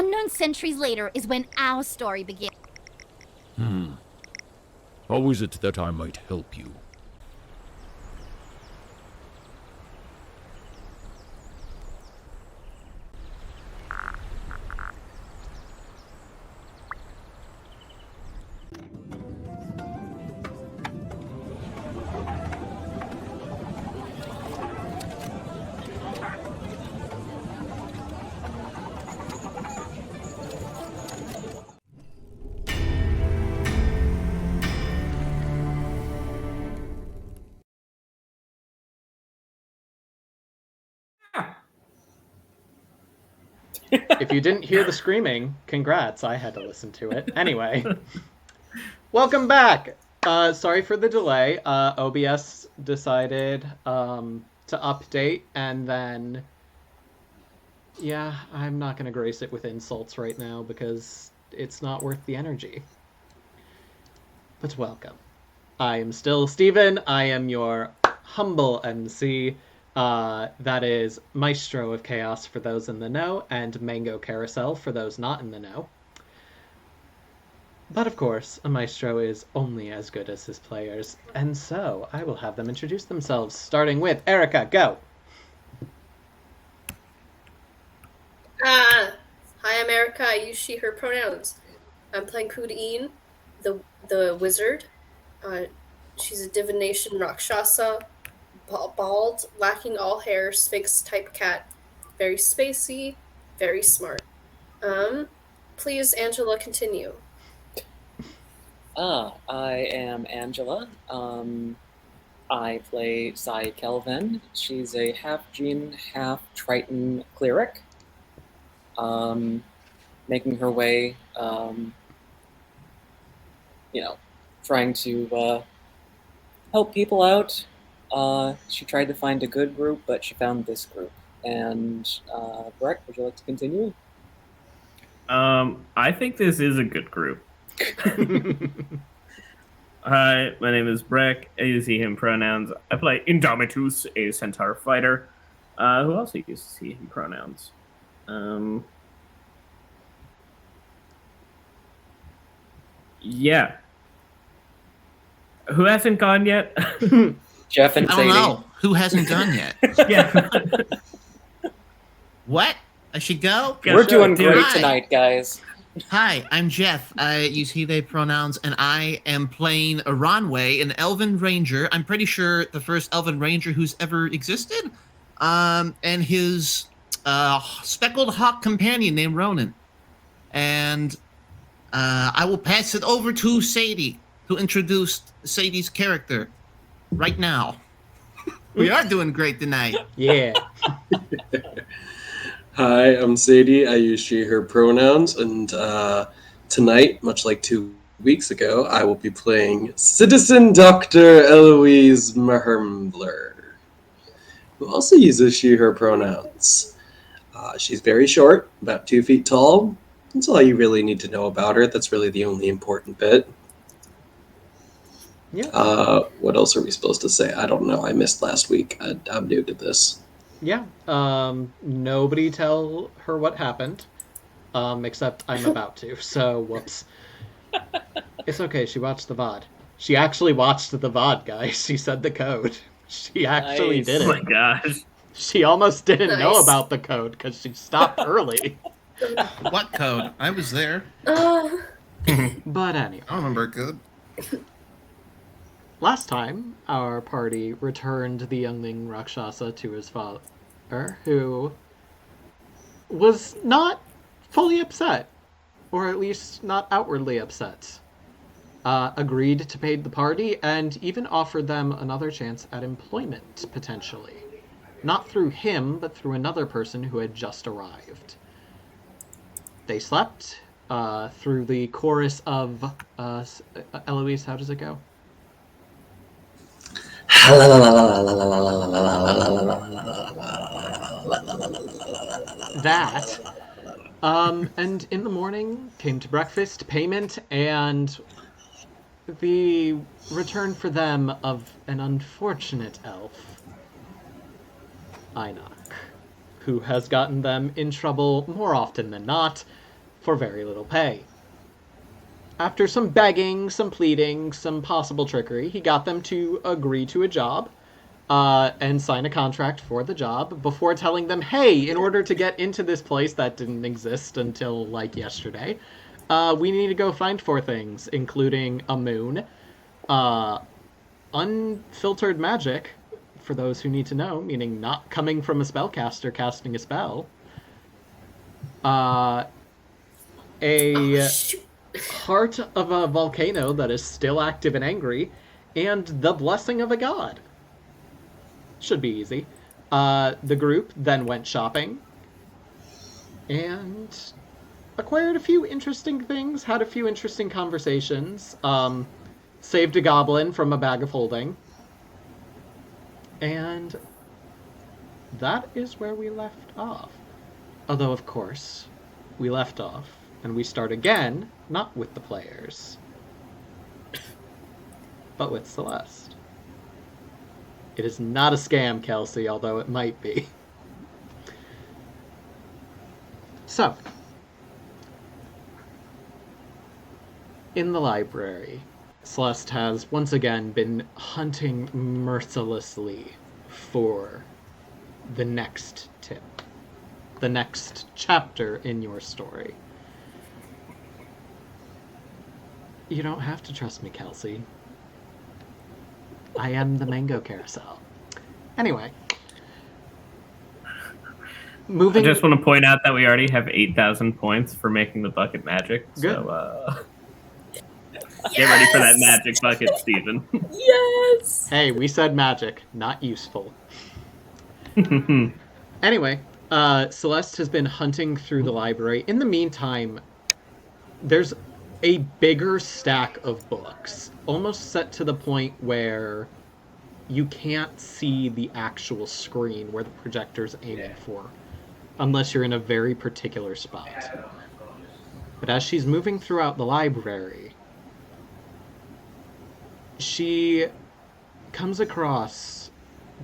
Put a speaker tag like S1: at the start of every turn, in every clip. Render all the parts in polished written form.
S1: unknown centuries later is when our story begins.
S2: How is it that I might help you?
S3: If you didn't hear the screaming, congrats, I had to listen to it. Anyway, welcome back! Sorry for the delay. OBS decided to update, and then... Yeah, I'm not going to grace it with insults right now because it's not worth the energy. But welcome. I am still Steven. I am your humble MC. That is Maestro of Chaos for those in the know, and Mango Carousel for those not in the know. But of course, a Maestro is only as good as his players, and so I will have them introduce themselves, starting with Erica. Go!
S4: Hi, I'm Erica. I use she, her pronouns. I'm playing Kudeen, the wizard. She's a divination Rakshasa, bald, lacking all hair, Sphinx type cat. Very spacey, very smart. Please, Angela, continue.
S5: I am Angela. I play Sai Kelvin. She's a half Gene, half Triton cleric. Making her way, trying to help people out. She tried to find a good group, but she found this group. And Breck, would you like to continue?
S6: I think this is a good group. Hi, my name is Breck. I use he, him pronouns. I play Indomitus, a centaur fighter. Who also uses he, him pronouns? Yeah. Who hasn't gone yet?
S5: Jeff and
S7: I
S5: Sadie.
S7: don't know. Who hasn't gone yet?
S6: Yeah.
S7: What? I should go?
S5: We're doing
S6: Dude,
S5: great
S7: hi.
S5: tonight, guys.
S7: Hi, I'm Jeff. I use he, they pronouns, and I am playing Aranway, an Elven Ranger. I'm pretty sure the first Elven Ranger who's ever existed. And his speckled hawk companion named Ronan. And I will pass it over to Sadie to introduce Sadie's character right now. We are doing great tonight.
S3: Yeah.
S8: Hi, I'm Sadie. I use she, her pronouns, and tonight, much like 2 weeks ago, I will be playing Citizen Dr. Eloise Mahermbler, who also uses she, her pronouns. She's very short, about 2 feet tall. That's all you really need to know about her. That's really the only important bit.
S3: Yeah.
S8: What else are we supposed to say? I don't know. I missed last week. I'm new to this.
S3: Yeah. Nobody tell her what happened, except I'm about to, so whoops. It's okay, she watched the VOD. She actually watched the VOD, guys. She said the code. She actually
S5: Nice.
S3: did
S6: Oh my
S3: it.
S6: gosh.
S3: She almost didn't know
S4: Nice.
S3: about the code because she stopped early.
S7: What code? I was there.
S3: But anyway.
S7: I remember it good.
S3: Last time, our party returned the youngling Rakshasa to his father, who was not fully upset, or at least not outwardly upset. Agreed to pay the party, and even offered them another chance at employment, potentially. Not through him, but through another person who had just arrived. They slept through the chorus of... Eloise, how does it go? That. And in the morning came to breakfast, payment, and the return for them of an unfortunate elf, Ainok, who has gotten them in trouble more often than not, for very little pay. After some begging, some pleading, some possible trickery, he got them to agree to a job and sign a contract for the job before telling them, hey, in order to get into this place that didn't exist until, like, yesterday, we need to go find 4 things, including a moon, unfiltered magic, for those who need to know, meaning not coming from a spellcaster casting a spell, a
S4: Shoot.
S3: heart of a volcano that is still active and angry, and the blessing of a god. Should be easy. The group then went shopping and acquired a few interesting things, had a few interesting conversations, saved a goblin from a bag of holding, and that is where we left off. Although, of course, we left off, and we start again, not with the players, but with Celeste. It is not a scam, Kelsey, although it might be. So, in the library, Celeste has once again been hunting mercilessly for the next tip, the next chapter in your story. You don't have to trust me, Kelsey. I am the mango carousel. Anyway. Moving...
S6: I just want to point out that we already have 8,000 points for making the bucket magic.
S3: Good.
S6: So, get ready for that magic bucket, Steven.
S4: Yes!
S3: Hey, we said magic, not useful. Anyway, Celeste has been hunting through the library. In the meantime, there's a bigger stack of books, almost set to the point where you can't see the actual screen where the projector's aiming for, unless you're in a very particular spot. But as she's moving throughout the library, she comes across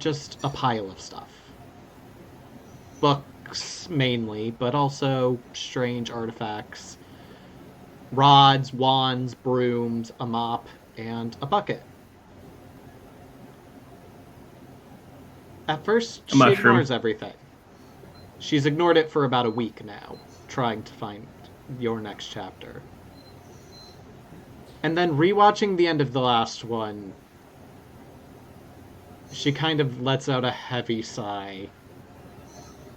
S3: just a pile of stuff. Books, mainly, but also strange artifacts. Rods, wands, brooms, a mop, and a bucket. At first, she ignores everything. She's ignored it for about a week now, trying to find your next chapter. And then rewatching the end of the last one, she kind of lets out a heavy sigh,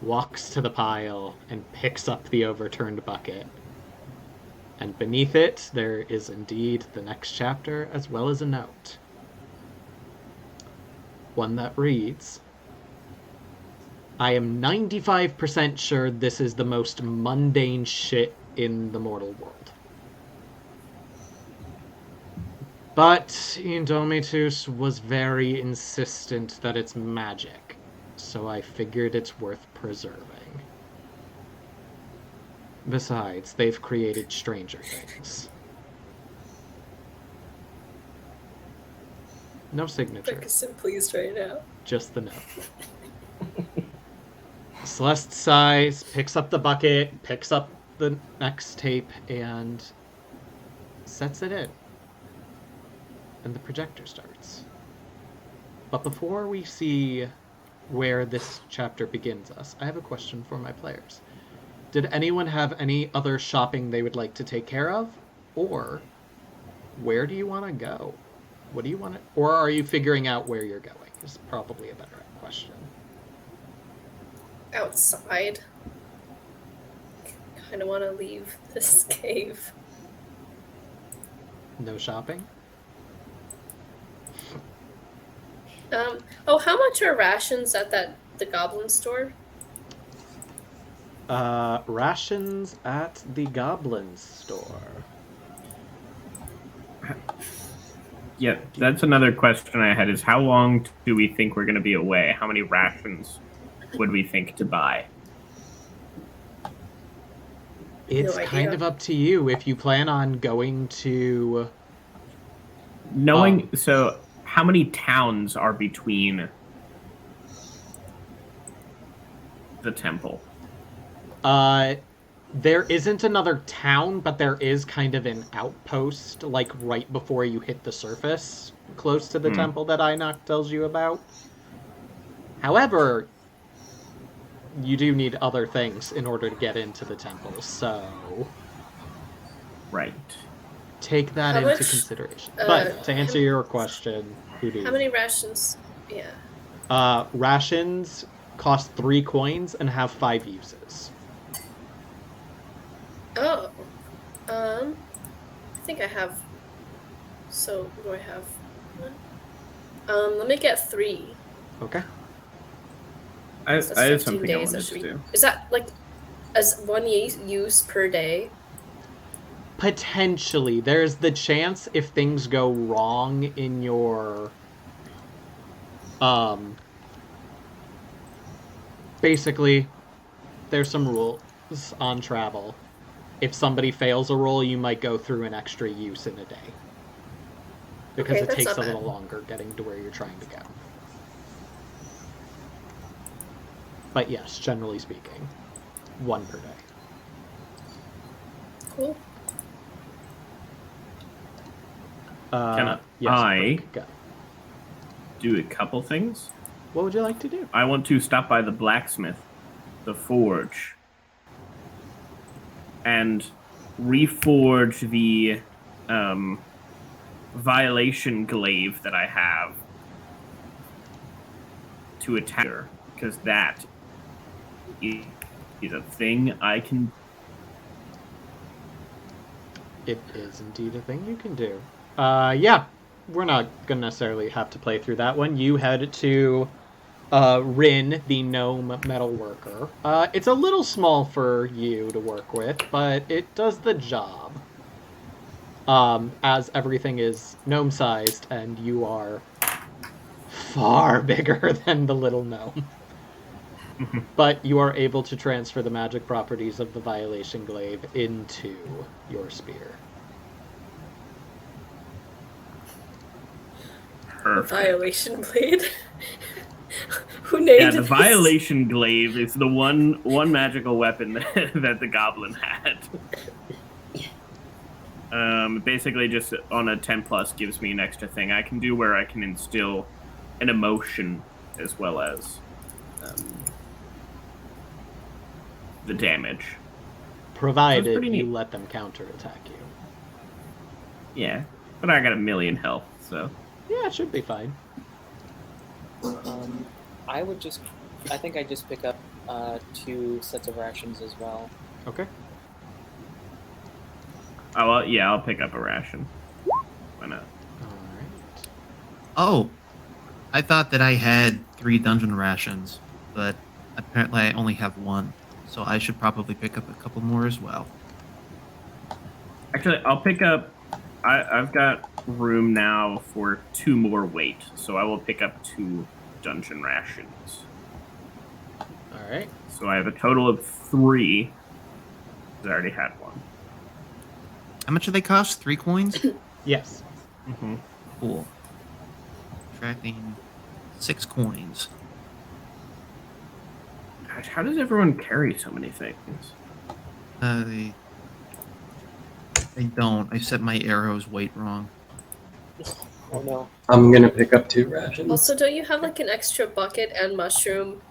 S3: walks to the pile, and picks up the overturned bucket. And beneath it, there is indeed the next chapter, as well as a note. One that reads, I am 95% sure this is the most mundane shit in the mortal world. But Indomitus was very insistent that it's magic, so I figured it's worth preserving. Besides, they've created stranger things. No signature.
S4: Rick is so pleased right now.
S3: Just the note. Celeste sighs, picks up the bucket, picks up the next tape, and sets it in. And the projector starts. But before we see where this chapter begins us, I have a question for my players. Did anyone have any other shopping they would like to take care of? Or where do you want to go? What do you want to... Or are you figuring out where you're going? Is probably a better question.
S4: Outside. Kind of want to leave this cave.
S3: No shopping?
S4: Oh, how much are rations at the goblin store?
S3: Rations at the goblin store.
S6: Yeah, that's another question I had, is how long do we think we're going to be away? How many rations would we think to buy?
S3: It's kind of up to you if you plan on going to...
S6: So how many towns are between the temple?
S3: There isn't another town, but there is kind of an outpost, like right before you hit the surface, close to the temple that Ainok tells you about. However, you do need other things in order to get into the temple, so
S6: Right.
S3: take that
S4: How
S3: into
S4: much,
S3: consideration. But to answer your question, Hoodoo,
S4: How many rations? Yeah.
S3: rations cost 3 coins and have 5 uses.
S4: Oh. I think I have. So what do I have? One. Let me get 3.
S3: Okay.
S6: I
S4: That's
S6: have
S4: 15
S6: something I
S4: days.
S6: wanted
S4: That
S6: to
S4: should be.
S6: do.
S4: Is that like as one use per day?
S3: Potentially. There's the chance if things go wrong in your basically there's some rules on travel. If somebody fails a roll, you might go through an extra use in a day. Because
S4: Okay,
S3: it
S4: that's
S3: takes
S4: not
S3: a
S4: bad.
S3: little longer getting to where you're trying to go. But yes, generally speaking, 1 per day.
S4: Cool.
S6: Can
S3: Yes,
S6: I
S3: Brooke, go.
S6: do a couple things?
S3: What would you like to do?
S6: I want to stop by the blacksmith, the forge, and reforge the violation glaive that I have to attack her, because that is a thing I can.
S3: It is indeed a thing you can do. Yeah, we're not gonna necessarily have to play through that one. You head to Rin, the gnome metal worker. It's a little small for you to work with, but it does the job. As everything is gnome-sized, and you are far bigger than the little gnome. But you are able to transfer the magic properties of the Violation Glaive into your spear.
S6: Perfect.
S4: Violation blade. Who named
S6: Yeah, the
S4: this?
S6: violation glaive is the one magical weapon that the goblin had. Basically, just on a 10+ gives me an extra thing I can do where I can instill an emotion as well as the damage.
S3: Provided
S6: pretty
S3: you
S6: neat.
S3: let them counterattack you.
S6: Yeah, but I got 1,000,000 health, so.
S3: Yeah, it should be fine.
S5: I think I just pick up 2 sets of rations as well.
S3: Okay.
S6: Oh, well, yeah, I'll pick up a ration. Why not?
S3: Alright.
S7: Oh, I thought that I had 3 dungeon rations, but apparently I only have 1. So I should probably pick up a couple more as well.
S6: Actually, I'll pick up. I've got room now for 2 more weight, so I will pick up 2 dungeon rations.
S3: Alright.
S6: So I have a total of 3. I already had 1.
S7: How much do they cost? 3 coins?
S3: Yes.
S6: Mm-hmm.
S7: Cool. Tracking 6 coins.
S6: Gosh, how does everyone carry so many things?
S7: I don't. I set my arrow's weight wrong.
S5: Oh no.
S8: I'm gonna pick up 2 rations.
S4: Also, don't you have like an extra bucket and mushroom?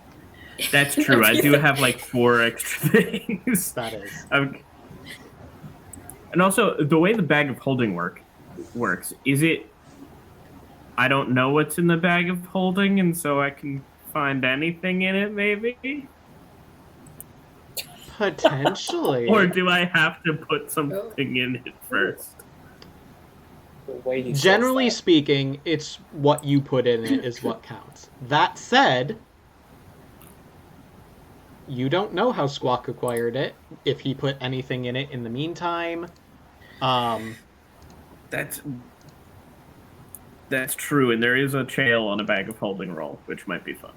S6: That's true. I do have like 4 extra things.
S3: That is.
S6: And also, the way the bag of holding works, is it... I don't know what's in the bag of holding, and so I can find anything in it, maybe?
S3: Potentially.
S6: Or do I have to put something in it first?
S5: The way he says
S3: Generally
S5: that.
S3: speaking, it's what you put in it is what counts. That said, you don't know how Squawk acquired it, if he put anything in it in the meantime.
S6: That's true, and there is a trail on a bag of holding roll, which might be fun.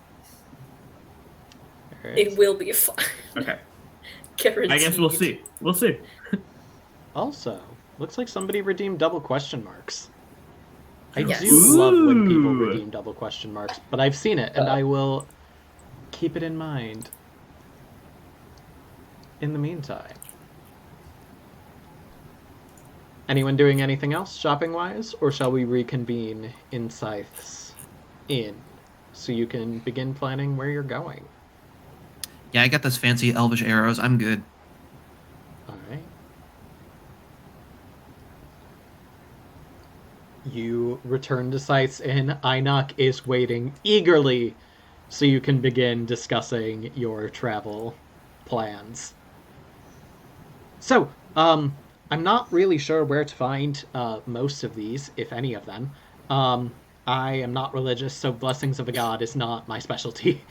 S4: It will be fun.
S6: Okay.
S4: Guaranteed.
S6: I guess we'll see. We'll see.
S3: Also, looks like somebody redeemed double question marks. I
S4: Yes.
S3: do love when people
S6: Ooh.
S3: redeem double question marks, but I've seen it, and I will keep it in mind in the meantime. Anyone doing anything else shopping-wise, or shall we reconvene in Scythe's Inn so you can begin planning where you're going?
S7: Yeah, I got those fancy elvish arrows. I'm good.
S3: All right. You return to Scythe's Inn. Ainok is waiting eagerly so you can begin discussing your travel plans. So, I'm not really sure where to find most of these, if any of them. I am not religious, so blessings of a god is not my specialty.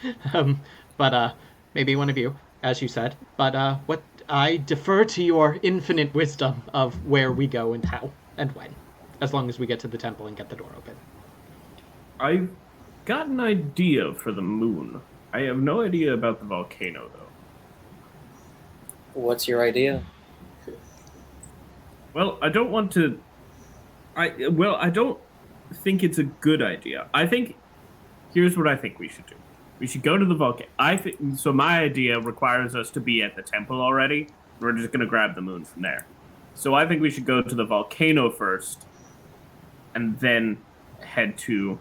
S3: But maybe one of you, as you said. But what I defer to your infinite wisdom of where we go and how and when, as long as we get to the temple and get the door open.
S6: I've got an idea for the moon. I have no idea about the volcano, though.
S5: What's your idea?
S6: Well, I don't want to. I don't think it's a good idea. Here's what I think we should do. We should go to the volcano. So. My idea requires us to be at the temple already. We're just gonna grab the moon from there. So I think we should go to the volcano first, and then head to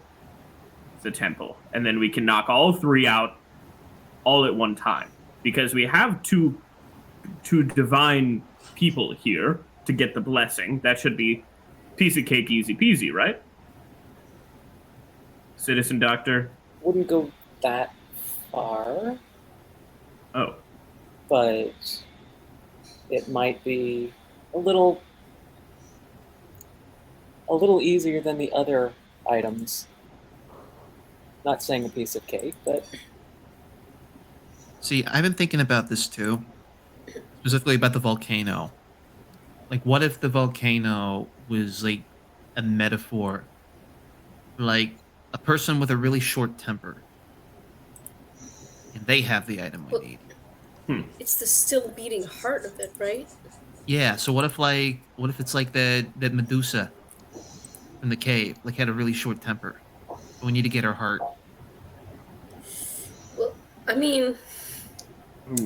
S6: the temple, and then we can knock all three out all at one time, because we have two divine people here to get the blessing. That should be piece of cake, easy peasy, right? Citizen Doctor?
S5: Wouldn't go that far,
S6: Oh.
S5: but it might be a little easier than the other items. Not saying a piece of cake, but
S7: See, I've been thinking about this too, specifically about the volcano. Like, what if the volcano was like a metaphor, like a person with a really short temper, and they have the item we need?
S4: It's the still beating heart of it, right?
S7: Yeah. So what if it's like that Medusa in the cave, like had a really short temper? We need to get her heart.
S4: Well, I mean,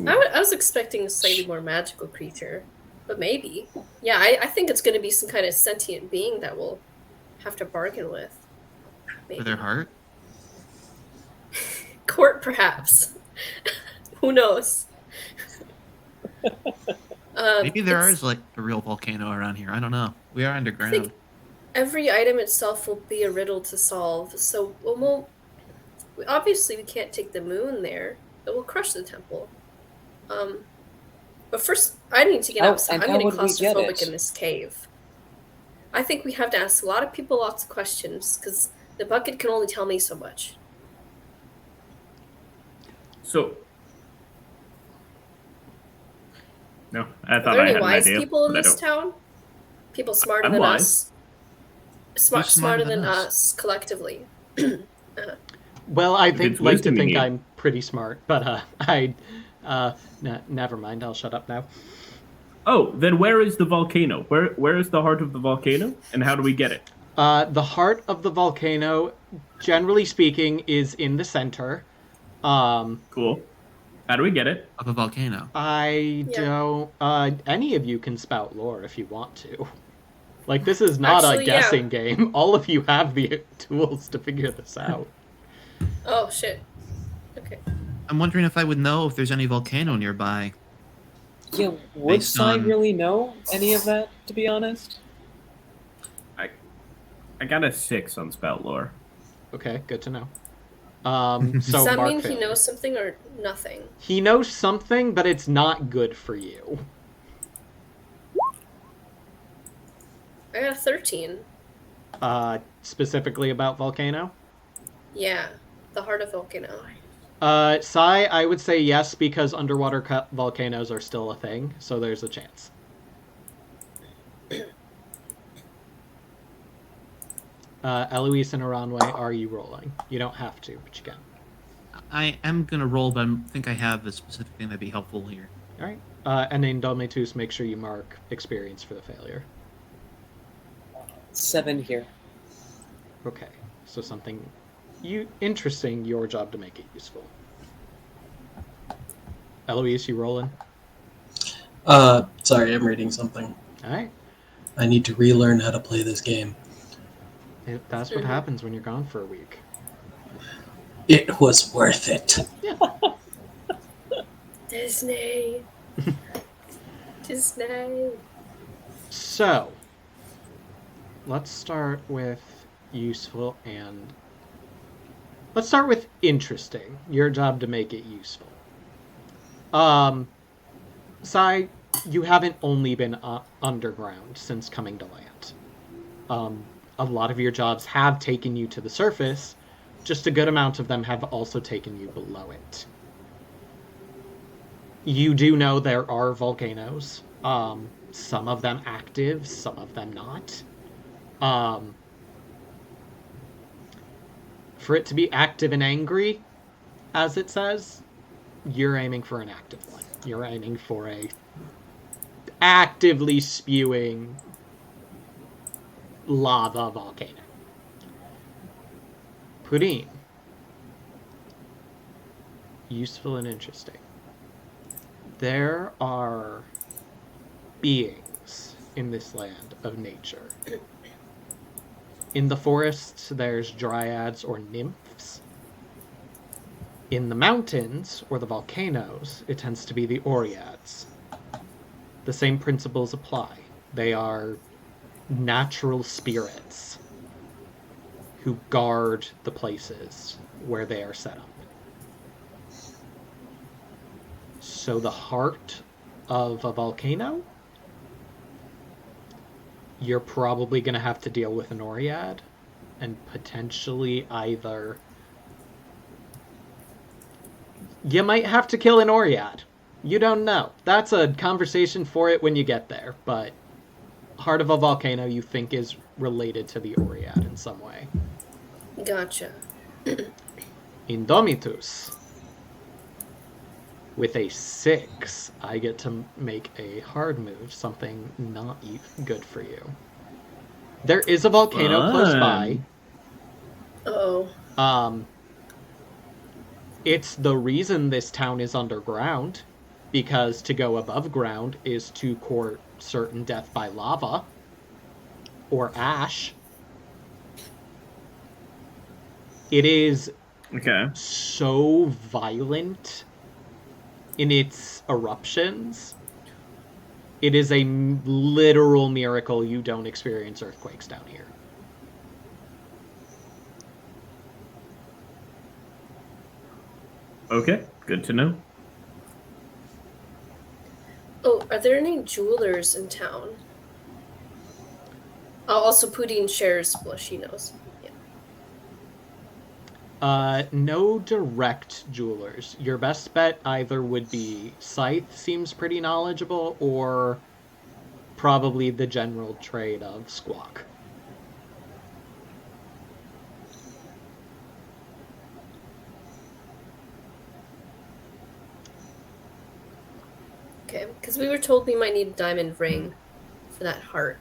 S4: I was expecting a slightly more magical creature, but maybe. Yeah, I think it's going to be some kind of sentient being that we'll have to bargain with. Maybe.
S7: For their heart?
S4: Court, perhaps. Who knows?
S7: Maybe there is like a real volcano around here. I don't know. We are
S4: I
S7: underground.
S4: think every item itself will be a riddle to solve. So obviously we can't take the moon there. It will crush the temple. But first, I need to get outside. I'm getting claustrophobic in this cave. I think we have to ask a lot of people lots of questions, because the bucket can only tell me so much.
S6: So. No, I
S4: Are
S6: thought
S4: there
S6: I
S4: any
S6: had an
S4: wise
S6: idea.
S4: people in
S6: but I
S4: this
S6: don't.
S4: town? People smarter
S6: I'm
S4: than
S6: wise.
S4: us?
S7: Who's
S4: Smarter than us collectively.
S3: Well, I
S6: If
S3: think
S6: it's
S3: like to
S6: wisdom you
S3: think
S6: need.
S3: I'm pretty smart, but never mind. I'll shut up now.
S6: Oh, then where is the volcano? Where is the heart of the volcano, and how do we get it?
S3: The heart of the volcano, generally speaking, is in the center.
S6: Cool. How do we get it?
S7: Of a volcano.
S3: I
S4: Yeah.
S3: don't. Any of you can spout lore if you want to. Like, this is not
S4: Actually,
S3: a guessing game. All of you have the tools to figure this out.
S4: Oh, shit. Okay.
S7: I'm wondering if I would know if there's any volcano nearby.
S5: yeah, would
S7: Based
S5: Sai
S7: on-
S5: really know any of that, to be honest?
S6: I got a 6 on spout lore.
S3: Okay, good to know. So
S4: Does that
S3: Mark
S4: mean he
S3: failed.
S4: knows something or nothing?
S3: He knows something, but it's not good for you.
S4: I got a 13.
S3: Specifically about volcano.
S4: Yeah, the heart of volcano.
S3: Sai, I would say yes, because underwater volcanoes are still a thing, so there's a chance. Eloise and Aranway, are you rolling? You don't have to, but you can.
S7: I am gonna roll, but I think I have a specific thing that'd be helpful here.
S3: All right. And in Domitus, make sure you mark experience for the failure.
S5: 7 here.
S3: Okay. So something interesting, your job to make it useful. Eloise, you rolling?
S8: Sorry, I'm reading something.
S3: All right.
S8: I need to relearn how to play this game.
S3: That's what happens when you're gone for a week.
S8: It was worth it.
S4: Disney. Disney.
S3: So, let's start with useful and... Let's start with interesting. Your job to make it useful. Sai, you haven't only been underground since coming to land. A lot of your jobs have taken you to the surface, just a good amount of them have also taken you below it. You do know there are volcanoes, some of them active, some of them not. For it to be active and angry, as it says, you're aiming for an active one. You're aiming for a actively spewing lava volcano. Pudding. Useful and interesting. There are beings in this land of nature. In the forests, there's dryads or nymphs. In the mountains, or the volcanoes, it tends to be the Oreads. The same principles apply. They are natural spirits who guard the places where they are set up. So the heart of a volcano, you're probably going to have to deal with an Oread, and potentially either... You might have to kill an Oread. You don't know. That's a conversation for it when you get there, but heart of a volcano you think is related to the Oread in some way.
S4: Gotcha.
S3: Indomitus. With a 6, I get to make a hard move, something not good for you. There is a volcano close by.
S4: Uh-oh.
S3: It's the reason this town is underground, because to go above ground is to court certain death by lava or ash. It is so violent in its eruptions. It is a literal miracle you don't experience earthquakes down here.
S6: Okay, good to know.
S4: Oh, are there any jewelers in town? Oh, also Pudine shares what she knows. Yeah.
S3: No direct jewelers. Your best bet either would be Scythe, seems pretty knowledgeable, or probably the general trade of Squawk.
S4: Okay, because we were told we might need a diamond ring for that heart.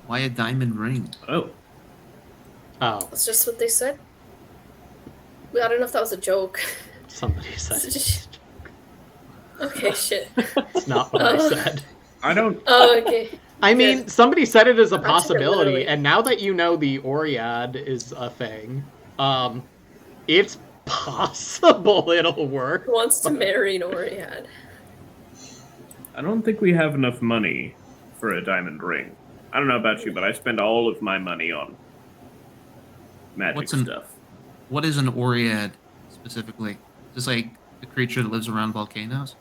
S7: Why a diamond ring?
S3: Oh.
S4: That's just what they said. I don't know if that was a joke.
S3: Somebody said it.
S4: Okay, shit.
S3: It's not what I said.
S6: I don't...
S4: Oh, okay.
S3: I mean, somebody said it as a
S4: I took it
S3: possibility,
S4: literally.
S3: and now that you know the Oread is a thing, it's possible it'll work.
S4: Who wants to marry an Oread?
S6: I don't think we have enough money for a diamond ring. I don't know about you, but I spend all of my money on magic stuff.
S7: What is an Oread specifically? Just like the creature that lives around volcanoes?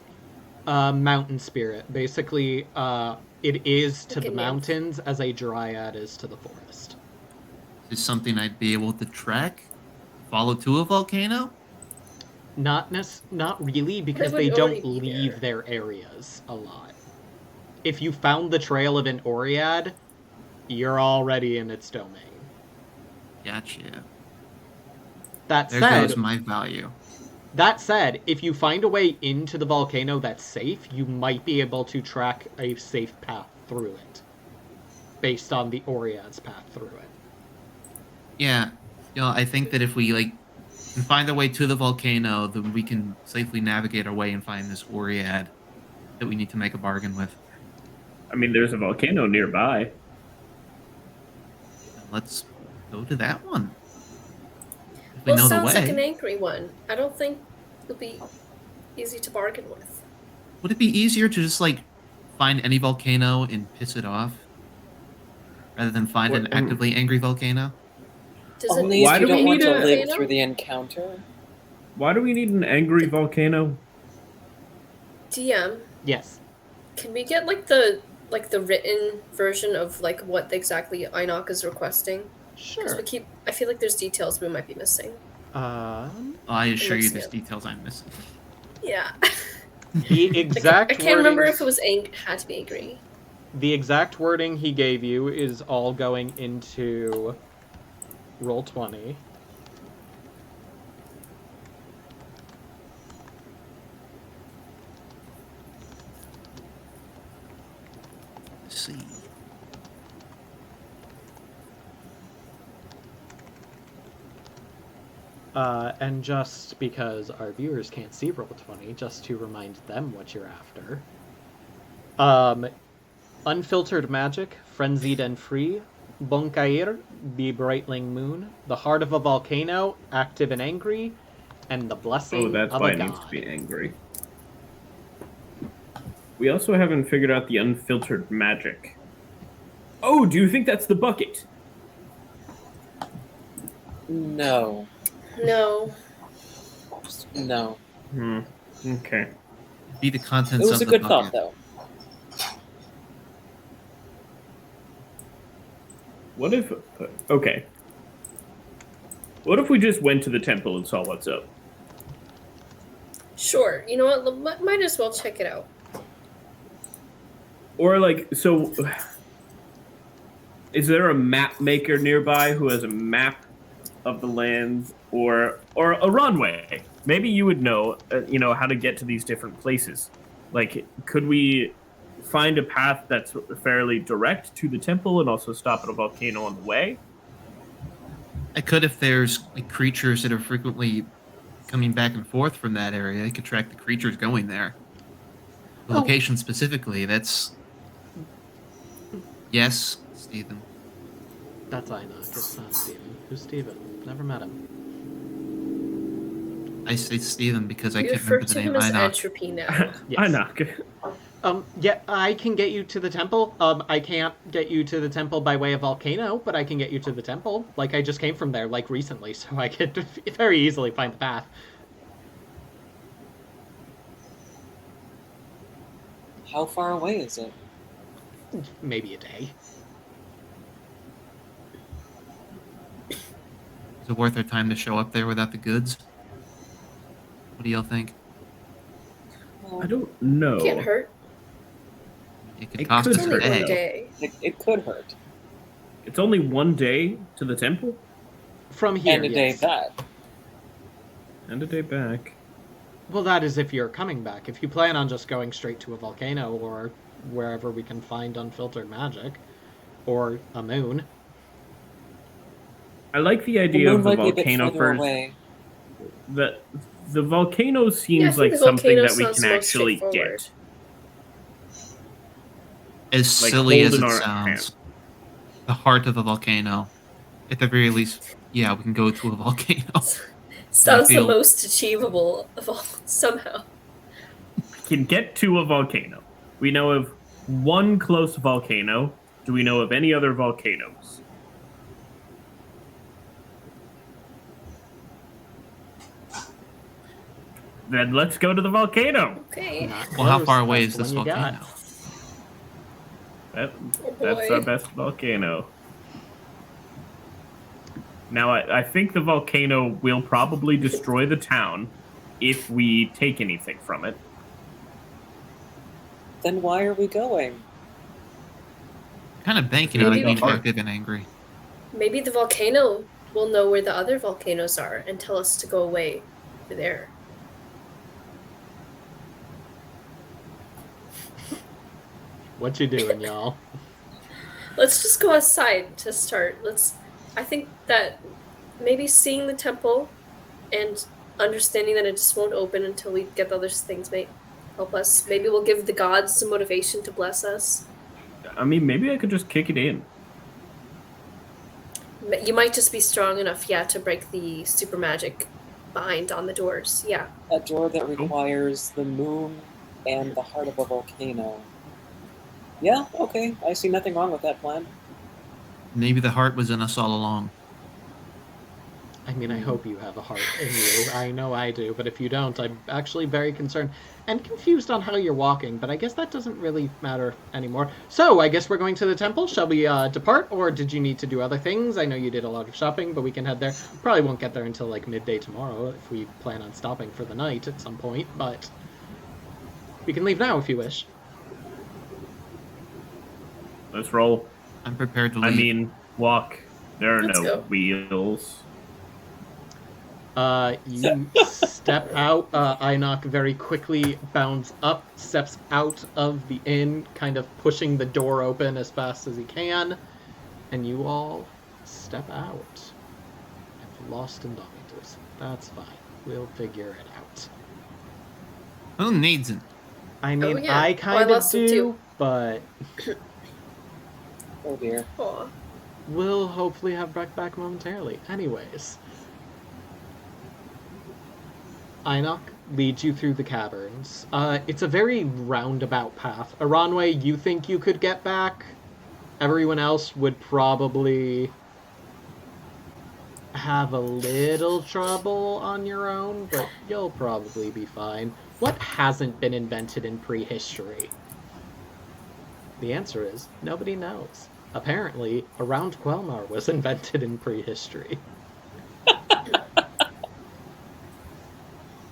S3: Mountain spirit. Basically, it is to
S4: Look
S3: the
S4: at me.
S3: mountains as a dryad is to the forest.
S7: Is this something I'd be able to track? Follow to a volcano?
S3: Not really, because
S4: They
S3: they
S4: would
S3: don't
S4: already be
S3: leave their areas a lot. If you found the trail of an Oread, you're already in its domain.
S7: Gotcha.
S3: That
S7: There
S3: said,
S7: goes my value.
S3: That said, if you find a way into the volcano that's safe, you might be able to track a safe path through it, based on the Oread's path through it.
S7: Yeah, I think that if we can find our way to the volcano, then we can safely navigate our way and find this Oread that we need to make a bargain with.
S6: I mean, there's a volcano nearby.
S7: Let's go to that one. If we
S4: Well, it
S7: know the
S4: sounds like an
S7: way.
S4: angry one. I don't think it'll be easy to bargain with.
S7: Would it be easier to just like find any volcano and piss it off, rather than find an actively angry volcano?
S4: Does it
S5: Only
S4: need
S6: Why
S5: if you
S6: do we
S5: don't want
S6: need
S5: to
S6: a-
S5: live
S4: volcano?
S5: through the encounter.
S6: Why do we need an angry volcano?
S4: DM,
S3: Yes.
S4: can we get like the written version of like what exactly Ainok is requesting? Because
S3: Sure.
S4: I feel like there's details we might be missing.
S7: I assure you,
S4: makes
S7: there's
S4: sense.
S7: details I'm missing.
S4: Yeah.
S3: The
S4: Like,
S3: exact
S4: I can't remember
S3: wording-
S4: if it was had to be angry.
S3: The exact wording he gave you is all going into Roll20.
S7: Let's see.
S3: And just because our viewers can't see Roll20, just to remind them what you're after. Unfiltered magic, frenzied and free. Bonkair, the brightling moon. The heart of a volcano, active and angry. And the blessing
S6: Oh, that's
S3: of
S6: why
S3: a
S6: it
S3: god.
S6: needs to be angry. We also haven't figured out the unfiltered magic. Oh, do you think that's the bucket?
S5: No.
S4: No.
S5: No.
S6: Okay.
S7: Be the contents
S5: It was
S7: of
S5: a
S7: the
S5: good
S7: bucket.
S5: thought, though.
S6: What if... Okay. What if we just went to the temple and saw what's up?
S4: Sure. You know what? Might as well check it out.
S6: Or, like, so... Is there a map maker nearby who has a map of the land? Or a runway? Maybe you would know, how to get to these different places. Like, could we find a path that's fairly direct to the temple and also stop at a volcano on the way?
S7: I could if there's like, creatures that are frequently coming back and forth from that area. I could track the creatures going there. The location specifically, that's... Yes, Stephen.
S3: That's Ainok, it's not Steven. Who's Steven? Never met him.
S7: I say Stephen because I
S4: You
S7: can't
S4: refer
S7: remember the
S4: to
S7: name
S4: him as
S7: Ainok.
S4: Entropy now.
S3: Yes.
S6: Ainok.
S3: Yeah, I can get you to the temple. I can't get you to the temple by way of volcano, but I can get you to the temple. Like, I just came from there, like, recently, so I could very easily find the path.
S5: How far away is it?
S3: Maybe a day.
S7: Is it worth our time to show up there without the goods? What do y'all think?
S6: I don't know.
S4: Can't hurt.
S7: It could
S6: It
S7: cost
S6: could
S7: us
S4: It's
S7: a
S4: only
S6: hurt,
S4: one
S7: day.
S4: day.
S5: It could hurt.
S6: It's only one day to the temple?
S3: From here,
S5: And a day
S3: yes.
S5: back.
S6: And a day back.
S3: Well, that is if you're coming back. If you plan on just going straight to a volcano or wherever we can find unfiltered magic, or a moon.
S6: I like the
S5: The
S6: idea
S5: moon
S6: of the
S5: might be a bit
S6: volcano
S5: further
S6: first.
S5: away.
S6: The volcano
S4: Yeah, I
S6: seems
S4: think
S6: like
S4: the
S6: something
S4: volcano
S6: that we
S4: sounds
S6: can
S4: most
S6: actually
S4: straightforward.
S6: get.
S7: As
S6: Like,
S7: silly as
S6: hold
S7: it
S6: in our
S7: sounds,
S6: hand.
S7: the heart of a volcano. At the very least, yeah, we can go to a volcano.
S4: Sounds
S7: feel-
S4: the most achievable of all, somehow.
S6: Can get to a volcano. We know of one close volcano. Do we know of any other volcanoes? Then let's go to the volcano.
S4: Okay.
S3: Not
S7: Well, how
S3: close,
S7: far away
S3: that's
S7: is
S3: the
S7: this
S3: one you got.
S7: volcano?
S6: That's
S4: boy.
S6: our best volcano. Now, I think the volcano will probably destroy the town if we take anything from it.
S5: Then why are we going?
S7: Kind of banking on
S4: Maybe
S7: it
S4: we
S7: being
S4: can-
S7: active and angry.
S4: Maybe the volcano will know where the other volcanoes are and tell us to go away to there.
S3: What you doing, y'all?
S4: Let's just go outside to start. I think that maybe seeing the temple and understanding that it just won't open until we get the other things may help us. Maybe we'll give the gods some motivation to bless us.
S6: I mean, maybe I could just kick it in.
S4: You might just be strong enough, yeah, to break the super magic bind on the doors. Yeah.
S5: A door that requires the moon and the heart of a volcano. Yeah, okay. I see nothing wrong with that plan.
S7: Maybe the heart was in us all along.
S3: I mean, I hope you have a heart in you. I know I do, but if you don't, I'm actually very concerned and confused on how you're walking, but I guess that doesn't really matter anymore. So, I guess we're going to the temple. Shall we depart, or did you need to do other things? I know you did a lot of shopping, but we can head there. Probably won't get there until, like, midday tomorrow if we plan on stopping for the night at some point, but we can leave now if you wish.
S6: Let's roll.
S7: I'm prepared to leave.
S6: I mean, walk. There are
S4: Let's
S6: no
S4: go.
S6: wheels.
S3: You step out. Ainok very quickly bounds up, steps out of the inn, kind of pushing the door open as fast as he can, and you all step out. I've lost Indomitus. That's fine. We'll figure it out.
S7: Who needs it?
S3: I mean,
S4: yeah.
S3: I
S4: Oh, I
S3: kind of
S4: lost him
S3: do,
S4: too.
S3: but
S5: Oh dear.
S4: Aw.
S3: we'll hopefully have Breck back momentarily. Anyways. Ainok leads you through the caverns. It's a very roundabout path. Aranwe, you think you could get back? Everyone else would probably have a little trouble on your own, but you'll probably be fine. What hasn't been invented in prehistory? The answer is, nobody knows. Apparently, around Quelmar was invented in prehistory.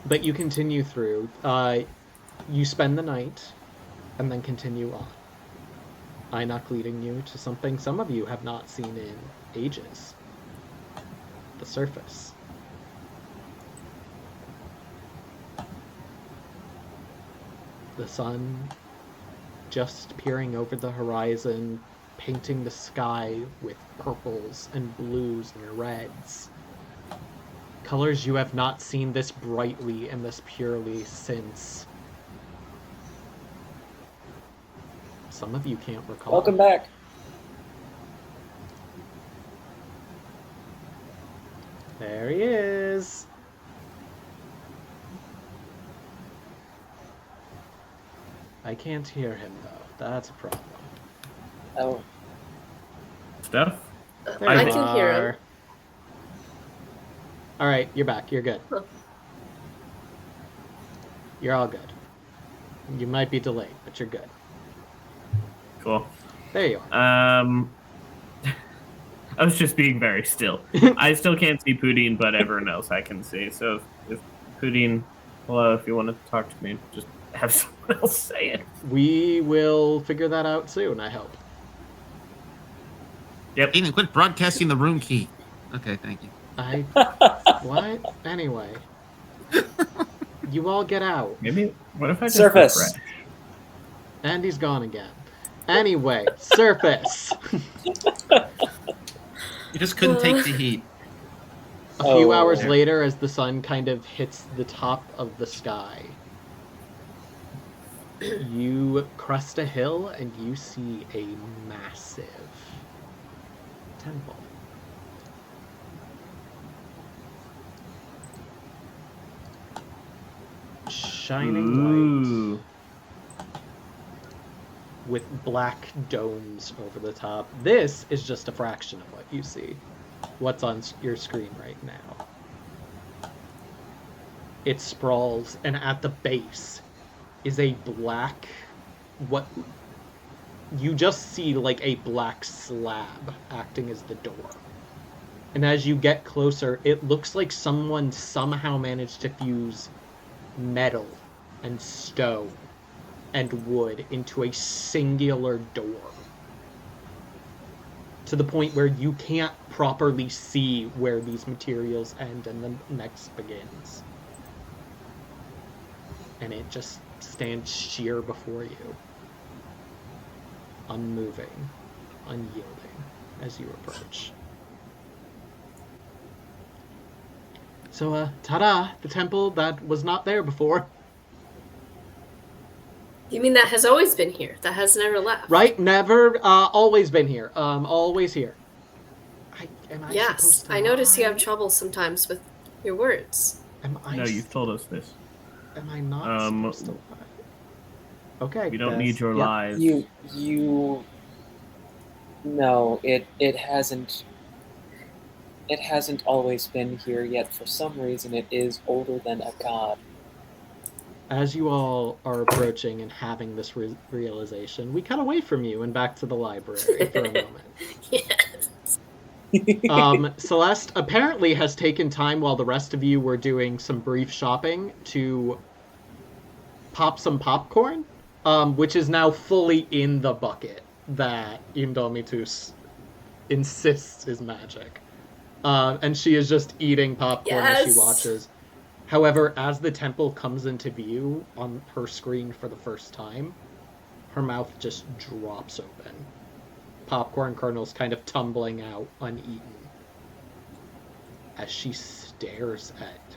S3: But you continue through. You spend the night, and then continue on. Ainok leading you to something some of you have not seen in ages. The surface. The sun just peering over the horizon, painting the sky with purples and blues and reds. Colors you have not seen this brightly and this purely since... Some of you can't recall.
S5: Welcome back.
S3: There he is. I can't hear him, though. That's a problem.
S5: Oh,
S6: Steph?
S3: There
S4: I
S3: you
S4: can hear him.
S3: are. Alright, you're back. You're good.
S4: Huh.
S3: You're all good. You might be delayed, but you're good.
S6: Cool.
S3: There you are.
S6: I was just being very still. I still can't see Poudine, but everyone else I can see. So if Poudine, hello, if you want to talk to me, just have someone else say it.
S3: We will figure that out soon, I hope.
S6: Yep.
S7: Aiden, quit broadcasting the room key. Okay, thank you.
S3: What? Anyway. You all get out.
S6: Maybe, what if I just
S5: Surface.
S6: refresh?
S3: And he's gone again. Anyway, surface.
S7: You just couldn't take the heat.
S3: A few
S5: Oh.
S3: hours later, as the sun kind of hits the top of the sky, you crest a hill and you see a massive temple. Shining
S6: Ooh.
S3: white with black domes over the top. This is just a fraction of what you see. What's on your screen right now. It sprawls, and at the base is a black... what you just see like a black slab acting as the door. And as you get closer, it looks like someone somehow managed to fuse metal and stone and wood into a singular door. To the point where you can't properly see where these materials end and the next begins. And it just stands sheer before you. Unmoving, unyielding, as you approach. So, ta-da! The temple that was not there before.
S4: You mean that has always been here? That has never left?
S3: Right? Never, always been here. Always here. Am I
S4: Yes,
S3: supposed to
S4: I notice you have
S3: lie?
S4: trouble sometimes with your words.
S3: Am I?
S6: No, you've told us this.
S3: Am I not supposed to lie? Okay.
S6: We don't
S3: guys.
S6: need your
S3: Yep.
S6: lies.
S5: You. No, it hasn't. It hasn't always been here, yet for some reason it is older than a god.
S3: As you all are approaching and having this realization, we cut away from you and back to the library for a moment.
S4: Yes.
S3: Celeste apparently has taken time while the rest of you were doing some brief shopping to pop some popcorn, which is now fully in the bucket that Indomitus insists is magic. And she is just eating popcorn as she
S4: Yes.
S3: watches. However, as the temple comes into view on her screen for the first time, her mouth just drops open. Popcorn kernels kind of tumbling out uneaten as she stares at.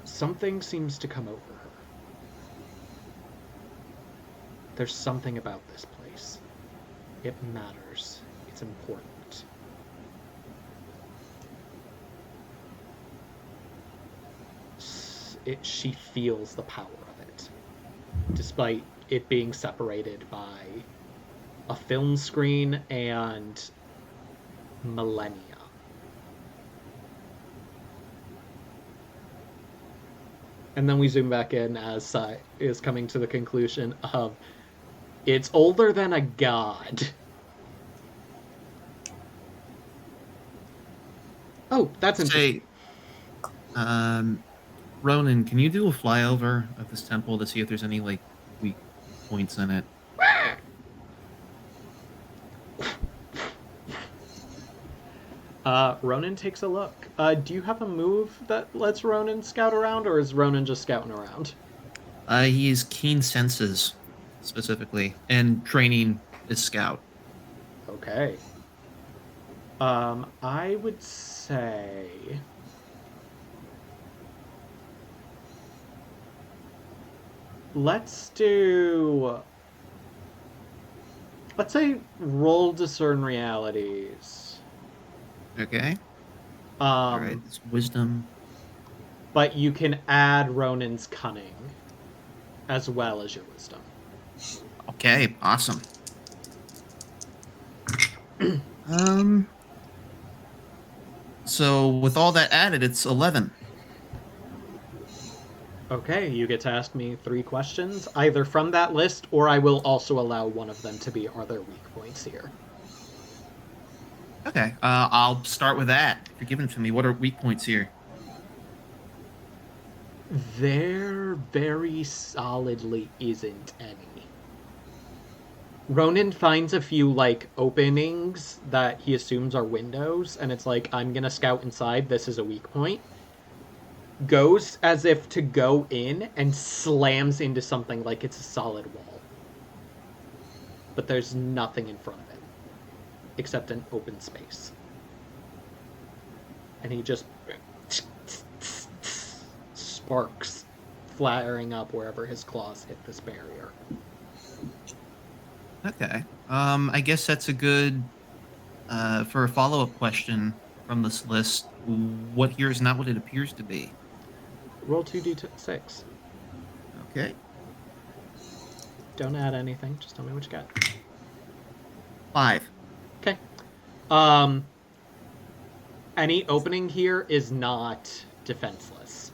S3: Something seems to come over her. There's something about this place. It matters. It's important. She feels the power of it, despite it being separated by a film screen and millennia. And then we zoom back in as is coming to the conclusion of it's older than a god. Oh, that's interesting.
S7: Ronan, can you do a flyover of this temple to see if there's any like weak points in it?
S3: Ronan takes a look. Do you have a move that lets Ronan scout around, or is Ronan just scouting around?
S7: He has keen senses, specifically, and training as scout.
S3: Okay. I would say... Let's say roll discern realities.
S7: Okay. All right. It's wisdom.
S3: But you can add Ronan's cunning as well as your wisdom.
S7: Okay. Awesome. So with all that added, it's 11.
S3: Okay, you get to ask me 3 questions, either from that list, or I will also allow one of them to be, are there weak points here?
S7: Okay, I'll start with that. If you're giving it to me, what are weak points here?
S3: There very solidly isn't any. Ronan finds a few, like, openings that he assumes are windows, and it's like, I'm gonna scout inside, this is a weak point. Goes as if to go in and slams into something like it's a solid wall. But there's nothing in front of him except an open space. And he just sparks flaring up wherever his claws hit this barrier.
S7: Okay. I guess that's a good for a follow-up question from this list. What here is not what it appears to be?
S3: Roll 2d6.
S7: Okay.
S3: Don't add anything. Just tell me what you got.
S7: 5.
S3: Okay. Any opening here is not defenseless.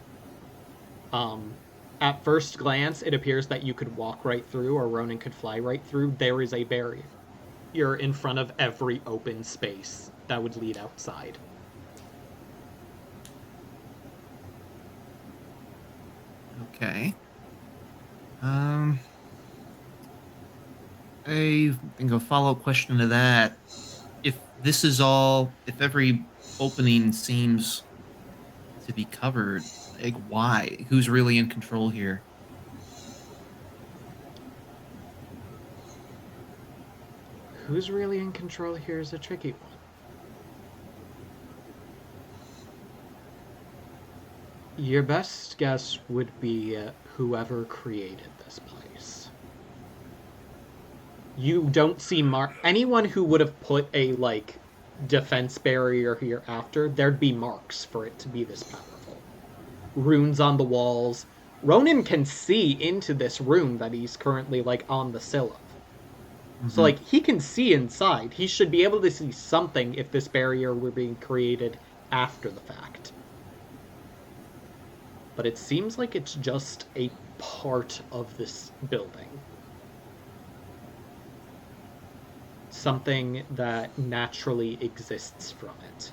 S3: At first glance, it appears that you could walk right through, or Ronan could fly right through. There is a barrier. You're in front of every open space that would lead outside.
S7: Okay. I think a follow-up question to that. If this is all, if every opening seems to be covered, like why? Who's really in control here?
S3: Who's really in control here is a tricky one. Your best guess would be whoever created this place. You don't see anyone who would have put a, like, defense barrier here after, there'd be marks for it to be this powerful. Runes on the walls. Ronan can see into this room that he's currently, like, on the sill of. So, like, he can see inside. He should be able to see something if this barrier were being created after the fact. But it seems like it's just a part of this building. Something that naturally exists from it.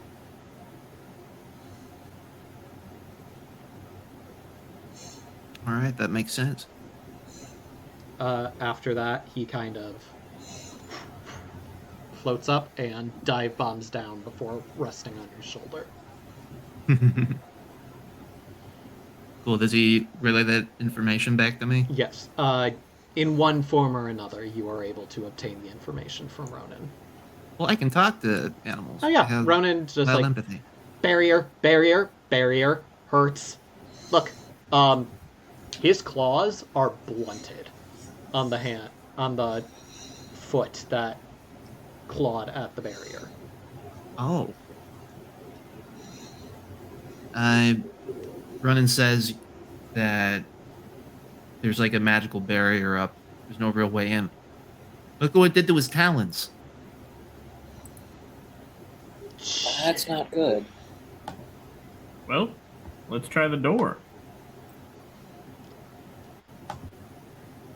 S7: All right, that makes sense.
S3: After that, he kind of floats up and dive bombs down before resting on your shoulder.
S7: Cool. Does he relay that information back to me?
S3: Yes. In one form or another, you are able to obtain the information from Ronan.
S7: Well, I can talk to animals.
S3: Oh yeah, Ronan just like
S7: empathy.
S3: Barrier, hurts. Look, his claws are blunted on the foot that clawed at the barrier.
S7: Oh. Ronan says that there's like a magical barrier up. There's no real way in. Look what it did to his talons.
S5: That's not good.
S6: Well, let's try the door.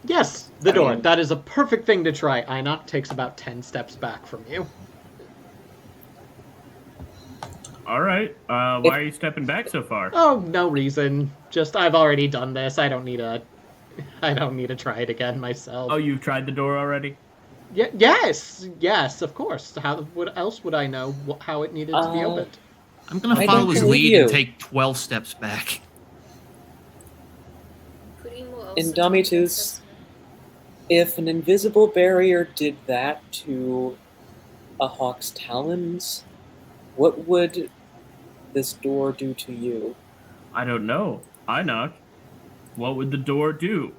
S3: Yes, the door. That is a perfect thing to try. Ainok takes about 10 steps back from you.
S6: All right. Why are you stepping back so far?
S3: Oh, no reason. Just I've already done this. I don't need to try it again myself.
S6: Oh, you've tried the door already?
S3: Yes, of course. How else would I know how it needed to be opened?
S7: I'm gonna
S5: I
S7: follow
S5: don't
S7: his
S5: believe
S7: lead
S5: you.
S7: and take 12 steps back.
S5: Indomitus, if an invisible barrier did that to a hawk's talons, what would this door do to you?
S6: I don't know. Ainok, what would the door do?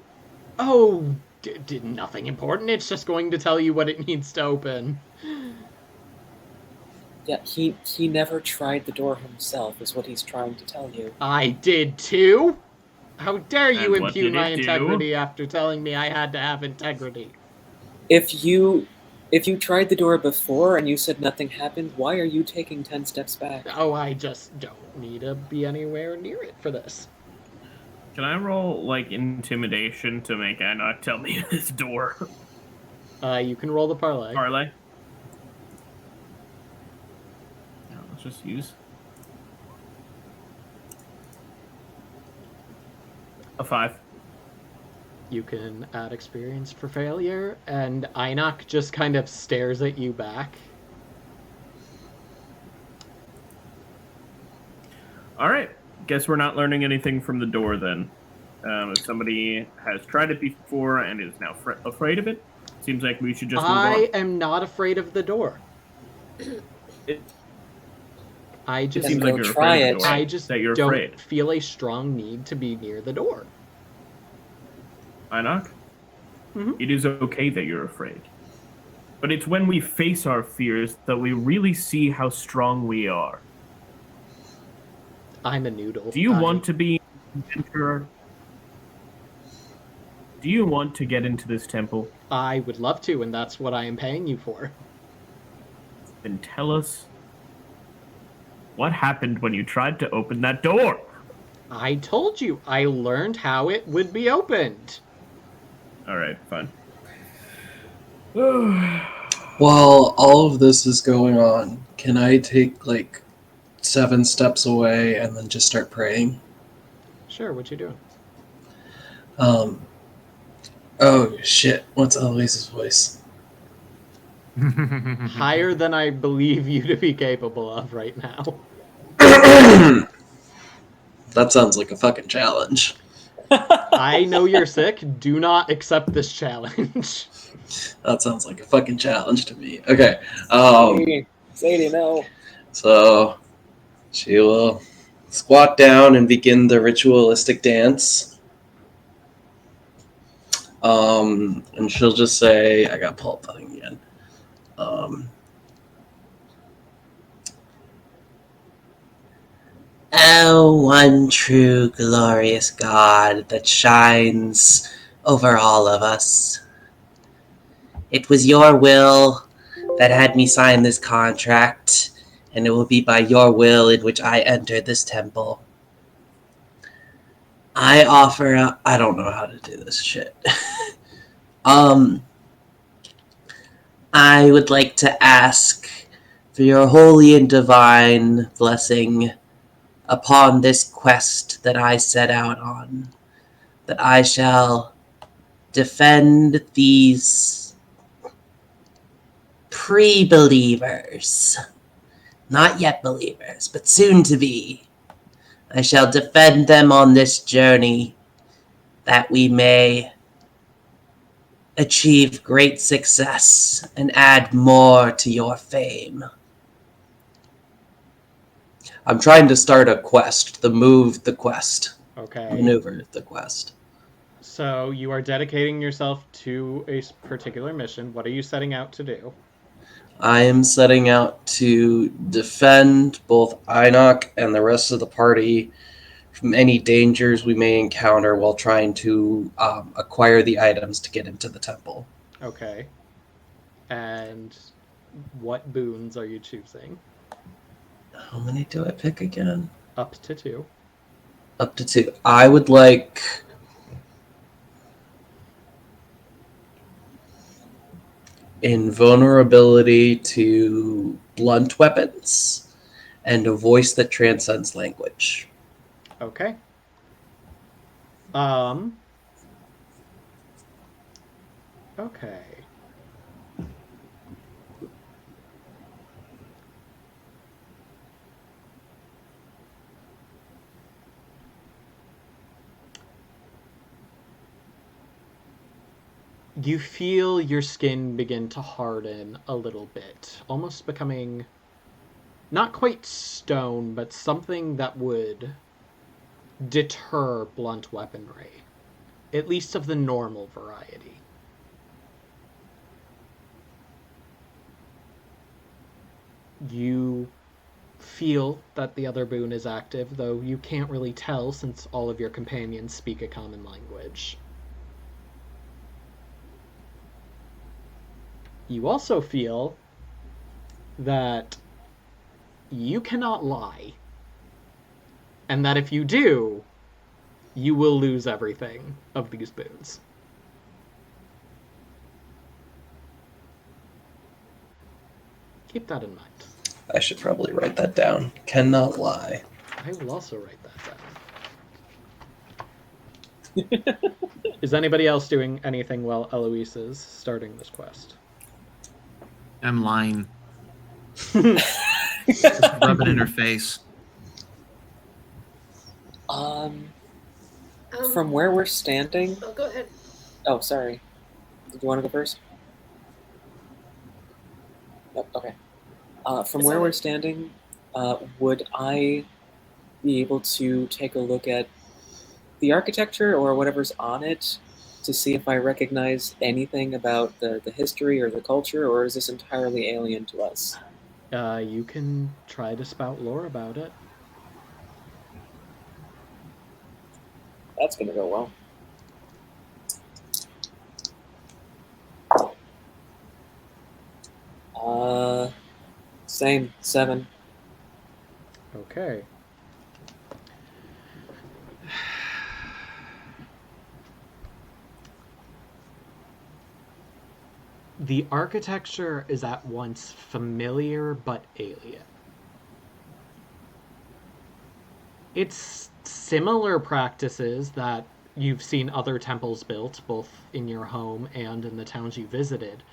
S3: Oh, did nothing important. It's just going to tell you what it needs to open.
S5: Yeah, he never tried the door himself, is what he's trying to tell you.
S3: I did too. How dare you
S6: And what
S3: impugn
S6: did
S3: my
S6: it do?
S3: integrity after telling me I had to have integrity?
S5: If you tried the door before and you said nothing happened, why are you taking 10 steps back?
S3: Oh, I just don't need to be anywhere near it for this.
S6: Can I roll, like, intimidation to make Ainok tell me this door?
S3: You can roll the parlay.
S6: Parlay? No, let's just use a 5.
S3: You can add experience for failure, and Ainok just kind of stares at you back.
S6: All right. Guess we're not learning anything from the door then. If somebody has tried it before and is now afraid of it, seems like we should just move on.
S3: I am not afraid of the door. I just
S6: Seems
S5: Then
S6: like
S5: go
S6: you're
S5: try
S6: afraid of
S5: it.
S6: the door.
S3: I just
S6: that you're
S3: don't
S6: afraid.
S3: feel a strong need to be near the door.
S6: Ainok,
S3: Mhm.
S6: it is okay that you're afraid. But it's when we face our fears that we really see how strong we are.
S3: I'm a noodle.
S6: Do you want to be an adventurer? Do you want to get into this temple?
S3: I would love to, and that's what I am paying you for.
S6: Then tell us what happened when you tried to open that door.
S3: I told you, I learned how it would be opened.
S6: All right, fine.
S8: While all of this is going on, can I take like 7 steps away and then just start praying?
S3: Sure, what you doing?
S8: Oh shit, what's Eloise's voice?
S3: Higher than I believe you to be capable of right now.
S8: That sounds like a fucking challenge.
S3: I know you're sick. Do not accept this challenge.
S8: That sounds like a fucking challenge to me. Okay.
S5: Sadie, no.
S8: So she will squat down and begin the ritualistic dance. And she'll just say, I got to pull up the thing again. Oh, one true glorious God that shines over all of us. It was your will that had me sign this contract, and it will be by your will in which I enter this temple. I offer up... I don't know how to do this shit. I would like to ask for your holy and divine blessing upon this quest that I set out on, that I shall defend these pre-believers, not yet believers, but soon to be. I shall defend them on this journey, that we may achieve great success and add more to your fame. I'm trying to start a quest, the quest.
S3: Okay.
S8: Maneuver the quest.
S3: So you are dedicating yourself to a particular mission. What are you setting out to do?
S8: I am setting out to defend both Ainok and the rest of the party from any dangers we may encounter while trying to acquire the items to get into the temple.
S3: Okay. And what boons are you choosing?
S8: How many do I pick again?
S3: Up to 2.
S8: Up to 2. I would like... invulnerability to blunt weapons and a voice that transcends language.
S3: Okay. Okay. You feel your skin begin to harden a little bit, almost becoming not quite stone, but something that would deter blunt weaponry, at least of the normal variety. You feel that the other boon is active, though you can't really tell since all of your companions speak a common language. You also feel that you cannot lie, and that if you do, you will lose everything of these boons. Keep that in mind.
S8: I should probably write that down. Cannot lie.
S3: I will also write that down. Is anybody else doing anything while Eloise is starting this quest?
S7: I'm lying. Just rub it in her face.
S5: From where we're standing...
S4: Oh, go ahead.
S5: Oh, sorry. Did you want to go first? Nope, okay. From where we're standing, would I be able to take a look at the architecture or whatever's on it to see if I recognize anything about the history or the culture, or is this entirely alien to us?
S3: You can try to spout lore about it.
S5: That's going to go well. Same, 7.
S3: Okay. The architecture is at once familiar but alien. It's similar practices that you've seen other temples built, both in your home and in the towns you visited,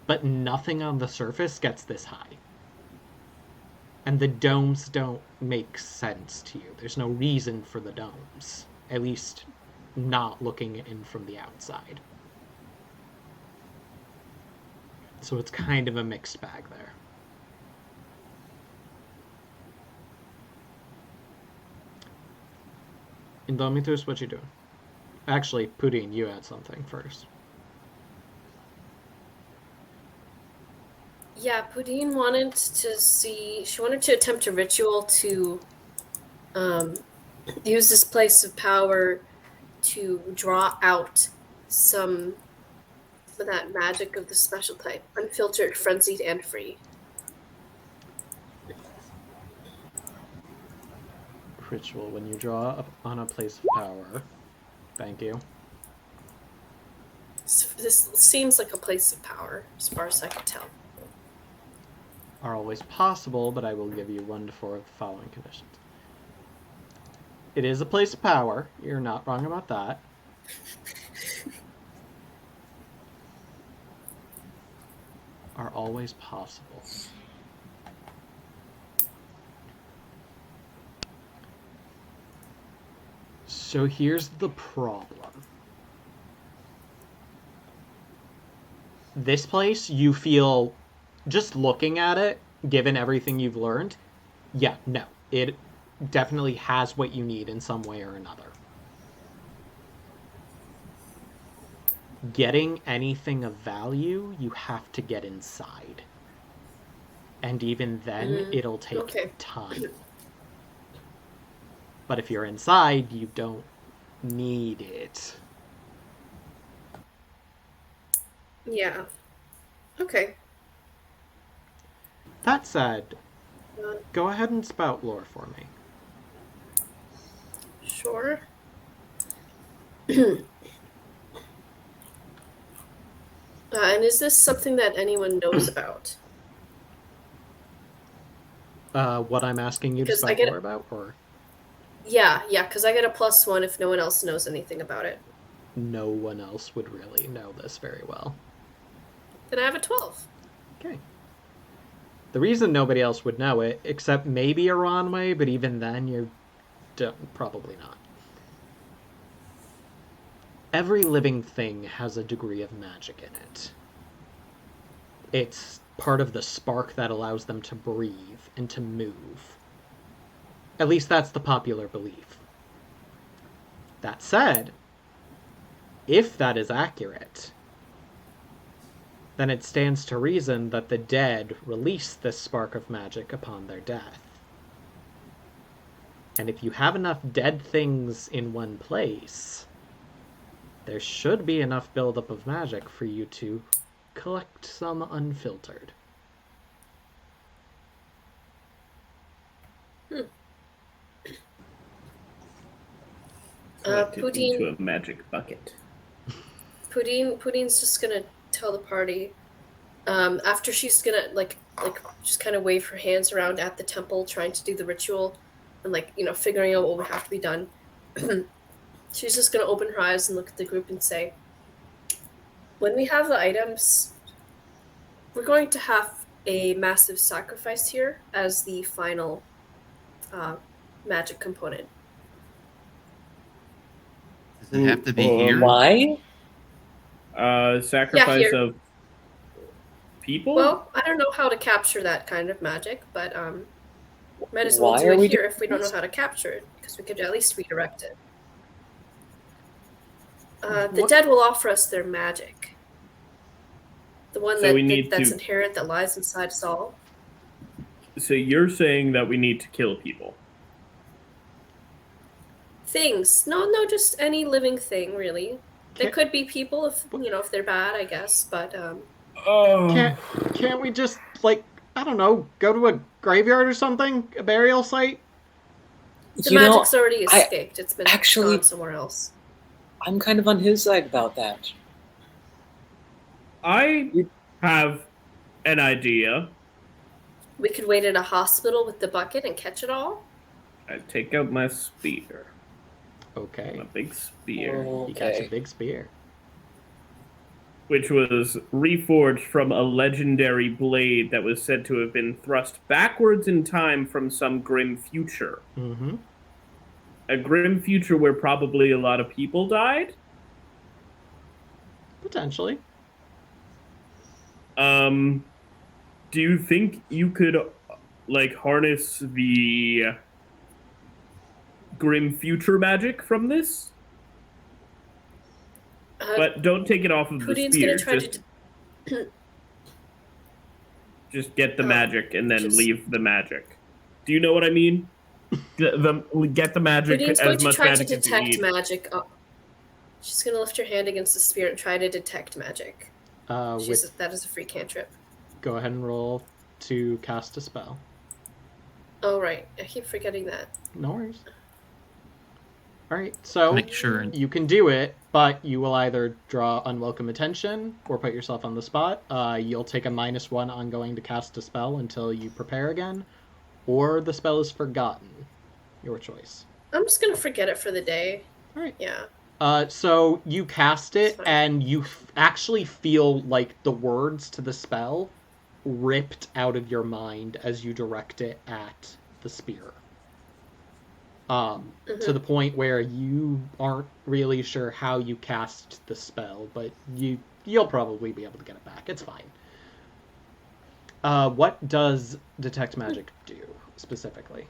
S3: but nothing on the surface gets this high. And the domes don't make sense to you. There's no reason for the domes, at least not looking in from the outside. So it's kind of a mixed bag there. Indomitus, what you doing? Actually, Pudin, you had something first.
S4: Yeah, Pudine wanted to see. She wanted to attempt a ritual to use this place of power to draw out some of that magic of the special type, unfiltered, frenzied, and free.
S3: Ritual when you draw up on a place of power. Thank you.
S4: This seems like a place of power, as far as I can tell.
S3: Are always possible, but I will give you 1 to 4 of the following conditions. It is a place of power. You're not wrong about that. Are always possible. So here's the problem. This place, you feel, just looking at it, given everything you've learned, yeah, no, it definitely has what you need in some way or another. Getting anything of value, you have to get inside. And even then, it'll take time. But if you're inside, you don't need it.
S4: Yeah. Okay.
S3: That said, go ahead and spout lore for me.
S4: Sure. And is this something that anyone knows about?
S3: What I'm asking you to
S4: 'Cause I
S3: spout
S4: get-
S3: lore about, or
S4: Yeah, because I get a +1 if no one else knows anything about it.
S3: no one else would really know this very well?
S4: Then I have a 12.
S3: Okay. The reason nobody else would know it, except maybe Aranway, but even then, you don't, probably not. Every living thing has a degree of magic in it. It's part of the spark that allows them to breathe and to move. At least that's the popular belief. That said, if that is accurate, then it stands to reason that the dead release this spark of magic upon their death. And if you have enough dead things in one place, there should be enough buildup of magic for you to collect some unfiltered.
S6: Collected
S4: Pudine-
S6: into a magic bucket.
S4: Pudine's just gonna tell the party. After she's gonna like just kind of wave her hands around at the temple, trying to do the ritual, and figuring out what would have to be done. She's just gonna open her eyes and look at the group and say, "When we have the items, we're going to have a massive sacrifice here as the final magic component."
S7: Does it have to be here?
S5: Why?
S6: Sacrifice
S4: here.
S6: of people?
S4: Well, I don't know how to capture that kind of magic, but might as well
S5: Why
S4: do
S5: are
S4: it
S5: we
S4: here
S5: doing
S4: if we don't know
S5: this?
S4: how to capture it, because we could at least redirect it. The
S3: What-
S4: dead will offer us their magic. The one
S6: So we need
S4: that's
S6: to-
S4: inherent, that lies inside us all.
S6: So you're saying that we need to kill people?
S4: Things. No, just any living thing, really. It
S3: Can't-
S4: could be people if they're bad, I guess, but
S6: Oh.
S3: Can't we just, I don't know, go to a graveyard or something? A burial site?
S4: the
S5: You know,
S4: magic's already
S5: I-
S4: escaped. It's been
S5: actually-
S4: gone somewhere else.
S5: I'm kind of on his side about that.
S6: I have an idea.
S4: We could wait at a hospital with the bucket and catch it all.
S6: I take out my spear.
S3: Okay.
S6: My big spear.
S3: You got your
S5: Okay.
S3: big spear.
S6: Which was reforged from a legendary blade that was said to have been thrust backwards in time from some grim future.
S3: Mm-hmm.
S6: A grim future where probably a lot of people died?
S3: Potentially.
S6: Do you think you could, harness the grim future magic from this, but don't take it off of the
S4: Pudding's
S6: spear.
S4: gonna try
S6: Just,
S4: to.
S6: just get the
S4: Oh,
S6: magic and then
S4: just-
S6: leave the magic. Do you know what I mean? Get the magic
S4: Pudding's
S6: as
S4: going to
S6: much
S4: try to
S6: magic as you
S4: detect
S6: need.
S4: magic. She's gonna lift her hand against the spear and try to detect magic. That is a free cantrip.
S3: Go ahead and roll to cast a spell.
S4: Oh right, I keep forgetting that.
S3: No worries. All right, so
S7: Make sure.
S3: you can do it, but you will either draw unwelcome attention or put yourself on the spot. You'll take a -1 on going to cast a spell until you prepare again, or the spell is forgotten. Your choice.
S4: I'm just gonna forget it for the day.
S3: All right.
S4: Yeah.
S3: So you cast it,
S4: It's fine.
S3: and you actually feel like the words to the spell ripped out of your mind as you direct it at the spear. To the point where you aren't really sure how you cast the spell, but you'll probably be able to get it back. It's fine. What does Detect Magic do, specifically?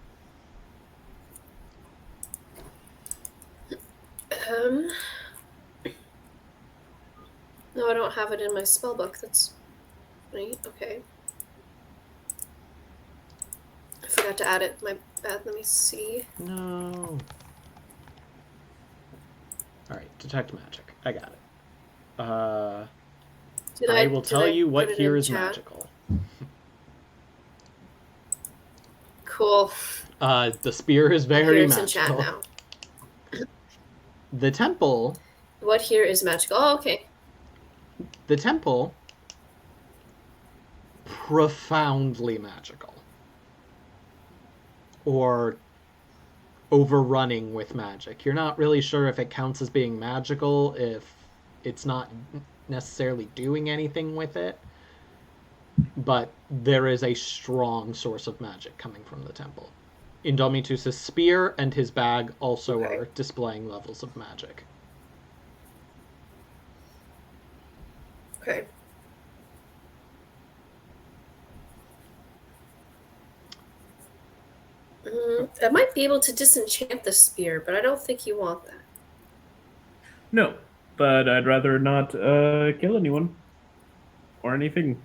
S4: No, I don't have it in my spell book. That's right. Okay. I forgot to add it. My bad. Let me see.
S3: No. Alright, Detect Magic. I got it. I will tell you what here is magical.
S4: Cool.
S3: The spear is very
S4: Here it's in chat
S3: magical.
S4: now.
S3: The temple.
S4: What here is magical? Oh, okay.
S3: The temple. Profoundly magical. Or overrunning with magic. You're not really sure if it counts as being magical, if it's not necessarily doing anything with it. But there is a strong source of magic coming from the temple. Indomitus's spear and his bag also are displaying levels of magic.
S4: Okay. I might be able to disenchant the spear, but I don't think you want that.
S6: No, but I'd rather not kill anyone or anything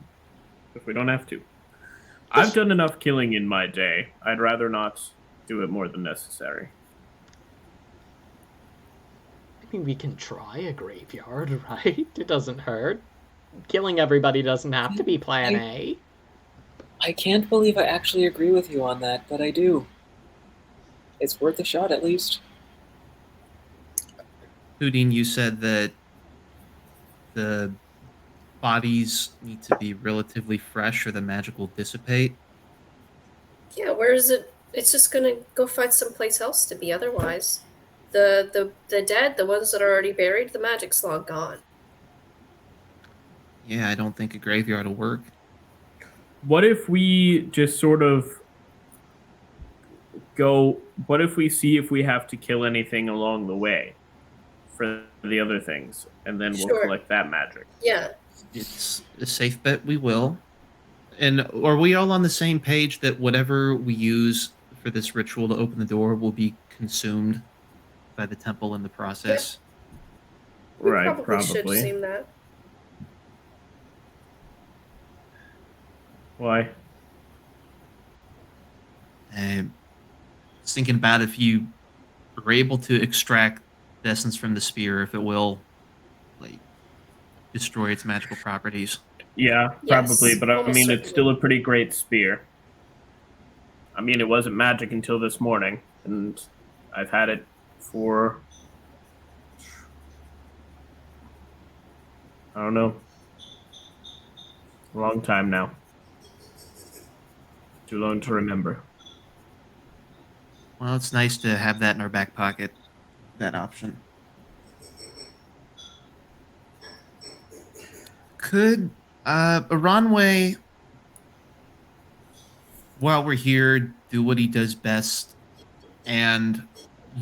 S6: if we don't have to. I've done enough killing in my day. I'd rather not do it more than necessary.
S3: I mean, we can try a graveyard, right? It doesn't hurt. Killing everybody doesn't have to be plan A.
S5: I can't believe I actually agree with you on that, but I do. It's worth a shot, at least.
S7: Houdin, you said that the bodies need to be relatively fresh or the magic will dissipate.
S4: Yeah, where is it? It's just gonna go find someplace else to be otherwise. The dead, the ones that are already buried, the magic's long gone.
S7: Yeah, I don't think a graveyard will work.
S6: What if we just sort of go... What if we see if we have to kill anything along the way for the other things, and then we'll collect that magic?
S4: Yeah.
S7: It's a safe bet we will. And are we all on the same page that whatever we use for this ritual to open the door will be consumed by the temple in the process?
S4: We
S6: Right,
S4: probably should
S6: probably.
S4: assume that.
S6: Why?
S7: I was thinking about if you are able to extract the essence from the spear, if it will like destroy its magical properties.
S6: Yeah,
S4: Yes,
S6: probably, but I
S4: almost
S6: mean, it's
S4: certainly.
S6: still a pretty great spear. I mean, it wasn't magic until this morning, and I've had it for... I don't know. A long time now. Too long to remember.
S7: Well, it's nice to have that in our back pocket, that option. Could Aranwe, while we're here, do what he does best and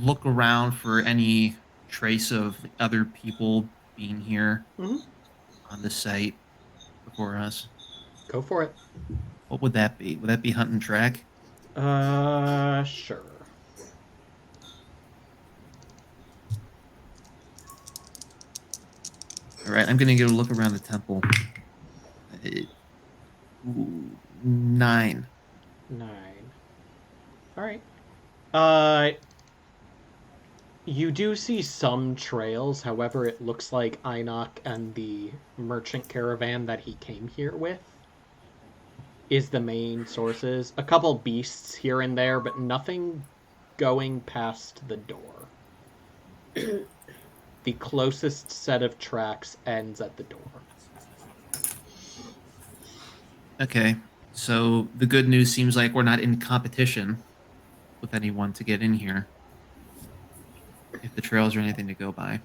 S7: look around for any trace of other people being here on the site before us?
S3: Go for it.
S7: What would that be? Would that be hunt and track?
S3: Sure.
S7: All right, I'm gonna go look around the temple. 9.
S3: 9. All right. You do see some trails. However, it looks like Ainok and the merchant caravan that he came here with is the main sources. A couple beasts here and there, but nothing going past the door. The closest set of tracks ends at the door.
S7: Okay, so the good news seems like we're not in competition with anyone to get in here. If the trails are anything to go by.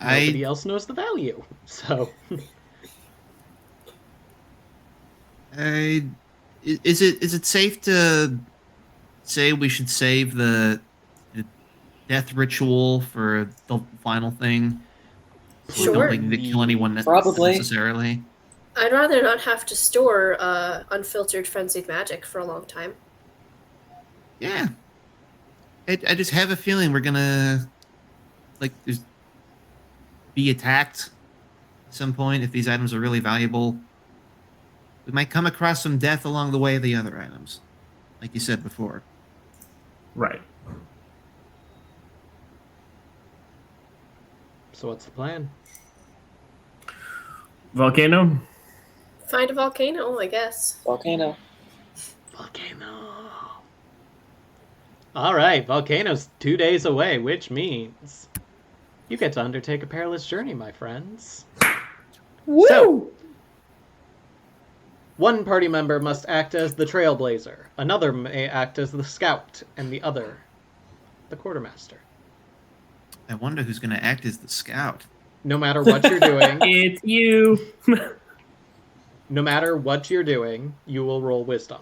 S3: Nobody else knows the value, so...
S7: Is it safe to say we should save the death ritual for the final thing? So we
S4: Sure.
S7: don't like, need to kill anyone
S5: Probably.
S7: necessarily.
S4: I'd rather not have to store unfiltered frenzied magic for a long time.
S7: Yeah. I just have a feeling we're gonna be attacked at some point if these items are really valuable. We might come across some death along the way of the other items, like you said before.
S6: Right.
S3: So what's the plan?
S6: Volcano?
S4: Find a volcano, I guess.
S5: Volcano.
S3: Volcano. All right, volcano's 2 days away, which means you get to undertake a perilous journey, my friends.
S6: Woo!
S3: So, one party member must act as the trailblazer, another may act as the scout, and the other, the quartermaster.
S7: I wonder who's going to act as the scout.
S3: No matter what you're doing,
S6: It's you.
S3: no matter what you're doing, you will roll wisdom.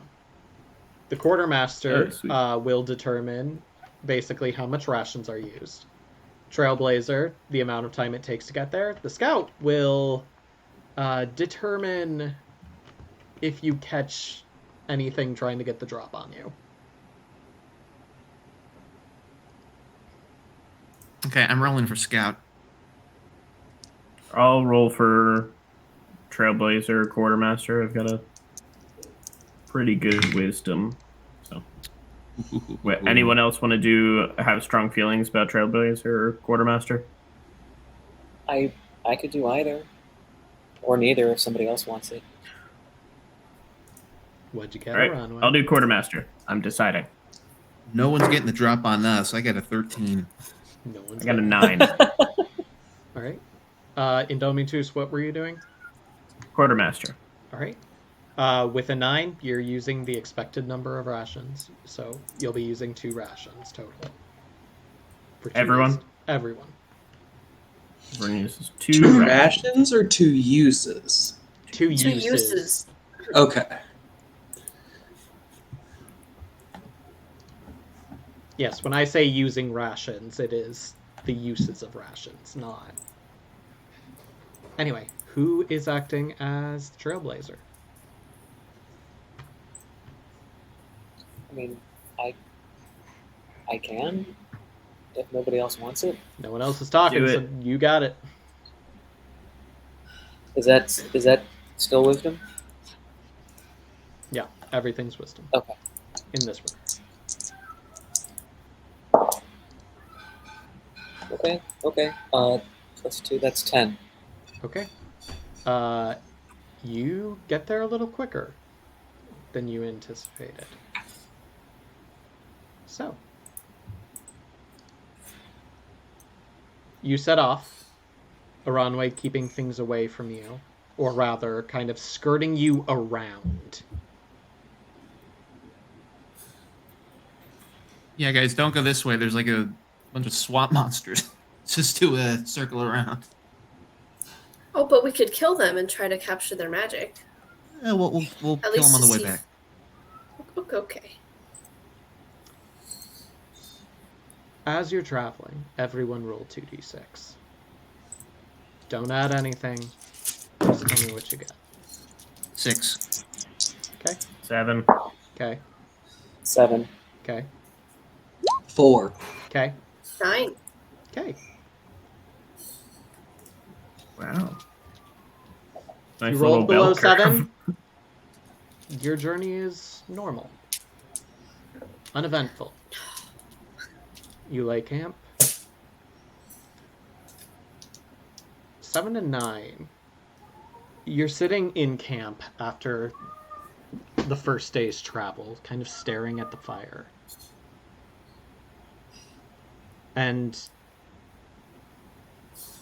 S3: The quartermaster will determine basically how much rations are used. Trailblazer, the amount of time it takes to get there. The scout will determine if you catch anything trying to get the drop on you.
S7: Okay, I'm rolling for scout.
S6: I'll roll for Trailblazer, Quartermaster. I've got a pretty good wisdom. So, anyone else want to have strong feelings about Trailblazer or Quartermaster?
S5: I could do either, or neither if somebody else wants it.
S3: What'd you get,
S6: All right,
S3: Ron?
S6: I'll do Quartermaster. I'm deciding.
S7: No one's getting the drop on us. I got a 13.
S3: No one's
S6: I got a
S3: getting-
S6: 9.
S3: All right. Indomitus, what were you doing?
S6: Quartermaster.
S3: All right. With a 9, you're using the expected number of rations, so you'll be using 2 rations total. For 2
S6: Everyone?
S3: days. Everyone.
S6: Everyone uses 2
S8: Two
S6: rations.
S8: rations or 2 uses?
S3: 2
S4: Two
S3: uses.
S4: uses.
S8: Okay.
S3: Yes, when I say using rations, it is the uses of rations, not... Anyway, who is acting as the Trailblazer?
S5: I mean, I can, if nobody else wants it.
S3: No one else is talking,
S6: Do
S3: so
S6: it.
S3: you got it.
S5: Is that still wisdom?
S3: Yeah, everything's wisdom.
S5: Okay.
S3: In this room.
S5: Okay. Plus 2, that's 10.
S3: Okay. You get there a little quicker than you anticipated. So, you set off, Aranwe keeping things away from you, or rather, kind of skirting you around.
S7: Yeah, guys, don't go this way. There's like a bunch of swamp monsters. Just do a circle around.
S4: Oh, but we could kill them and try to capture their magic.
S7: Yeah, we'll kill
S4: At
S7: them
S4: least
S7: on the
S4: to
S7: way
S4: see-
S7: back.
S4: Okay.
S3: As you're traveling, everyone roll 2d6. Don't add anything. Just tell me what you get.
S7: 6.
S3: Okay?
S6: 7.
S3: Okay?
S5: 7.
S3: Okay?
S8: 4.
S3: Okay?
S4: 9.
S3: Okay.
S6: Wow.
S3: You
S6: Nice
S3: rolled
S6: little bell
S3: below
S6: curve.
S3: 7. Your journey is normal. Uneventful. You lay camp. 7 and 9. You're sitting in camp after the first day's travel, kind of staring at the fire. And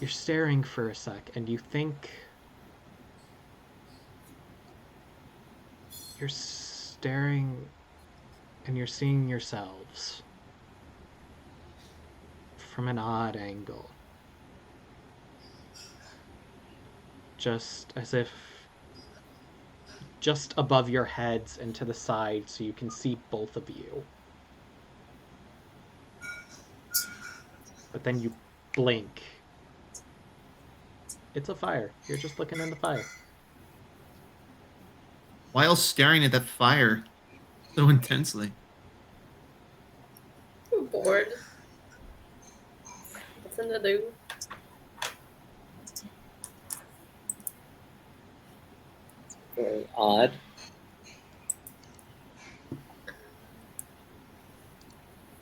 S3: you're staring for a sec, and you think you're staring and you're seeing yourselves from an odd angle. Just as if just above your heads and to the side so you can see both of you. But then you blink. It's a fire. You're just looking in the fire.
S7: While staring at that fire so intensely.
S4: I'm bored. Nothing to do.
S5: Very odd.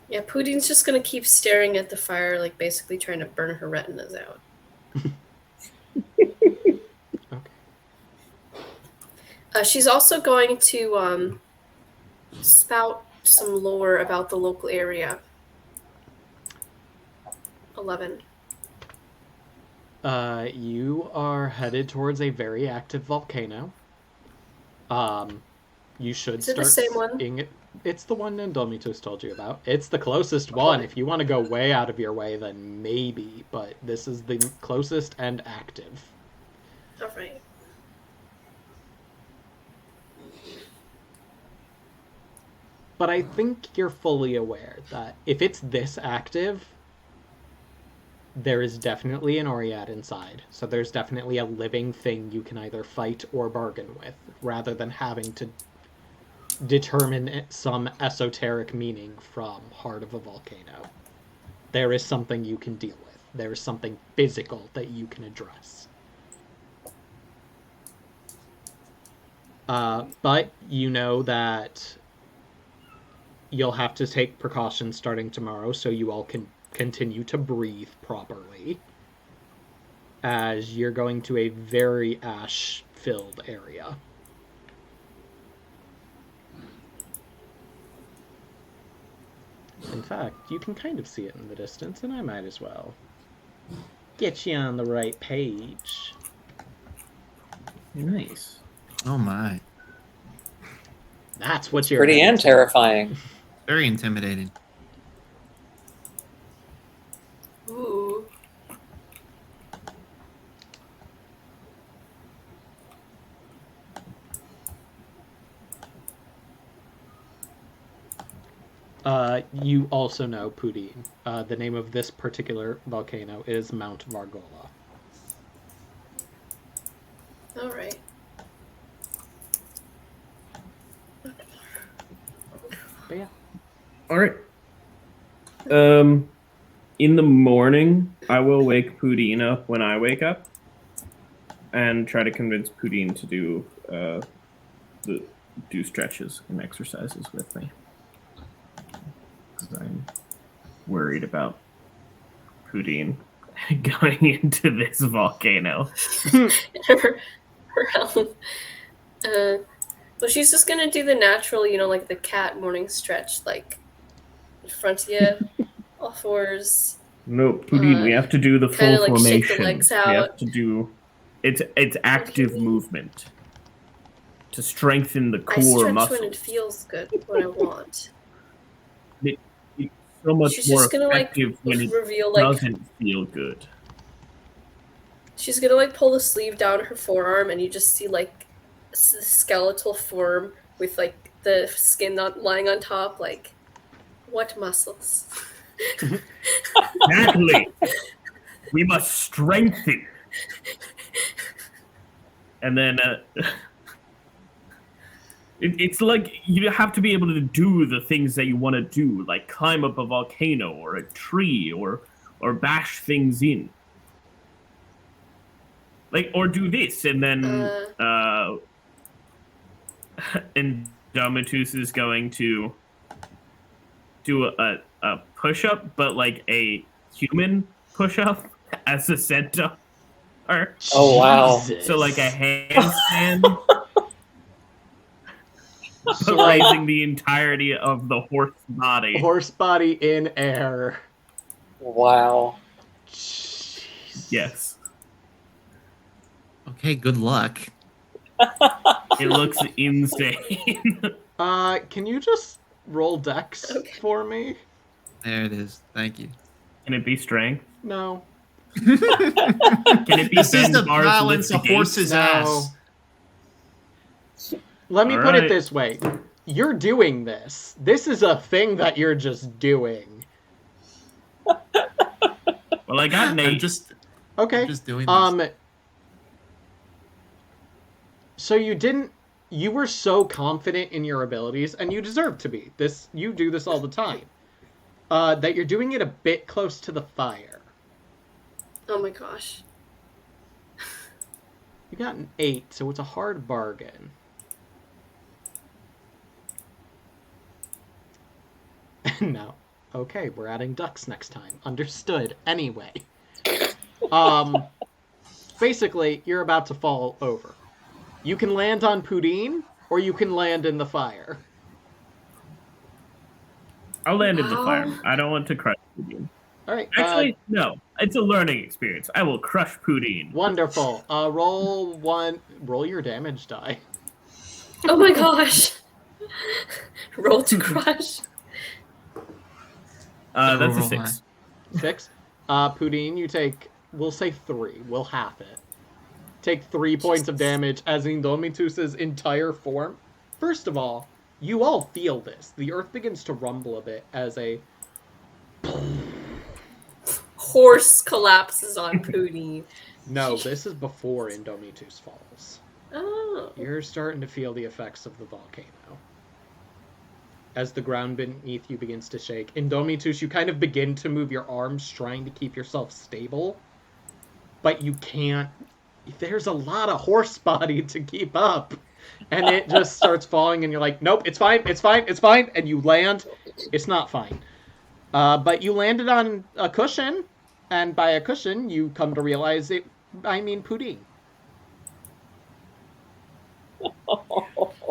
S4: Yeah, Pudding's just gonna keep staring at the fire, like basically trying to burn her retinas out.
S3: Okay.
S4: She's also going to spout some lore about the local area. 11.
S3: You are headed towards a very active volcano. You should
S4: Is it the
S3: start
S4: same one?
S3: seeing it. It's the one Indomitus told you about. It's the closest one. If you want to go way out of your way, then maybe. But this is the closest and active.
S4: Alright.
S3: But I think you're fully aware that if it's this active, there is definitely an Oriad inside. So there's definitely a living thing you can either fight or bargain with, rather than having to determine some esoteric meaning from Heart of a Volcano. There is something you can deal with. There is something physical that you can address. But you know that you'll have to take precautions starting tomorrow so you all can continue to breathe properly, as you're going to a very ash-filled area. In fact, you can kind of see it in the distance, and I might as well get you on the right page.
S6: Nice.
S7: Oh my.
S3: That's what you're
S5: Pretty and terrifying.
S7: Very intimidating.
S4: Ooh.
S3: You also know, Pudin, the name of this particular volcano is Mount Vargola.
S4: Alright.
S3: But yeah.
S6: All right. In the morning, I will wake Pudin up when I wake up, and try to convince Pudin to do stretches and exercises with me. Because I'm worried about Pudin going into this volcano.
S4: Well, she's just gonna do the natural, like the cat morning stretch, like in front of you, all fours.
S6: No, Pudin, we have to do the full
S4: kinda, like,
S6: formation.
S4: shake the legs
S6: We
S4: out.
S6: have to do it's active movement to strengthen the
S4: I
S6: core
S4: stretch
S6: muscles.
S4: when it feels good, what I want.
S6: It's so much
S4: She's
S6: more
S4: just gonna, like,
S6: effective when it
S4: reveal, like,
S6: doesn't feel good.
S4: she's gonna, like, pull the sleeve down her forearm, and you just see, like, skeletal form with, like, the skin not lying on top. Like, what muscles?
S6: Exactly. We must strengthen. And then it's like you have to be able to do the things that you want to do, like climb up a volcano or a tree or bash things in. Like, or do this, and then Indomitus is going to do a push up, but like a human push up as a centaur.
S5: Oh, wow.
S3: Jesus.
S6: So like a handstand,
S3: So,
S6: but
S3: like,
S6: raising the entirety of the horse body.
S3: horse body in air.
S5: Wow.
S6: Yes,
S7: Okay, good luck.
S6: it looks insane.
S3: Can you just roll dex for me?
S7: There it is. Thank you.
S6: Can it be strength?
S3: No.
S6: Can it be
S7: This is the
S6: Benbar's
S7: balance
S6: lift
S7: a
S6: gate?
S7: horse's
S3: No.
S7: ass.
S3: Let me
S6: All
S3: put it
S6: right.
S3: this way. You're doing this. This is a thing that you're just doing.
S6: Well, I got an 8.
S7: I'm just
S3: Okay.
S7: doing this.
S3: So you were so confident in your abilities, and you deserve to be. You do this all the time. That you're doing it a bit close to the fire.
S4: Oh my gosh.
S3: You got an 8, so it's a hard bargain. No. Okay, we're adding ducks next time. Understood. Anyway. Basically, you're about to fall over. You can land on Pudine, or you can land in the fire.
S6: I'll land in the fire. I don't want to crush Pudine.
S3: All right.
S6: Actually, no. It's a learning experience. I will crush Pudine.
S3: Wonderful. Roll your damage die.
S4: Oh my gosh. Roll to crush.
S6: That's a
S7: Roll
S6: 6.
S3: 6. Pudine, you take, we'll say 3. We'll half it. Take 3 points of damage as Indomitus's entire form. First of all, you all feel this. The earth begins to rumble a bit as a
S4: Horse collapses on Pootie.
S3: No, this is before Indomitus falls.
S4: Oh.
S3: You're starting to feel the effects of the volcano. As the ground beneath you begins to shake. Indomitus, you kind of begin to move your arms, trying to keep yourself stable. But you can't. There's a lot of horse body to keep up. And it just starts falling, and you're like, nope, it's fine, it's fine, it's fine. And you land. It's not fine. But you landed on a cushion, and by a cushion, you come to realize I mean Pudine.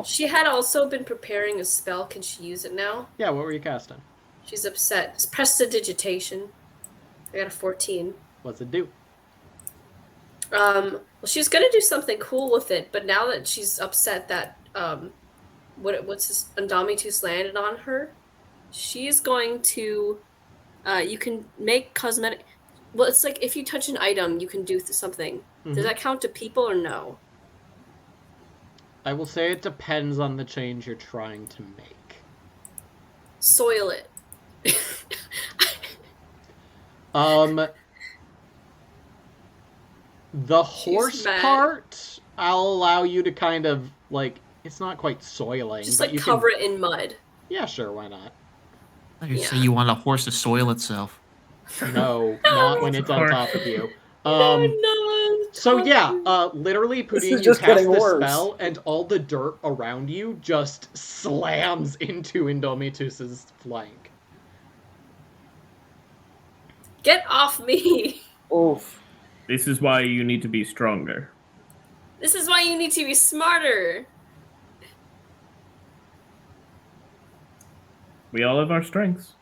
S4: She had also been preparing a spell. Can she use it now?
S3: Yeah, what were you casting?
S4: She's upset. It's prestidigitation. I got a 14.
S3: What's it do?
S4: Well, she was gonna do something cool with it, but now that she's upset that what's this Indomitus landed on her, she's going to you can make cosmetic. Well, it's like if you touch an item, you can do something.
S3: Mm-hmm.
S4: Does that count to people or no?
S3: I will say it depends on the change you're trying to make.
S4: Soil it.
S3: The horse
S4: mad.
S3: part, I'll allow you to kind of, like, it's not quite soiling.
S4: Just
S3: but
S4: like
S3: you
S4: cover it in mud.
S3: Yeah, sure, why not?
S7: You say you want a horse to soil itself.
S3: No, not when it's on top of you.
S4: No.
S3: So yeah, literally,
S5: This
S3: Pudine,
S5: is
S3: you
S5: just
S3: cast
S5: getting
S3: the
S5: worse.
S3: spell, and all the dirt around you just slams into Indomitus's flank.
S4: Get off me.
S5: Oof.
S6: This is why you need to be stronger.
S4: This is why you need to be smarter.
S6: We all have our strengths.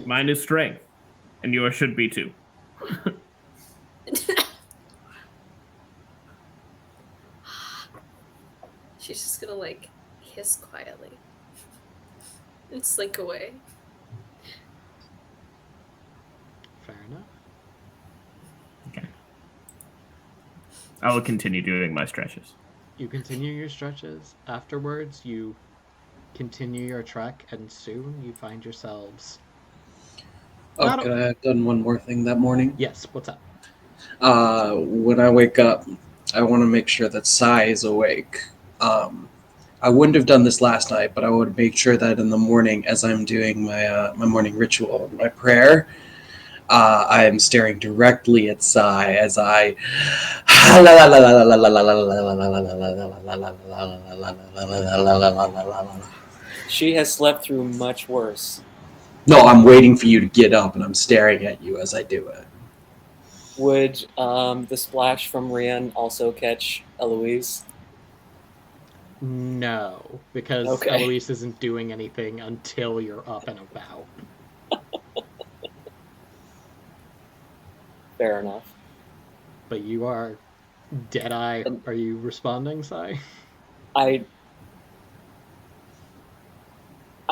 S6: Mine is strength, and yours should be too.
S4: She's just gonna like hiss quietly and slink away.
S3: Fair enough.
S6: Okay. I will continue doing my stretches.
S3: You continue your stretches. Afterwards, you continue your trek, and soon you find yourselves...
S8: Oh,
S3: Not a-
S8: could I have done one more thing that morning?
S3: Yes, what's up?
S8: When I wake up, I want to make sure that Sai is awake. I wouldn't have done this last night, but I would make sure that in the morning, as I'm doing my my morning ritual, my prayer, I am staring directly at Sai as I.
S5: She has slept through much worse.
S8: No, I'm waiting for you to get up, and I'm staring at you as I do it.
S5: Would the splash from Rian also catch Eloise?
S3: No, because
S5: Okay.
S3: Eloise isn't doing anything until you're up and about.
S5: Fair enough.
S3: But you are dead-eye. Are you responding, Sai?
S5: I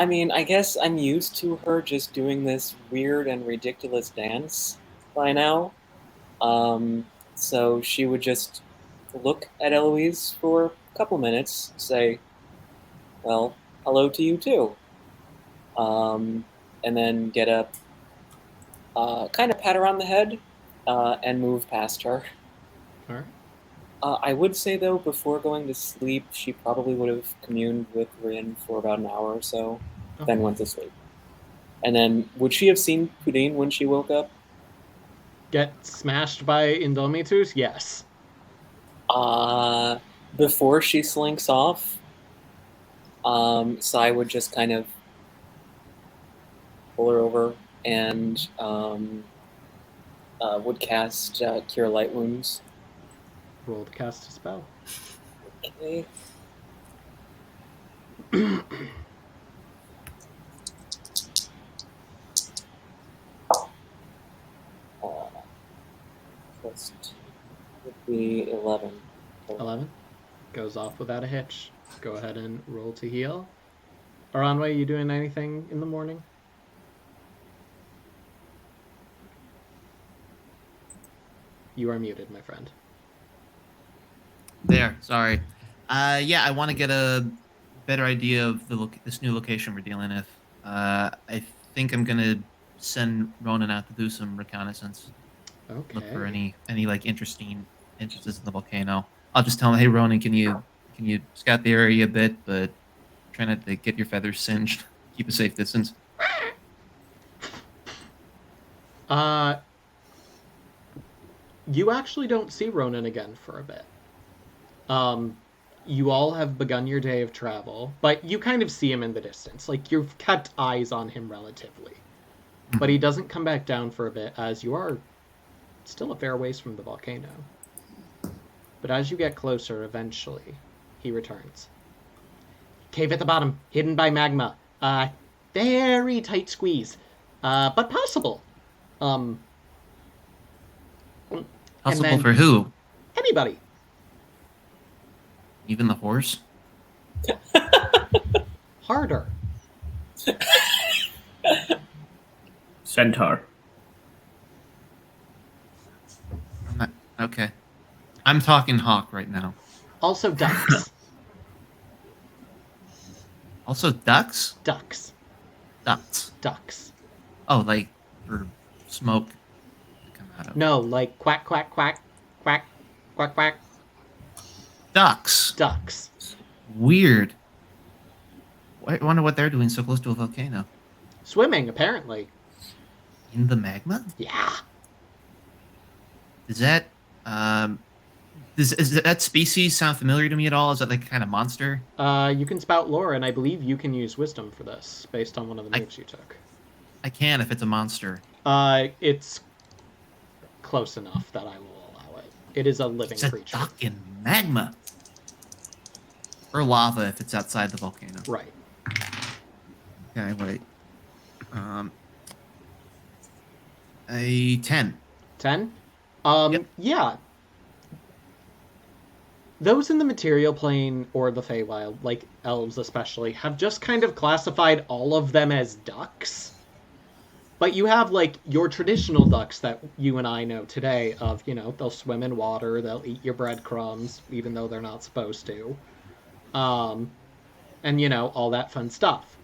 S5: mean, I guess I'm used to her just doing this weird and ridiculous dance by now. So she would just look at Eloise for a couple minutes, say, well, hello to you too. And then get up, kind of pat her on the head, and move past her.
S3: All right.
S5: I would say, though, before going to sleep, she probably would have communed with Rin for about an hour or so, then went to sleep. And then, would she have seen Pudin when she woke up?
S3: Get smashed by Indomitus? Yes.
S5: Before she slinks off, Sai would just kind of pull her over and would cast Cure Light Wounds.
S3: Roll to cast a spell.
S5: Okay. First would be 11.
S3: 11. Goes off without a hitch. Go ahead and roll to heal. Aranway, you doing anything in the morning? You are muted, my friend.
S7: There, sorry. Yeah, I want to get a better idea of this new location we're dealing with. I think I'm gonna send Ronan out to do some reconnaissance.
S3: Okay.
S7: Look for any like entrances in the volcano. I'll just tell him, hey Ronan, can you scout the area a bit, but try not to get your feathers singed. Keep a safe distance.
S3: You actually don't see Ronan again for a bit. You all have begun your day of travel, but you kind of see him in the distance. Like, you've kept eyes on him relatively. But he doesn't come back down for a bit, as you are still a fair ways from the volcano. But as you get closer, eventually, he returns. Cave at the bottom, hidden by magma. Very tight squeeze. But possible.
S7: Possible for who?
S3: Anybody.
S7: Even the horse?
S3: Harder.
S6: Centaur.
S7: Okay. I'm talking hawk right now.
S3: Also ducks.
S7: Also ducks?
S3: Ducks.
S7: Ducks. Oh, like for smoke to come out of.
S3: No, like quack, quack, quack, quack, quack, quack.
S7: Ducks. Weird. I wonder what they're doing so close to a volcano.
S3: Swimming, apparently.
S7: In the magma?
S3: Yeah.
S7: Does that does that species sound familiar to me at all? Is that like a kind of monster?
S3: You can spout lore, and I believe you can use wisdom for this, based on one of the moves you took.
S7: I can if it's a monster.
S3: It's close enough that I will allow it. It is a living
S7: It's a
S3: creature.
S7: duck in magma. Or lava if it's outside the volcano.
S3: Right.
S7: Okay, wait. A 10.
S3: 10?
S7: Yep.
S3: Yeah. Those in the material plane or the Feywild, like elves especially, have just kind of classified all of them as ducks. But you have, like, your traditional ducks that you and I know today of, you know, they'll swim in water, they'll eat your breadcrumbs, even though they're not supposed to. And, you know, all that fun stuff.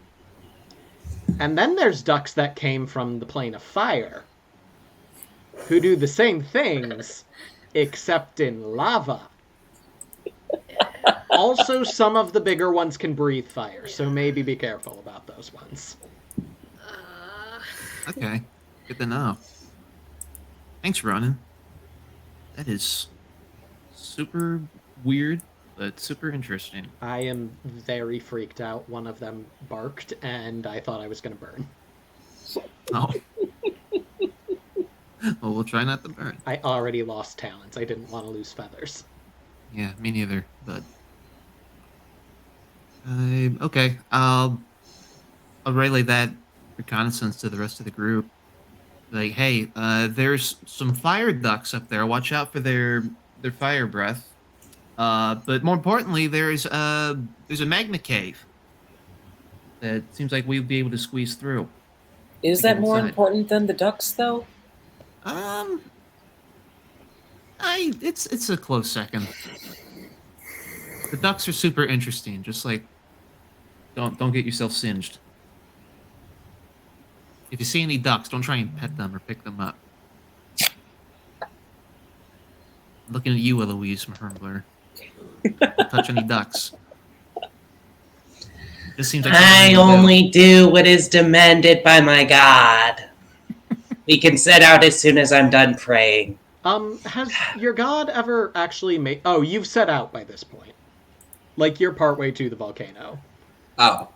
S3: And then there's ducks that came from the plane of fire, who do the same things, except in lava. Also, some of the bigger ones can breathe fire, so maybe be careful about those ones.
S7: Okay, good to know. Thanks, Ronan. That is super weird, but super interesting.
S3: I am very freaked out. One of them barked, and I thought I was going to burn.
S7: Oh. Well, we'll try not to burn.
S3: I already lost talents. I didn't want to lose feathers.
S7: Yeah, me neither, but... okay, I'll relay that reconnaissance to the rest of the group. Like, hey, there's some fire ducks up there. Watch out for their fire breath. But more importantly, there's a magma cave that seems like we'll be able to squeeze through.
S5: Is
S7: To
S5: that
S7: get
S5: more
S7: inside.
S5: important than the ducks, though?
S7: It's a close second. The ducks are super interesting. Just like, don't get yourself singed. If you see any ducks, don't try and pet them or pick them up. Looking at you, Eloise Mahernbler. Don't touch any ducks. This seems like
S9: I
S7: something you
S9: only do what is demanded by my god. We can set out as soon as I'm done praying.
S3: Has your god ever actually made... Oh, you've set out by this point. Like, you're partway to the volcano.
S8: Oh.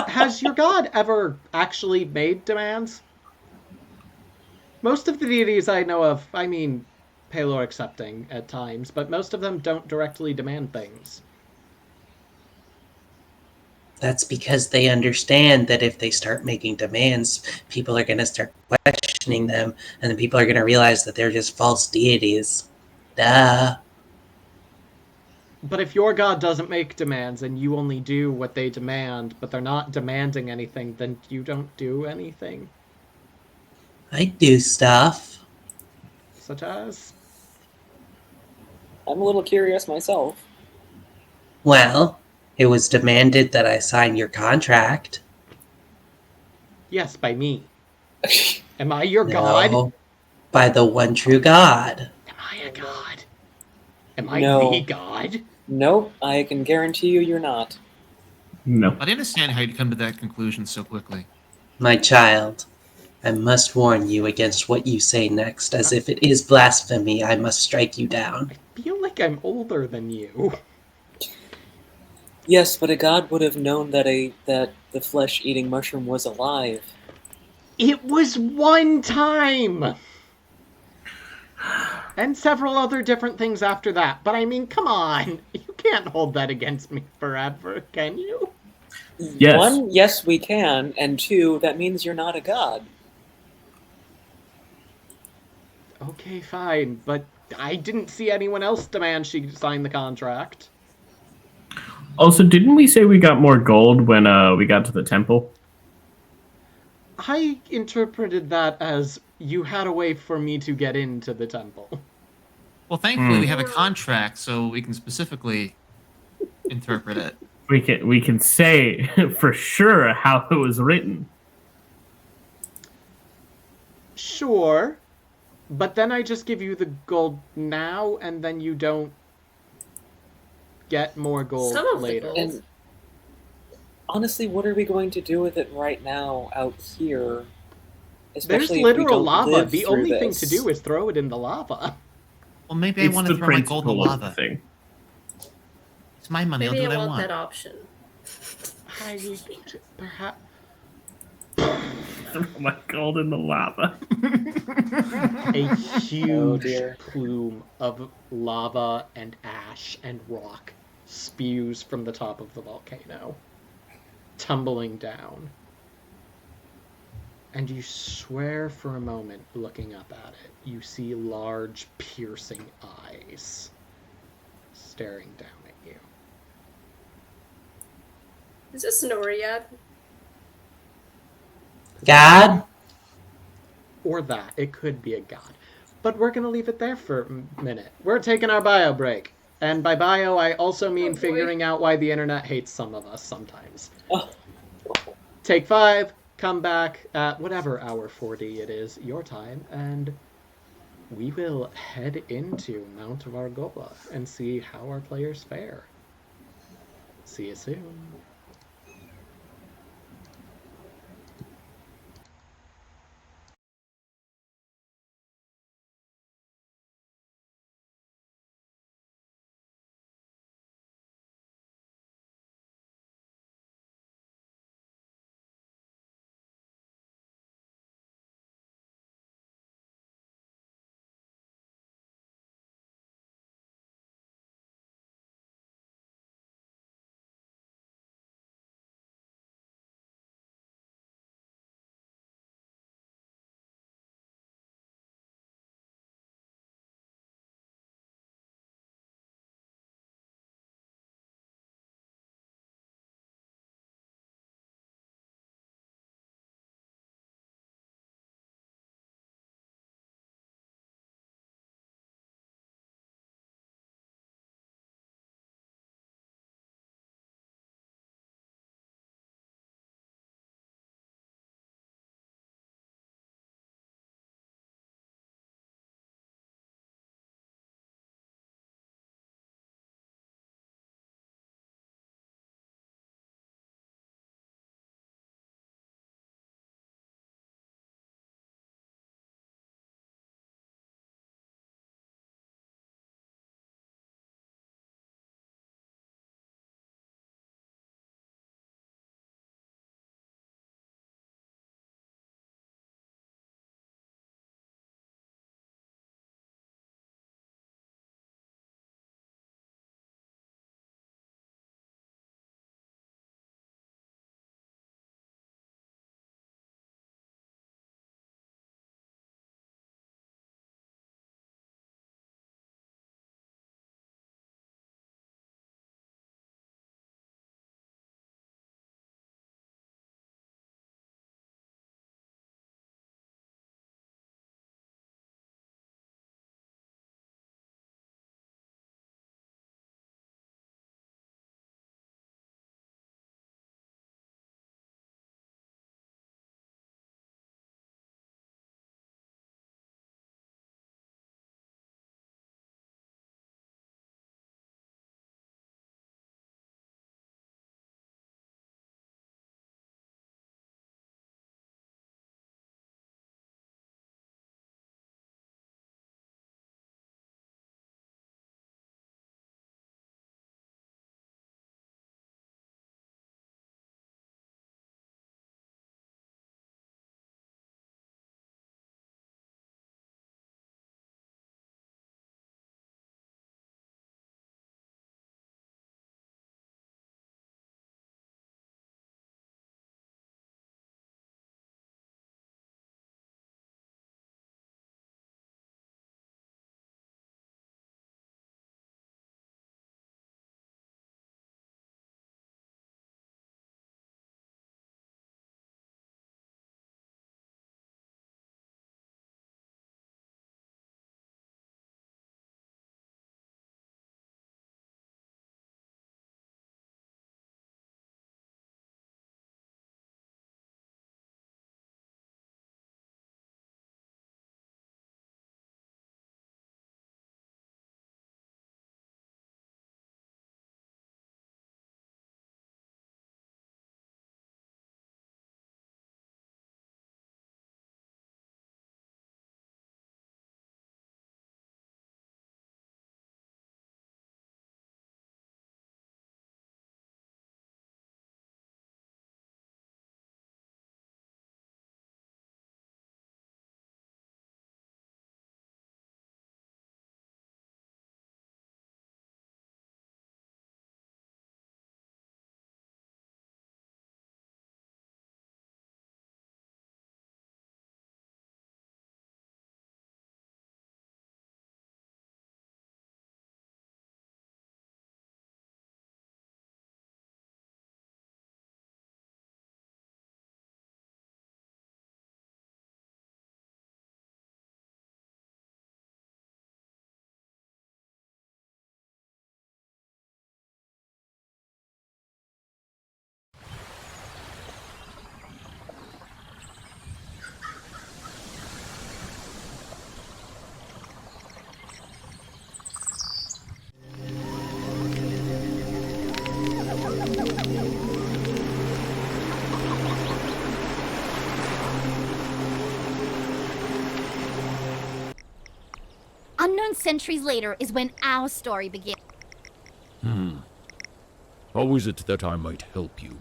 S3: Has your god ever actually made demands? Most of the deities I know of, I mean, Palor accepting at times, but most of them don't directly demand things.
S9: That's because they understand that if they start making demands, people are going to start questioning them, and then people are going to realize that they're just false deities. Duh.
S3: But if your god doesn't make demands and you only do what they demand, but they're not demanding anything, then you don't do anything.
S9: I do stuff.
S3: Such as?
S5: I'm a little curious myself.
S9: Well, it was demanded that I sign your contract.
S3: Yes, by me. Am I your god?
S9: No, by the one true God.
S3: Am I a god? Am I
S5: No.
S3: the god?
S5: Nope, I can guarantee you you're not.
S6: No.
S7: I didn't understand how you'd come to that conclusion so quickly.
S9: My child, I must warn you against what you say next, as if it is blasphemy, I must strike you down.
S3: I feel like I'm older than you.
S5: Yes, but a god would have known that the flesh-eating mushroom was alive.
S3: It was one time! And several other different things after that. But I mean, come on. You can't hold that against me forever, can you?
S6: Yes.
S5: One, yes, we can, and two, that means you're not a god.
S3: Okay, fine. But I didn't see anyone else demand she sign the contract.
S6: Also, didn't we say we got more gold when we got to the temple?
S3: I interpreted that as you had a way for me to get into the temple.
S7: Well, thankfully we have a contract, so we can specifically interpret it.
S6: We can say for sure how it was written.
S3: Sure. But then I just give you the gold now, and then you don't get more gold
S4: Some of the
S3: later.
S4: gold.
S5: And honestly, what are we going to do with it right now out here?
S3: There's
S5: Especially if we
S3: literal
S5: don't
S3: lava.
S5: live
S3: The
S5: through
S3: only thing
S5: this.
S3: to do is throw it in the lava.
S7: Well, maybe I
S6: It's
S7: want to
S6: the
S7: throw my gold in the
S6: principle of the
S7: lava.
S6: thing.
S7: It's my money.
S4: Maybe
S7: I'll do
S4: I
S7: what I
S4: want that
S7: want.
S4: option.
S3: Perhaps.
S6: Throw my gold in the lava.
S3: A huge
S5: dear.
S3: plume of lava and ash and rock spews from the top of the volcano, tumbling down. And you swear for a moment, looking up at it, you see large, piercing eyes staring down at you.
S4: Is this Noriad?
S9: God?
S3: Or that. It could be a god. But we're going to leave it there for a minute. We're taking our bio break. And by bio, I also mean
S4: Oh, boy.
S3: figuring out why the internet hates some of us sometimes.
S5: Oh.
S3: Take 5, come back at whatever hour 40 it is, your time, and we will head into Mount Vargola and see how our players fare. See you soon.
S1: Unknown centuries later is when our story begins.
S2: How is it that I might help you?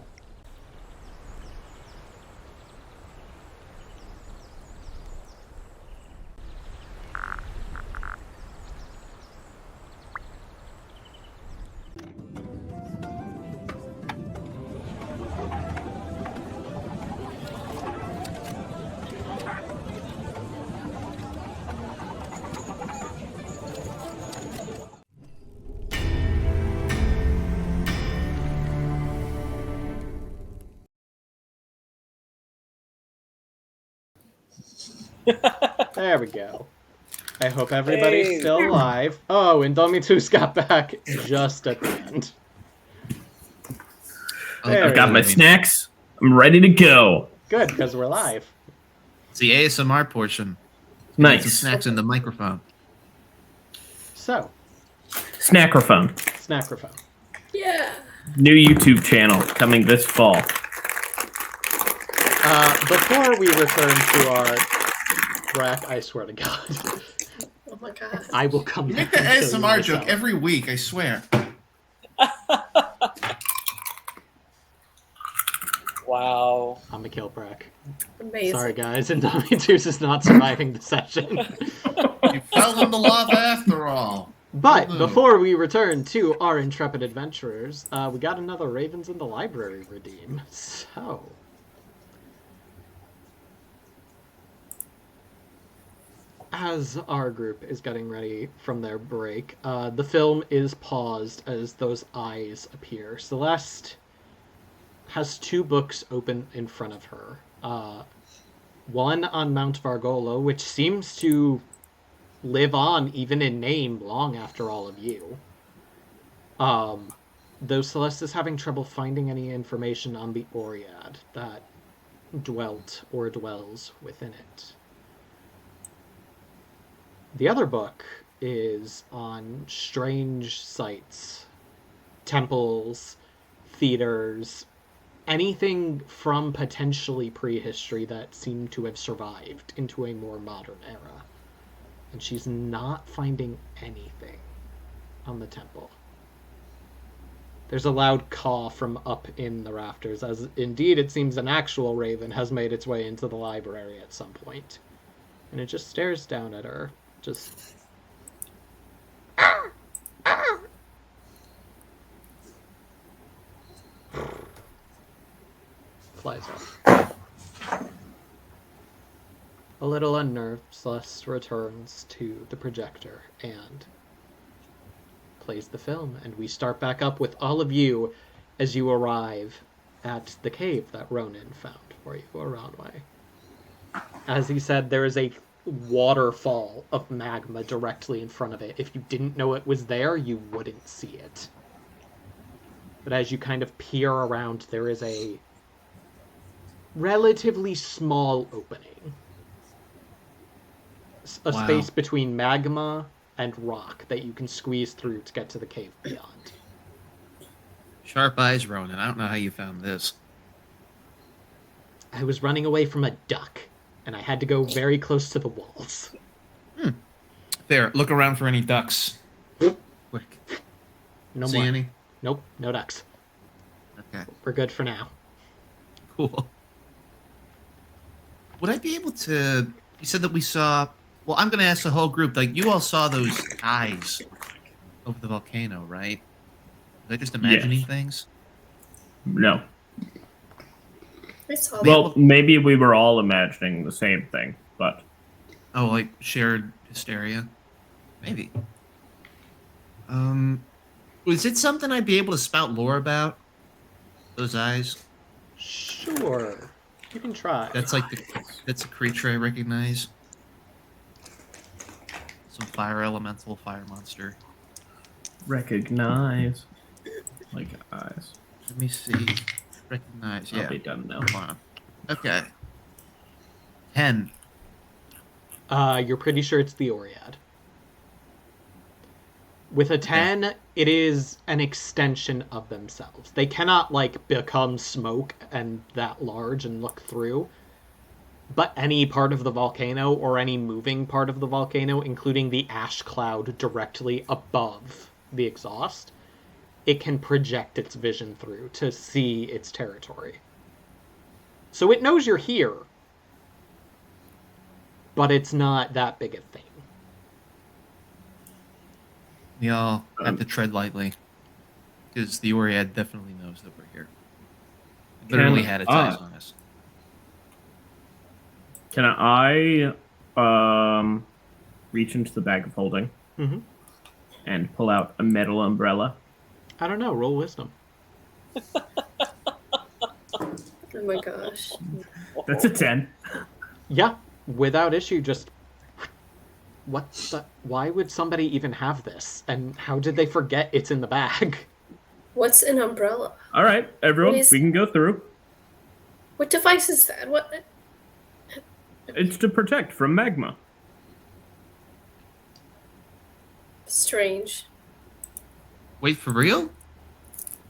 S3: There we go. I hope everybody's
S5: Hey.
S3: still alive. Oh, and Domitus got back just at the end. There
S6: I've got
S3: we
S6: my
S3: go.
S6: snacks. I'm ready to go.
S3: Good, because we're live.
S7: It's the ASMR portion. Get some
S6: Nice.
S7: snacks in the microphone.
S3: So,
S6: Snackerphone.
S3: Snackerphone.
S4: Yeah.
S6: New YouTube channel coming this fall.
S3: Before we return to our Brack, I swear to God,
S4: Oh my god.
S3: I will come
S7: You
S3: back
S7: make the
S3: and kill you
S7: ASMR joke
S3: myself.
S7: every week, I swear.
S5: Wow.
S3: I'm gonna kill Brack.
S4: Amazing.
S3: Sorry, guys, and Domitus is not surviving the session.
S7: You fell in the lava after all.
S3: But
S7: Woohoo.
S3: before we return to our intrepid adventurers, we got another Ravens in the Library redeem. So, as our group is getting ready from their break, the film is paused as those eyes appear. Celeste has two books open in front of her. One on Mount Vargolo, which seems to live on even in name long after all of you. Though Celeste is having trouble finding any information on the Oread that dwelt or dwells within it. The other book is on strange sites, temples, theaters, anything from potentially prehistory that seemed to have survived into a more modern era. And she's not finding anything on the temple. There's a loud caw from up in the rafters, as indeed it seems an actual raven has made its way into the library at some point. And it just stares down at her, just... flies off. A little unnerved, Celeste returns to the projector and plays the film, and we start back up with all of you as you arrive at the cave that Ronan found for you, Aranway. As he said, there is a waterfall of magma directly in front of it. If you didn't know it was there, you wouldn't see it. But as you kind of peer around, there is a relatively small opening. A
S7: Wow.
S3: space between magma and rock that you can squeeze through to get to the cave beyond.
S7: Sharp eyes, Ronan. I don't know how you found this.
S3: I was running away from a duck, and I had to go very close to the walls.
S7: There, look around for any ducks. Quick.
S3: No
S7: See
S3: more.
S7: any?
S3: Nope, no ducks.
S7: Okay,
S3: We're good for now.
S7: cool. Would I be able to... You said that we saw... Well, I'm going to ask the whole group. Like, you all saw those eyes over the volcano, right? Was I just imagining
S6: Yes.
S7: things?
S6: No.
S4: I saw
S6: Well, maybe we were all imagining the same thing, but
S7: Oh, like shared hysteria? Maybe. Was it something I'd be able to spout lore about? Those eyes?
S3: Sure. You can try.
S7: That's like that's a creature I recognize. Some fire elemental, fire monster.
S6: recognize like eyes.
S7: Let me see. Recognize,
S6: I'll
S7: yeah.
S6: be done now.
S7: Come on. Okay. 10.
S3: You're pretty sure it's the Oread. With a 10, it is an extension of themselves. They cannot, like, become smoke and that large and look through. But any part of the volcano or any moving part of the volcano, including the ash cloud directly above the exhaust, it can project its vision through to see its territory. So it knows you're here, but it's not that big a thing.
S7: We all have to tread lightly, because the Oread definitely knows that we're here. It literally had its eyes on us.
S6: Can I reach into the bag of holding and pull out a metal umbrella?
S3: I don't know. Roll wisdom.
S4: Oh my gosh.
S6: That's a 10.
S3: Yeah, without issue. Just what? Why would somebody even have this? And how did they forget it's in the bag?
S4: What's an umbrella?
S6: All right, everyone, we can go through.
S4: What device is that? What?
S6: It's to protect from magma.
S4: Strange.
S7: Wait, for real?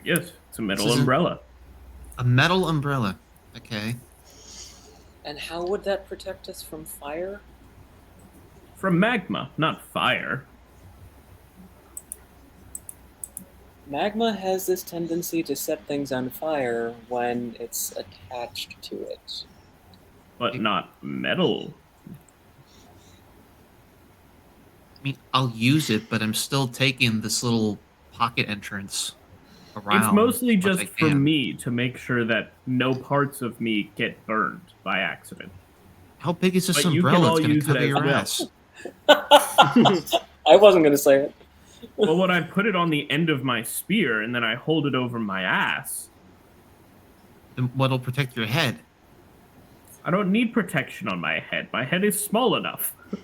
S6: Yes, it's a metal
S7: This isn't-
S6: umbrella.
S7: A metal umbrella. Okay.
S5: And how would that protect us from fire?
S6: From magma, not fire.
S5: Magma has this tendency to set things on fire when it's attached to it.
S6: But not metal.
S7: I mean, I'll use it, but I'm still taking this little pocket entrance around.
S6: It's mostly
S7: as much
S6: just
S7: as I
S6: for
S7: can.
S6: me to make sure that no parts of me get burned by accident.
S7: How big is this
S6: But you can
S7: umbrella?
S6: all
S7: It's going
S6: use
S7: to
S6: it
S7: cover
S6: as
S7: your
S6: well.
S7: ass.
S5: I wasn't going to say it.
S6: Well, when I put it on the end of my spear and then I hold it over my ass,
S7: Then what'll protect your head?
S6: I don't need protection on my head. My head is small enough.
S7: To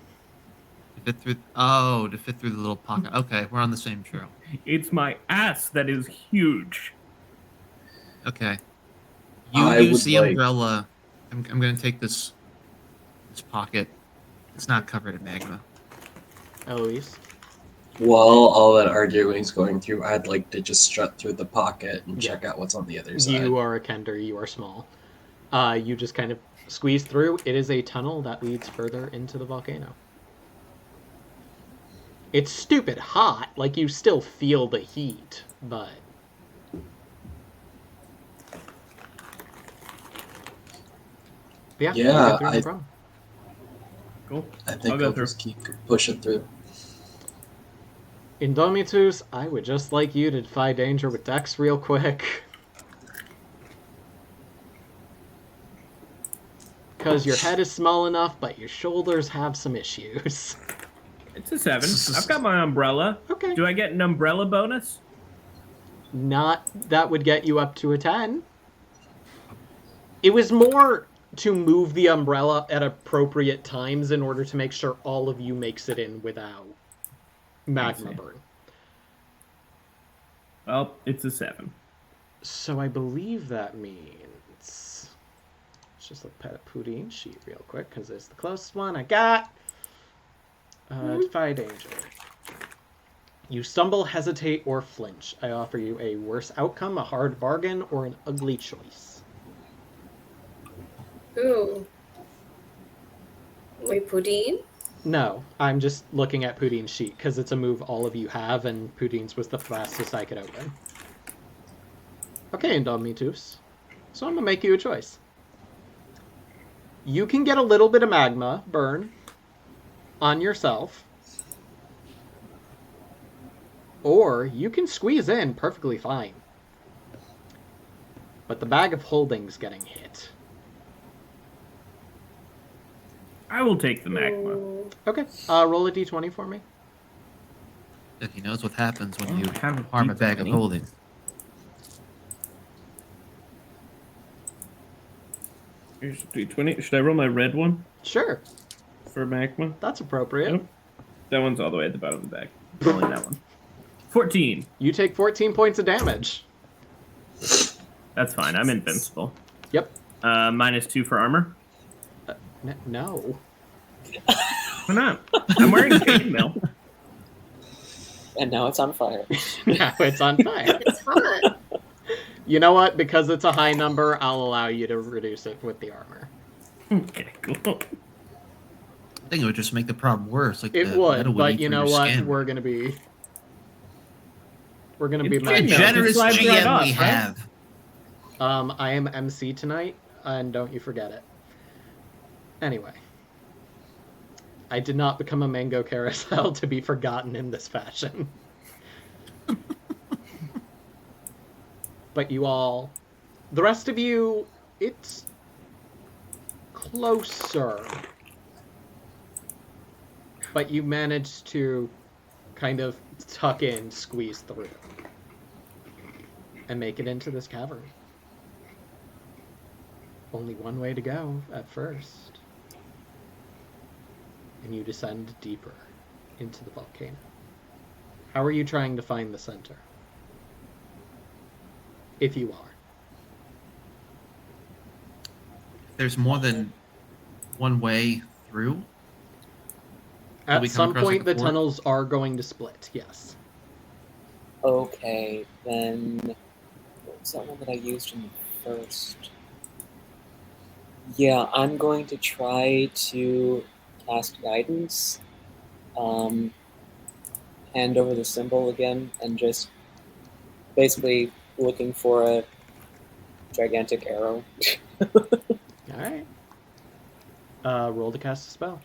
S7: fit through. To fit through the little pocket. Okay, we're on the same trail.
S6: It's my ass that is huge.
S7: Okay. You
S8: I
S7: use
S8: would
S7: the
S8: like-
S7: umbrella. I'm going to take this pocket. It's not covered in magma.
S3: Eloise.
S8: While all that arguing is going through, I'd like to just strut through the pocket and check out what's on the other side.
S3: You are a Kender. You are small. You just kind of squeeze through. It is a tunnel that leads further into the volcano. It's stupid hot. Like, you still feel the heat, but... But yeah, you
S8: Yeah,
S3: get through no
S8: I-
S3: problem.
S6: Cool.
S8: I think
S6: I'll go
S8: I'll
S6: through.
S8: just keep pushing through.
S3: Indomitus, I would just like you to defy danger with Dex real quick. Because your head is small enough, but your shoulders have some issues.
S6: It's a 7. I've got my umbrella.
S3: Okay.
S6: Do I get an umbrella bonus?
S3: Not that would get you up to a 10. It was more to move the umbrella at appropriate times in order to make sure all of you makes it in without magma burn.
S6: Well, it's a 7.
S3: So I believe that means... Let's just look at a Poutine sheet real quick, because it's the closest one I got. Defy danger. You stumble, hesitate, or flinch. I offer you a worse outcome, a hard bargain, or an ugly choice.
S4: Ooh. Wait, Pudding?
S3: No, I'm just looking at Poutine's sheet, because it's a move all of you have, and Poutine's was the fastest I could open. Okay, Indomitus. So I'm going to make you a choice. You can get a little bit of magma burn on yourself, or you can squeeze in perfectly fine. But the bag of holding's getting hit.
S6: I will take the magma.
S4: Ooh.
S3: Okay, roll a d20 for me.
S7: If he knows what happens when you
S6: have a
S7: harm a bag of
S6: D20.
S7: holding.
S6: Here's a D20. Should I roll my red one
S3: Sure,
S6: for magma?
S3: that's appropriate.
S6: Yep. That one's all the way at the bottom of the bag. Only that one. 14.
S3: You take 14 points of damage.
S6: That's fine. I'm invincible.
S3: Yep.
S6: -2 for armor.
S3: No.
S6: Why not? I'm wearing chainmail.
S5: And now it's on fire.
S3: Now it's on fire.
S4: It's hot.
S3: You know what? Because it's a high number, I'll allow you to reduce it with the armor.
S6: Okay, cool.
S7: I think it would just make the problem worse. Like
S3: It
S7: the metal
S3: would, but
S7: eat
S3: you
S7: through
S3: know
S7: your
S3: what?
S7: skin.
S3: We're gonna be
S6: It's
S3: mad.
S6: good
S7: What a
S6: now.
S7: generous
S6: It slides right
S7: GM
S6: off,
S7: we
S6: right?
S7: have.
S3: I am MC tonight, and don't you forget it. Anyway, I did not become a mango carousel to be forgotten in this fashion. But you all, the rest of you, it's closer. But you managed to kind of tuck in, squeeze through, and make it into this cavern. Only one way to go at first. And you descend deeper into the volcano. How are you trying to find the center? If you are.
S7: There's more than one way through. Will we
S3: At
S7: come
S3: some
S7: across, like,
S3: point,
S7: a
S3: the
S7: fork?
S3: tunnels are going to split, yes.
S5: Okay, then what was that one that I used in the first? Yeah, I'm going to try to cast guidance, hand over the symbol again, and just basically looking for a gigantic arrow.
S3: Alright. Roll to cast a spell.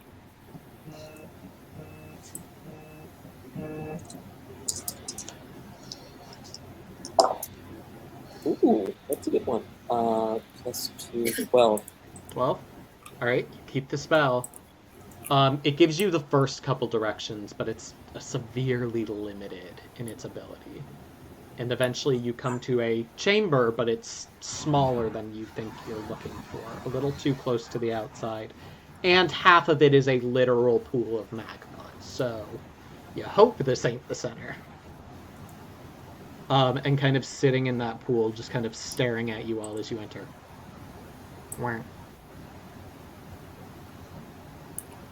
S5: Ooh, that's a good one. Plus 2, 12.
S3: 12? Alright, you keep the spell. It gives you the first couple directions, but it's severely limited in its ability. And eventually you come to a chamber, but it's smaller than you think you're looking for. A little too close to the outside. And half of it is a literal pool of magma. So, you hope this ain't the center. And kind of sitting in that pool, just kind of staring at you all as you enter. Quack.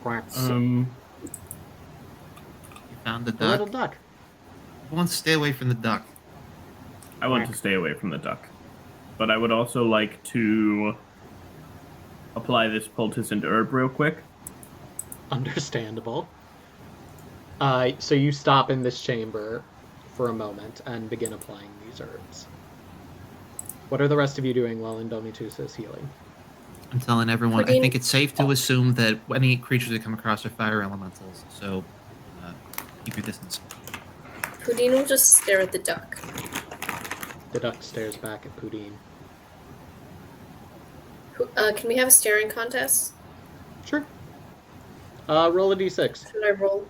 S3: Quack.
S7: You found the
S3: The little
S7: duck.
S3: duck.
S7: Everyone stay away from the duck.
S6: I want to stay away from the duck. But I would also like to apply this poulticed herb real quick.
S3: Understandable. So you stop in this chamber for a moment and begin applying these herbs. What are the rest of you doing while Indomitus is healing?
S7: I'm telling everyone, I
S4: Pudding-
S7: think it's safe to assume that any creatures that come across are fire elementals, so keep your distance.
S4: Houdin will just stare at the duck.
S3: The duck stares back at Pudin.
S4: Can we have a staring contest?
S3: Sure. Roll a d6.
S4: Should I roll?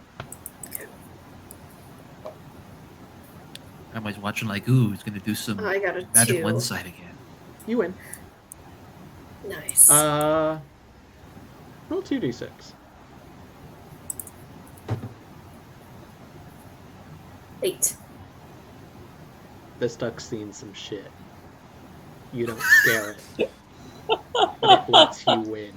S7: Everybody's watching like, ooh, he's gonna do some
S4: I got a
S7: magical
S4: 2.
S7: insight again.
S3: You win.
S4: Nice.
S3: Roll 2d6.
S4: Eight.
S3: This duck's seen some shit. You don't scare it. But it lets you win.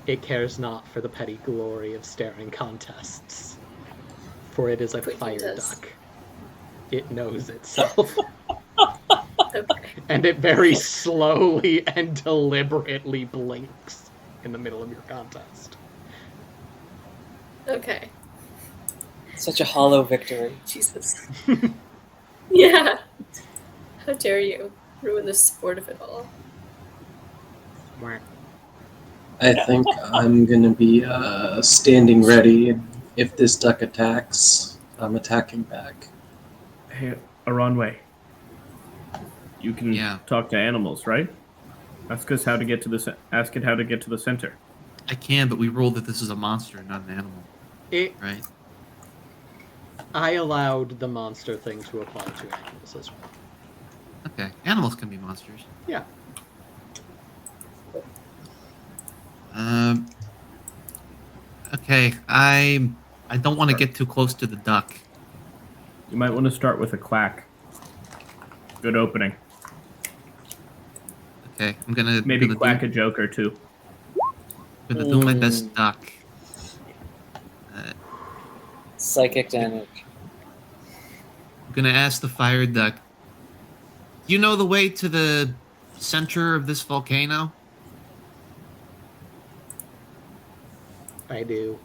S3: It cares not for the petty glory of staring contests. For it is a
S4: Puddin
S3: fire
S4: does.
S3: duck. It knows itself.
S4: Okay.
S3: And it very slowly and deliberately blinks in the middle of your contest.
S4: Okay.
S5: Such a hollow victory.
S4: Jesus. Yeah. How dare you ruin the sport of it all?
S8: I think I'm gonna be standing ready. If this duck attacks, I'm attacking back.
S6: Hey, Aranway. You can talk to animals, right? Ask it how to get to the center.
S7: I can, but we ruled that this is a monster, not an animal. Right?
S3: I allowed the monster thing to apply to animals as well.
S7: Okay. Animals can be monsters.
S3: Yeah.
S7: Okay. I don't want to get too close to the duck.
S6: You might want to start with a quack. Good opening.
S7: Okay, I'm gonna
S6: Maybe
S7: gonna
S6: quack
S7: do,
S6: a joke or two.
S7: gonna do my best duck.
S5: Psychic damage.
S7: I'm gonna ask the fire duck. You know the way to the center of this volcano?
S3: I do.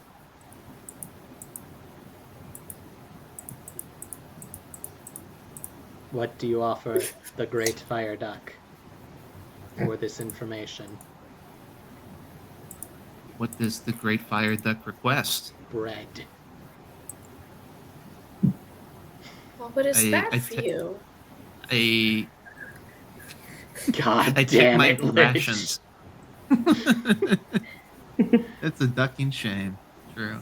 S3: What do you offer the Great Fire Duck for this information?
S7: What does the Great Fire Duck request?
S3: Bread.
S4: Well, what is
S7: I-
S4: bad
S7: I
S4: for
S7: ta-
S4: you?
S3: God
S7: I take
S3: damn
S7: my
S3: it, Lich.
S7: rations. It's a ducking shame. True.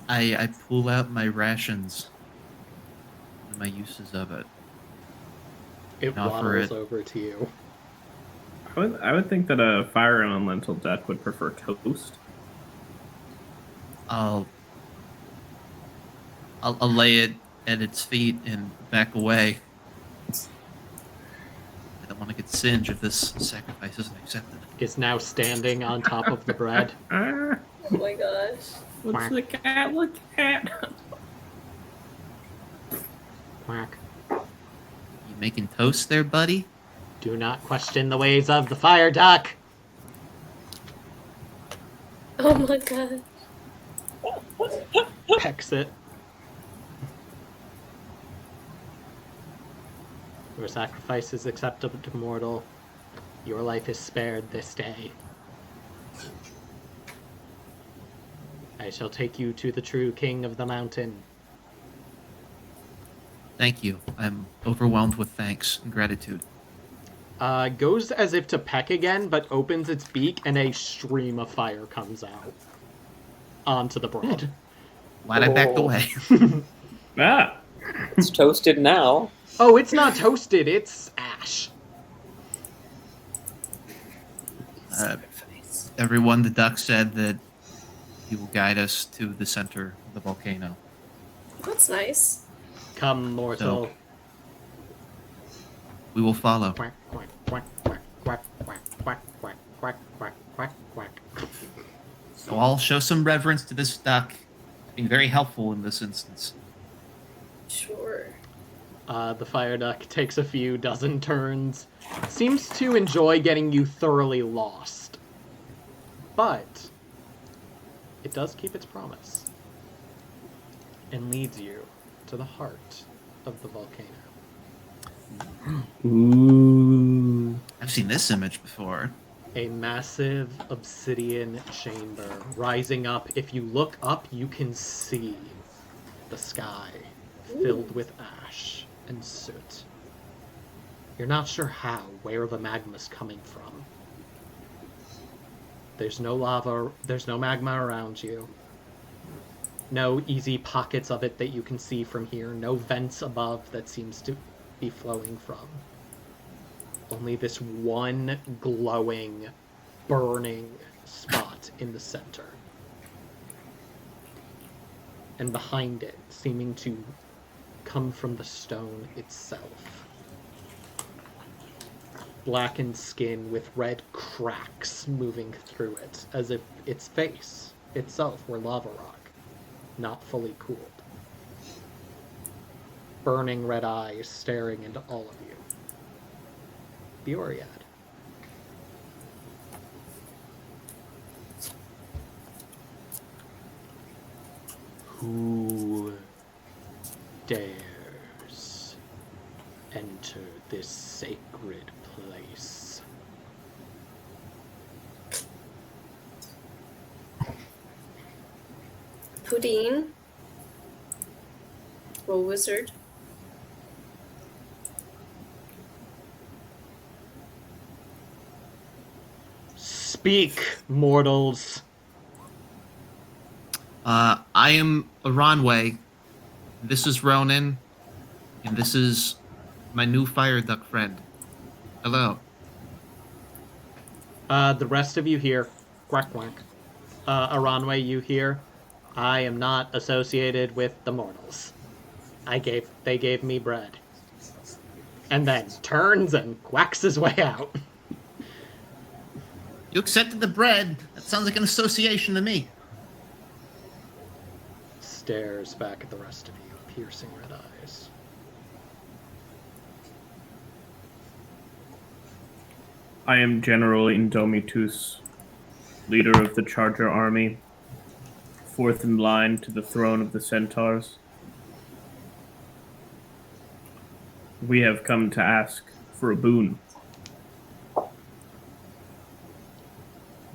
S7: I pull out my rations and my uses of it.
S3: It
S7: And offer
S3: waddles
S7: it.
S3: over to you.
S6: I would think that a fire elemental duck would prefer toast.
S7: I'll lay it at its feet and back away. I don't want to get singed if this sacrifice isn't accepted.
S3: Is now standing on top of the bread.
S6: Ah,
S4: Oh my gosh.
S6: what's the cat look at?
S3: Quack.
S7: You making toast there, buddy?
S3: Do not question the ways of the fire duck.
S4: Oh my god.
S3: Pecks it. Your sacrifice is acceptable to mortal. Your life is spared this day. I shall take you to the true king of the mountain.
S7: Thank you. I'm overwhelmed with thanks and gratitude.
S3: Goes as if to peck again, but opens its beak and a stream of fire comes out onto the bread.
S7: Glad I backed
S5: Oh.
S7: away.
S6: Ah,
S5: It's toasted now.
S3: Oh, it's not toasted, it's ash.
S7: Everyone, the duck said that he will guide us to the center of the volcano.
S4: That's nice.
S3: Come, mortal.
S7: So- We will follow.
S3: Quack, quack, quack, quack, quack, quack, quack, quack, quack, quack, quack, quack.
S7: So I'll show some reverence to this duck, being very helpful in this instance.
S4: Sure.
S3: The fire duck takes a few dozen turns. Seems to enjoy getting you thoroughly lost. But it does keep its promise. And leads you to the heart of the volcano.
S6: ooh.
S7: I've seen this image before.
S3: A massive obsidian chamber rising up. If you look up, you can see the sky filled with ash and soot. You're not sure where the magma's coming from. There's no lava, there's no magma around you. No easy pockets of it that you can see from here. No vents above that seems to be flowing from. Only this one glowing, burning spot in the center. And behind it, seeming to come from the stone itself. Blackened skin with red cracks moving through it, as if its face itself were lava rock, not fully cooled. Burning red eyes staring into all of you. The Oread. Who dares enter this sacred place?
S4: Pudine. Roll wizard.
S3: Speak, mortals.
S7: I am Aranwe. This is Ronan. And this is my new fire duck friend. Hello.
S3: The rest of you here, quack quack. Aranwe, you here. I am not associated with the mortals. They gave me bread. And then turns and quacks his way out.
S7: You accepted the bread. That sounds like an association to me.
S3: Stares back at the rest of you, piercing red eyes.
S6: I am General Indomitus leader of the Charger army, fourth in line to the throne of the Centaurs. We have come to ask for a boon.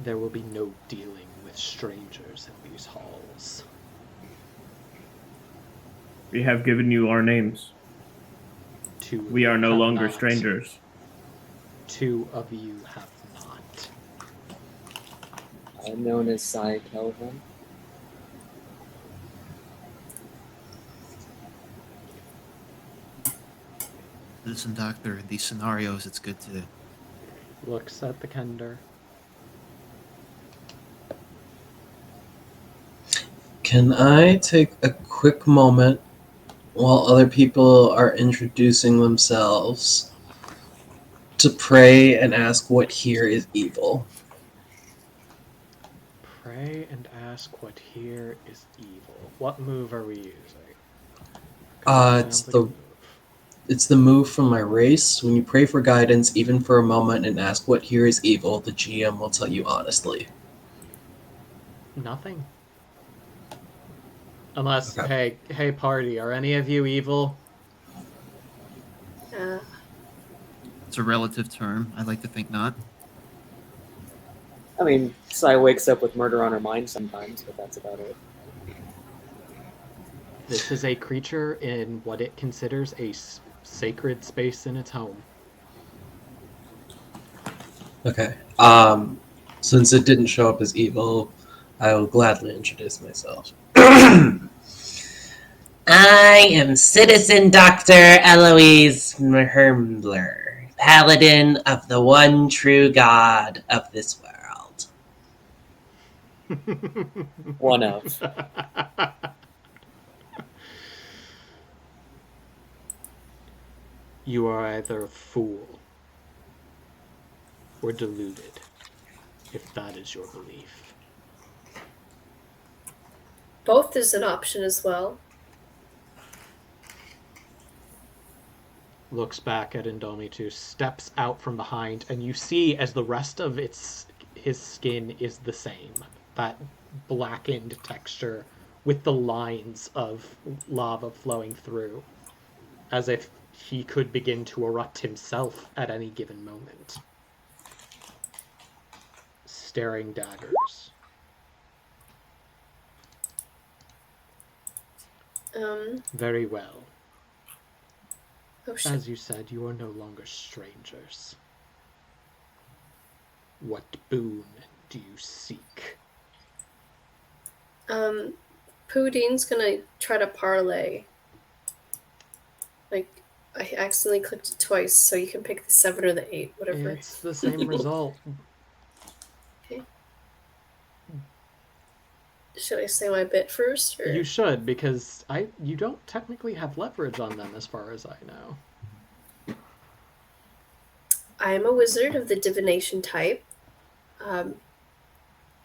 S3: There will be no dealing with strangers in these halls.
S6: We have given you our names. We are no longer strangers.
S3: 2 of you have not.
S5: I'm known as Cy Kelvin.
S7: Listen, Doctor, in these scenarios, it's good to...
S3: Looks at the Kender.
S8: Can I take a quick moment while other people are introducing themselves to pray and ask what here is evil?
S3: Pray and ask what here is evil. What move are we using?
S8: It's the move from my race. When you pray for guidance, even for a moment, and ask what here is evil, the GM will tell you honestly.
S3: Nothing. Unless, okay. hey party, are any of you evil?
S7: It's a relative term. I like to think not.
S5: I mean, Cy wakes up with murder on her mind sometimes, but that's about it.
S3: This is a creature in what it considers a sacred space in its home.
S8: Okay. Since it didn't show up as evil, I will gladly introduce myself.
S9: I am Citizen Dr. Eloise Hermbler, Paladin of the one true God of this world.
S5: One of.
S3: You are either a fool or deluded, if that is your belief.
S4: Both is an option as well.
S3: Looks back at Indomitus, steps out from behind, and you see as the rest of his skin is the same. That blackened texture with the lines of lava flowing through, as if he could begin to erupt himself at any given moment. Staring daggers. Very well.
S4: Oh shit.
S3: As you said, you are no longer strangers. What boon do you seek?
S4: Poudine's gonna try to parlay. Like, I accidentally clicked it twice, so you can pick the 7 or the 8, whatever.
S3: It's the same result.
S4: Okay. Should I say my bit first? Or?
S3: You should, because you don't technically have leverage on them as far as I know.
S4: I am a wizard of the divination type.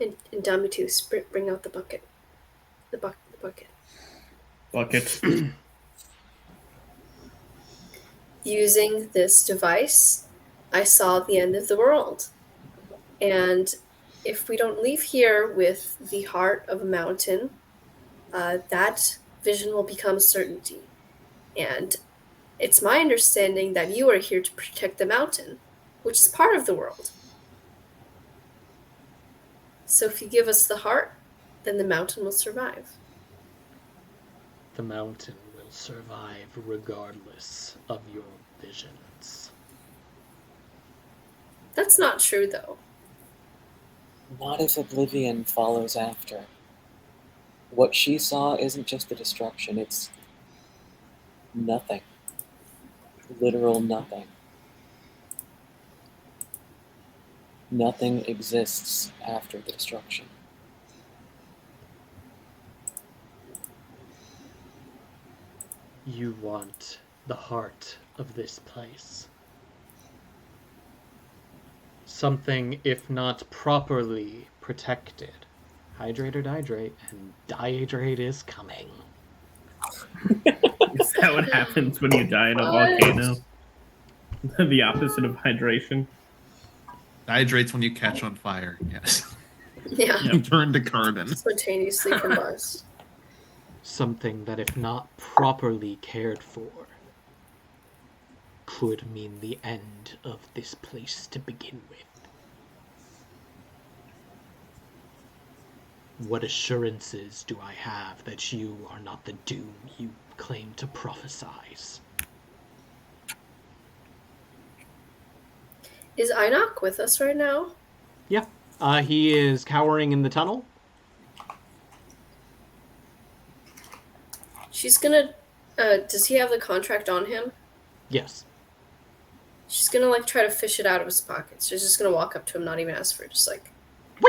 S4: Indomitus, bring out the bucket. The bucket.
S6: Bucket.
S4: Using this device, I saw the end of the world. And if we don't leave here with the heart of a mountain, that vision will become certainty. And it's my understanding that you are here to protect the mountain, which is part of the world. So if you give us the heart, then the mountain will survive.
S3: The mountain will survive regardless of your visions.
S4: That's not true, though.
S5: Not if Oblivion follows after. What she saw isn't just the destruction, it's nothing. Literal nothing. Nothing exists after the destruction.
S3: You want the heart of this place. Something, if not properly protected. Hydrate or dihydrate, and dihydrate is coming.
S6: Is that what happens when you die in a volcano? The opposite of hydration.
S7: Hydrates when you catch on fire, yes.
S4: Yeah.
S6: Yep.
S7: Turn to carbon.
S4: Spontaneously combust.
S3: Something that, if not properly cared for, could mean the end of this place to begin with. What assurances do I have that you are not the doom you claim to prophesize?
S4: Is Ainok with us right now?
S3: Yeah, he is cowering in the tunnel.
S4: She's gonna. Does he have the contract on him?
S3: Yes.
S4: She's gonna like try to fish it out of his pockets. She's just gonna walk up to him, not even ask for it. Just like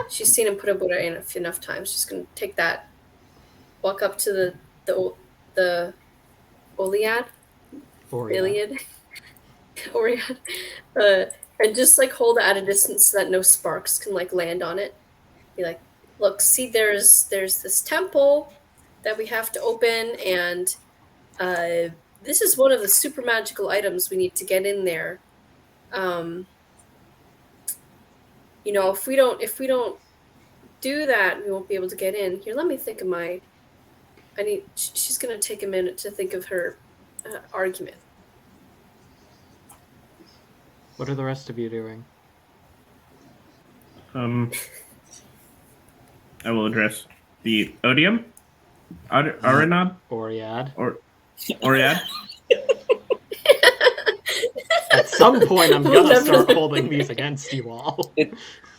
S4: she's seen him put a Buddha in enough times. She's gonna take that, walk up to the Iliad,
S3: Oriad.
S4: Oriad, and just like hold it at a distance so that no sparks can like land on it. Be like, look, see, there's this temple that we have to open, and this is one of the super magical items we need to get in there. You know, if we don't do that, we won't be able to get in. Here, let me think of my. She's gonna take a minute to think of her argument.
S3: What are the rest of you doing?
S6: I will address the odium. Arenad?
S3: Oriad.
S6: Oriad?
S3: At some point, I'm gonna start holding these against you all.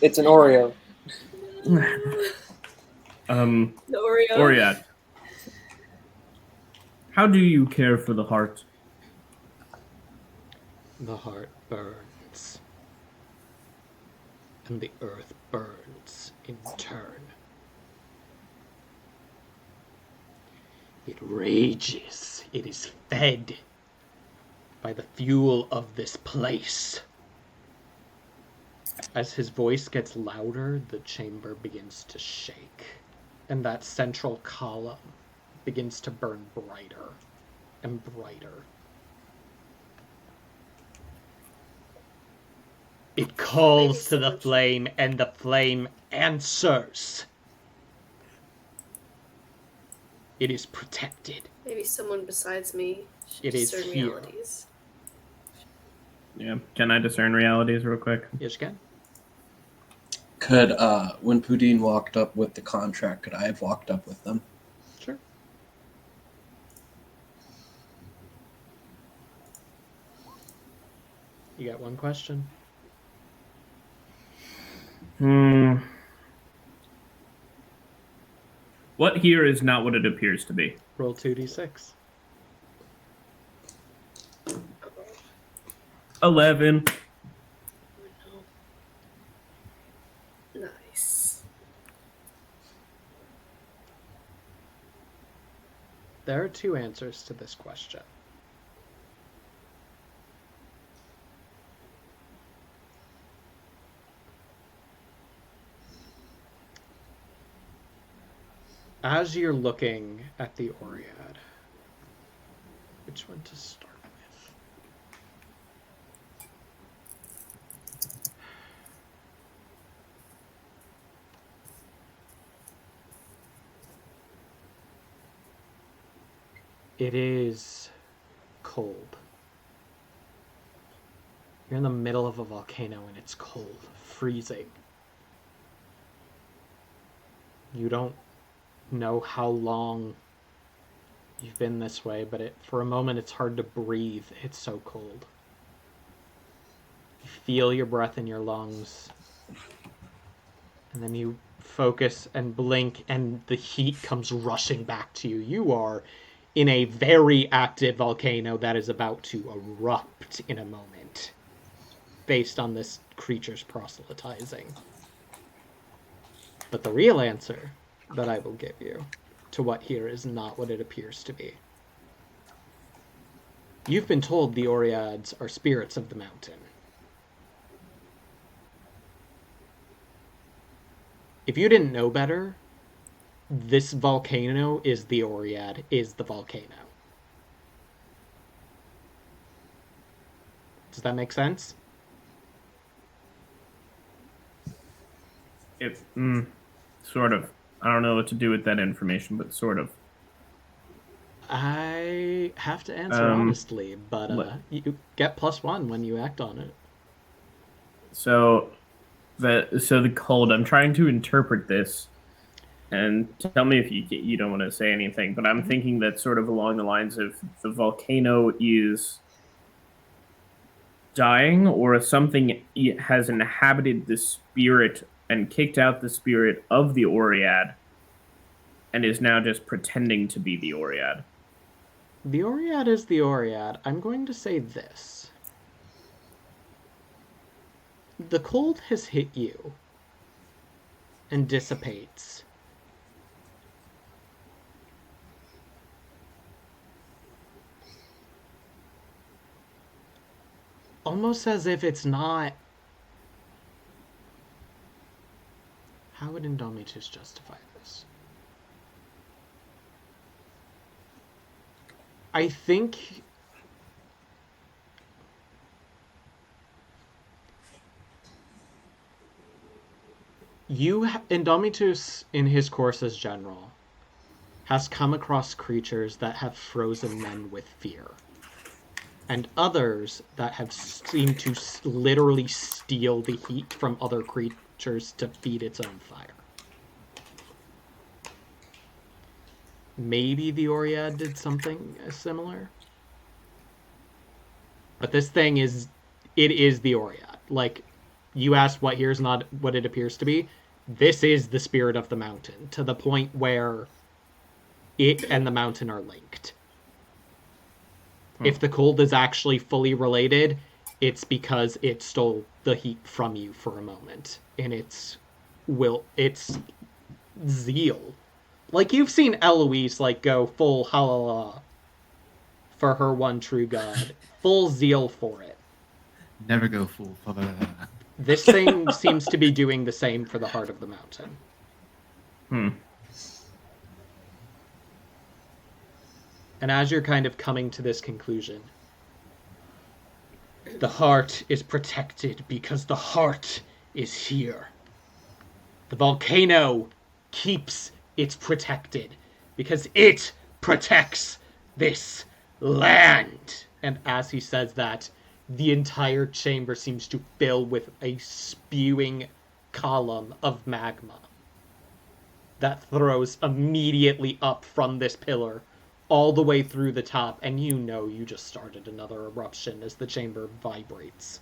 S5: It's an Oreo.
S4: The Oreo.
S6: Oriad. How do you care for the heart?
S3: The heart burns, and the earth burns in turn. It rages. It is fed by the fuel of this place. As his voice gets louder, the chamber begins to shake, and that central column begins to burn brighter and brighter. It calls to the flame, and the flame answers. It is protected.
S4: Maybe someone besides me should
S3: It is
S4: discern
S3: here.
S4: realities.
S6: Yeah. Can I discern realities real quick?
S3: Yes, you can.
S8: Could, when Pudin walked up with the contract, could I have walked up with them?
S3: Sure. You got one question?
S6: What here is not what it appears to be?
S3: Roll 2d6.
S6: 11.
S4: Nice.
S3: There are two answers to this question. As you're looking at the Oriad, which one to start with? It is cold. You're in the middle of a volcano and it's cold, freezing. You don't know how long you've been this way, but for a moment it's hard to breathe. It's so cold. You feel your breath in your lungs, and then you focus and blink, and the heat comes rushing back to you. You are in a very active volcano that is about to erupt in a moment, based on this creature's proselytizing. But the real answer that I will give you to what here is not what it appears to be. You've been told the Oriads are spirits of the mountain. If you didn't know better, this volcano is the Oriad, is the volcano. Does that make sense?
S6: Sort of. I don't know what to do with that information, but sort of.
S3: I have to answer honestly, but you get +1 when you act on it.
S6: So the cold. I'm trying to interpret this, and tell me if you don't want to say anything. But I'm thinking that sort of along the lines of the volcano is dying, or something has inhabited the spirit and kicked out the spirit of the Oread, and is now just pretending to be the Oread.
S3: The Oread is the Oread. I'm going to say this. The cold has hit you and dissipates. Almost as if it's not... How would Indomitus justify this? I think... Indomitus, in his course as general, has come across creatures that have frozen men with fear, and others that have seemed to literally steal the heat from other creatures to feed its own fire. Maybe the Oread did something similar. But this thing is... It is the Oread. Like, you asked what here's not what it appears to be. This is the spirit of the mountain, to the point where it and the mountain are linked. If the cold is actually fully related, it's because it stole the heat from you for a moment. And its zeal. Like, you've seen Eloise, like, go full halala for her one true god. Full zeal for it.
S7: Never go full.
S3: This thing seems to be doing the same for the heart of the mountain. And as you're kind of coming to this conclusion, the heart is protected because the heart is here. The volcano keeps it protected because it protects this land. And as he says that, the entire chamber seems to fill with a spewing column of magma that throws immediately up from this pillar all the way through the top, and you know you just started another eruption as the chamber vibrates.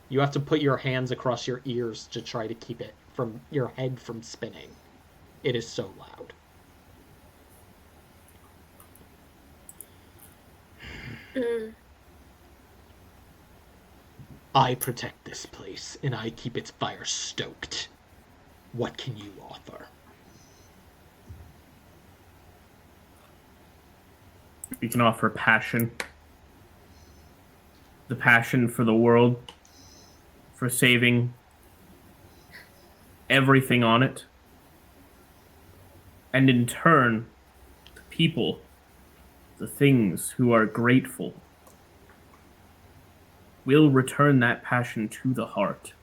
S3: You have to put your hands across your ears to try to keep it from your head from spinning. It is so loud. I protect this place, and I keep its fire stoked. What can you offer?
S6: We can offer passion. The passion for the world, for saving everything on it. And in turn, the people, the things who are grateful, will return that passion to the heart.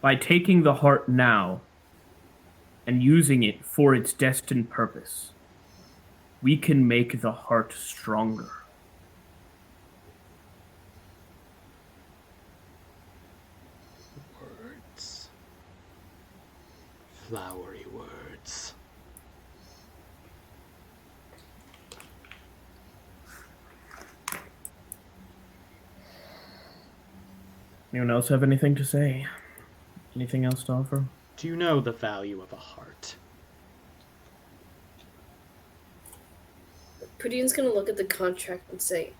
S6: By taking the heart now and using it for its destined purpose, we can make the heart stronger.
S3: Words. Flowery words.
S6: Anyone else have anything to say? Anything else to offer?
S3: Do you know the value of a heart?
S4: Pudine's gonna look at the contract and say,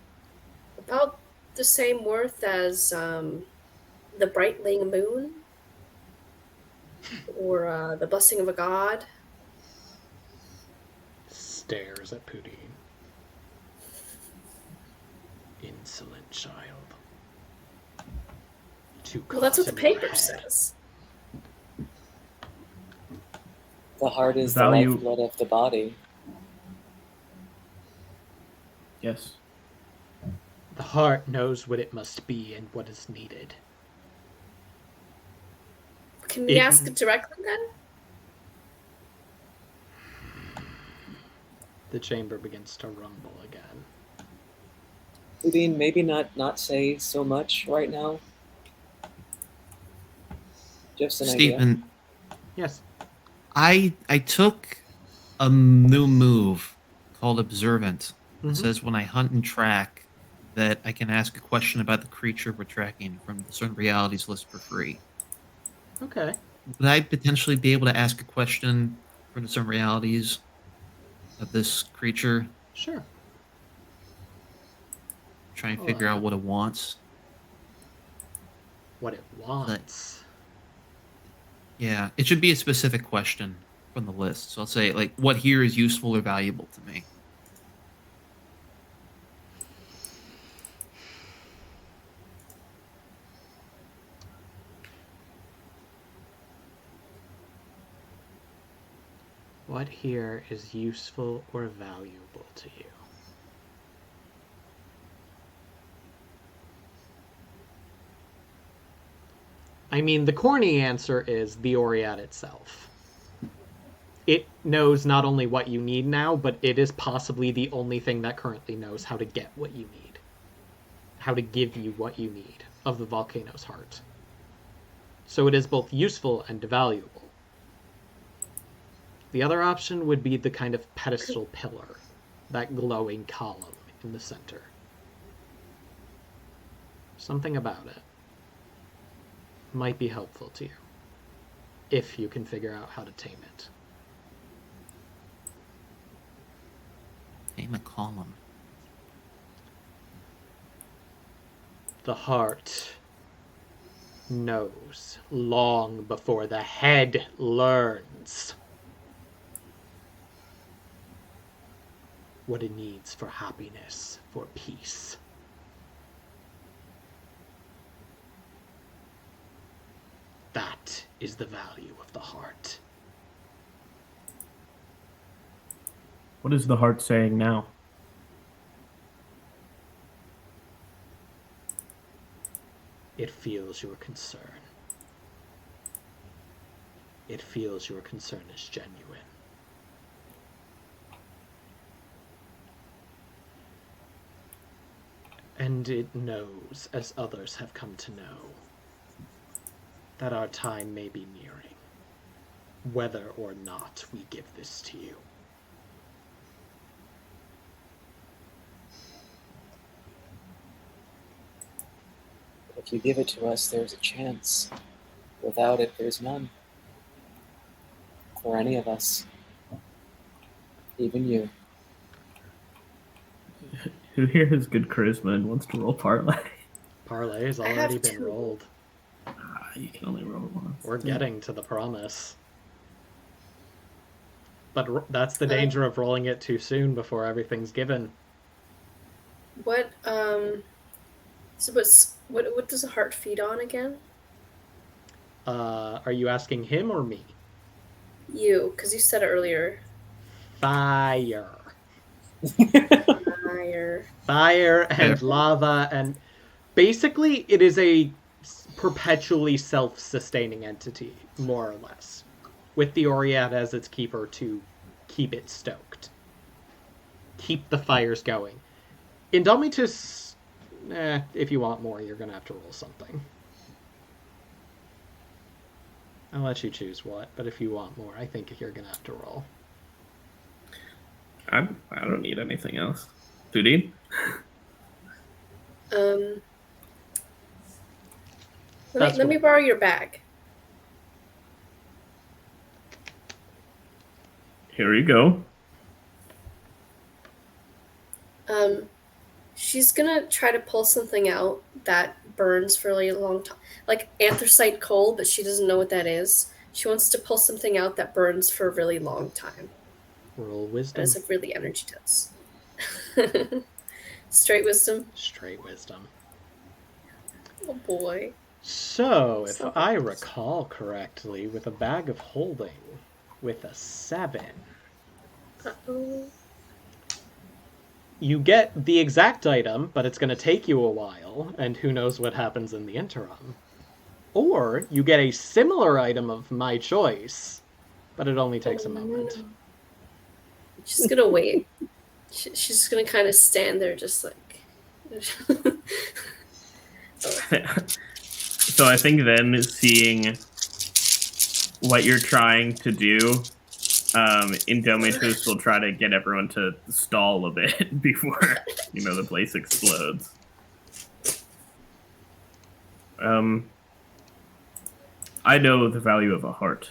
S4: about the same worth as the brightling moon? Or the blessing of a god?
S3: Stares at Pudine. Insolent child.
S4: Well, that's what the paper says.
S5: The heart is the
S6: Value-
S5: lifeblood of the body.
S6: Yes.
S3: The heart knows what it must be and what is needed.
S4: Can we ask it directly then?
S3: The chamber begins to rumble again.
S5: Udine, maybe not say so much right now. Just an idea.
S7: Stephen,
S3: Yes.
S7: I took a new move called Observant. It
S3: Mhm.
S7: says when I hunt and track that I can ask a question about the creature we're tracking from the Certain Realities list for free.
S3: Okay.
S7: Would I potentially be able to ask a question from the Certain Realities of this creature?
S3: Sure.
S7: Try and figure out what it wants.
S3: What it wants.
S7: Yeah, it should be a specific question from the list. So I'll say, like, what here is useful or valuable to me?
S3: What here is useful or valuable to you? I mean, the corny answer is the Oriad itself. It knows not only what you need now, but it is possibly the only thing that currently knows how to get what you need. How to give you what you need of the volcano's heart. So it is both useful and valuable. The other option would be the kind of pedestal pillar, that glowing column in the center. Something about it might be helpful to you, if you can figure out how to tame it.
S7: Tame a column.
S3: The heart knows long before the head learns what it needs for happiness, for peace. That is the value of the heart.
S6: What is the heart saying now?
S3: It feels your concern. It feels your concern is genuine. And it knows, as others have come to know, that our time may be nearing, whether or not we give this to you.
S5: If you give it to us, there's a chance. Without it, there's none. For any of us. Even you.
S6: Who here has good charisma and wants to roll parlay?
S3: Parlay has
S4: I have
S3: already been
S4: two.
S3: rolled.
S6: You can only roll once.
S3: We're getting to the promise. But that's the danger of rolling it too soon before everything's given.
S4: What what does a heart feed on again?
S3: Are you asking him or me?
S4: You, because you said it earlier.
S3: Fire.
S4: Fire.
S3: Fire and lava, and basically it is a perpetually self-sustaining entity, more or less, with the Oriad as its keeper to keep it stoked. Keep the fires going. Indomitus, if you want more, you're gonna have to roll something. I'll let you choose what, but if you want more, I think you're gonna have to roll.
S6: I don't need anything else. Udine?
S4: Let me borrow your bag.
S6: Here you go.
S4: She's gonna try to pull something out that burns for a really long time, like anthracite coal, but she doesn't know what that is. She wants to pull something out that burns for a really long time.
S3: Roll
S4: And
S3: wisdom.
S4: it's like really energy dense. Straight wisdom.
S3: Straight wisdom.
S4: Oh boy.
S3: So, if
S4: So
S3: I
S4: close.
S3: recall correctly, with a bag of holding, with a 7,
S4: Uh-oh.
S3: you get the exact item, but it's going to take you a while, and who knows what happens in the interim. Or you get a similar item of my choice, but it only takes a moment.
S4: No. She's gonna wait. She's just gonna kind of stand there, just like.
S6: So I think then seeing what you're trying to do, Indomitus will try to get everyone to stall a bit before the place explodes. I know the value of a heart.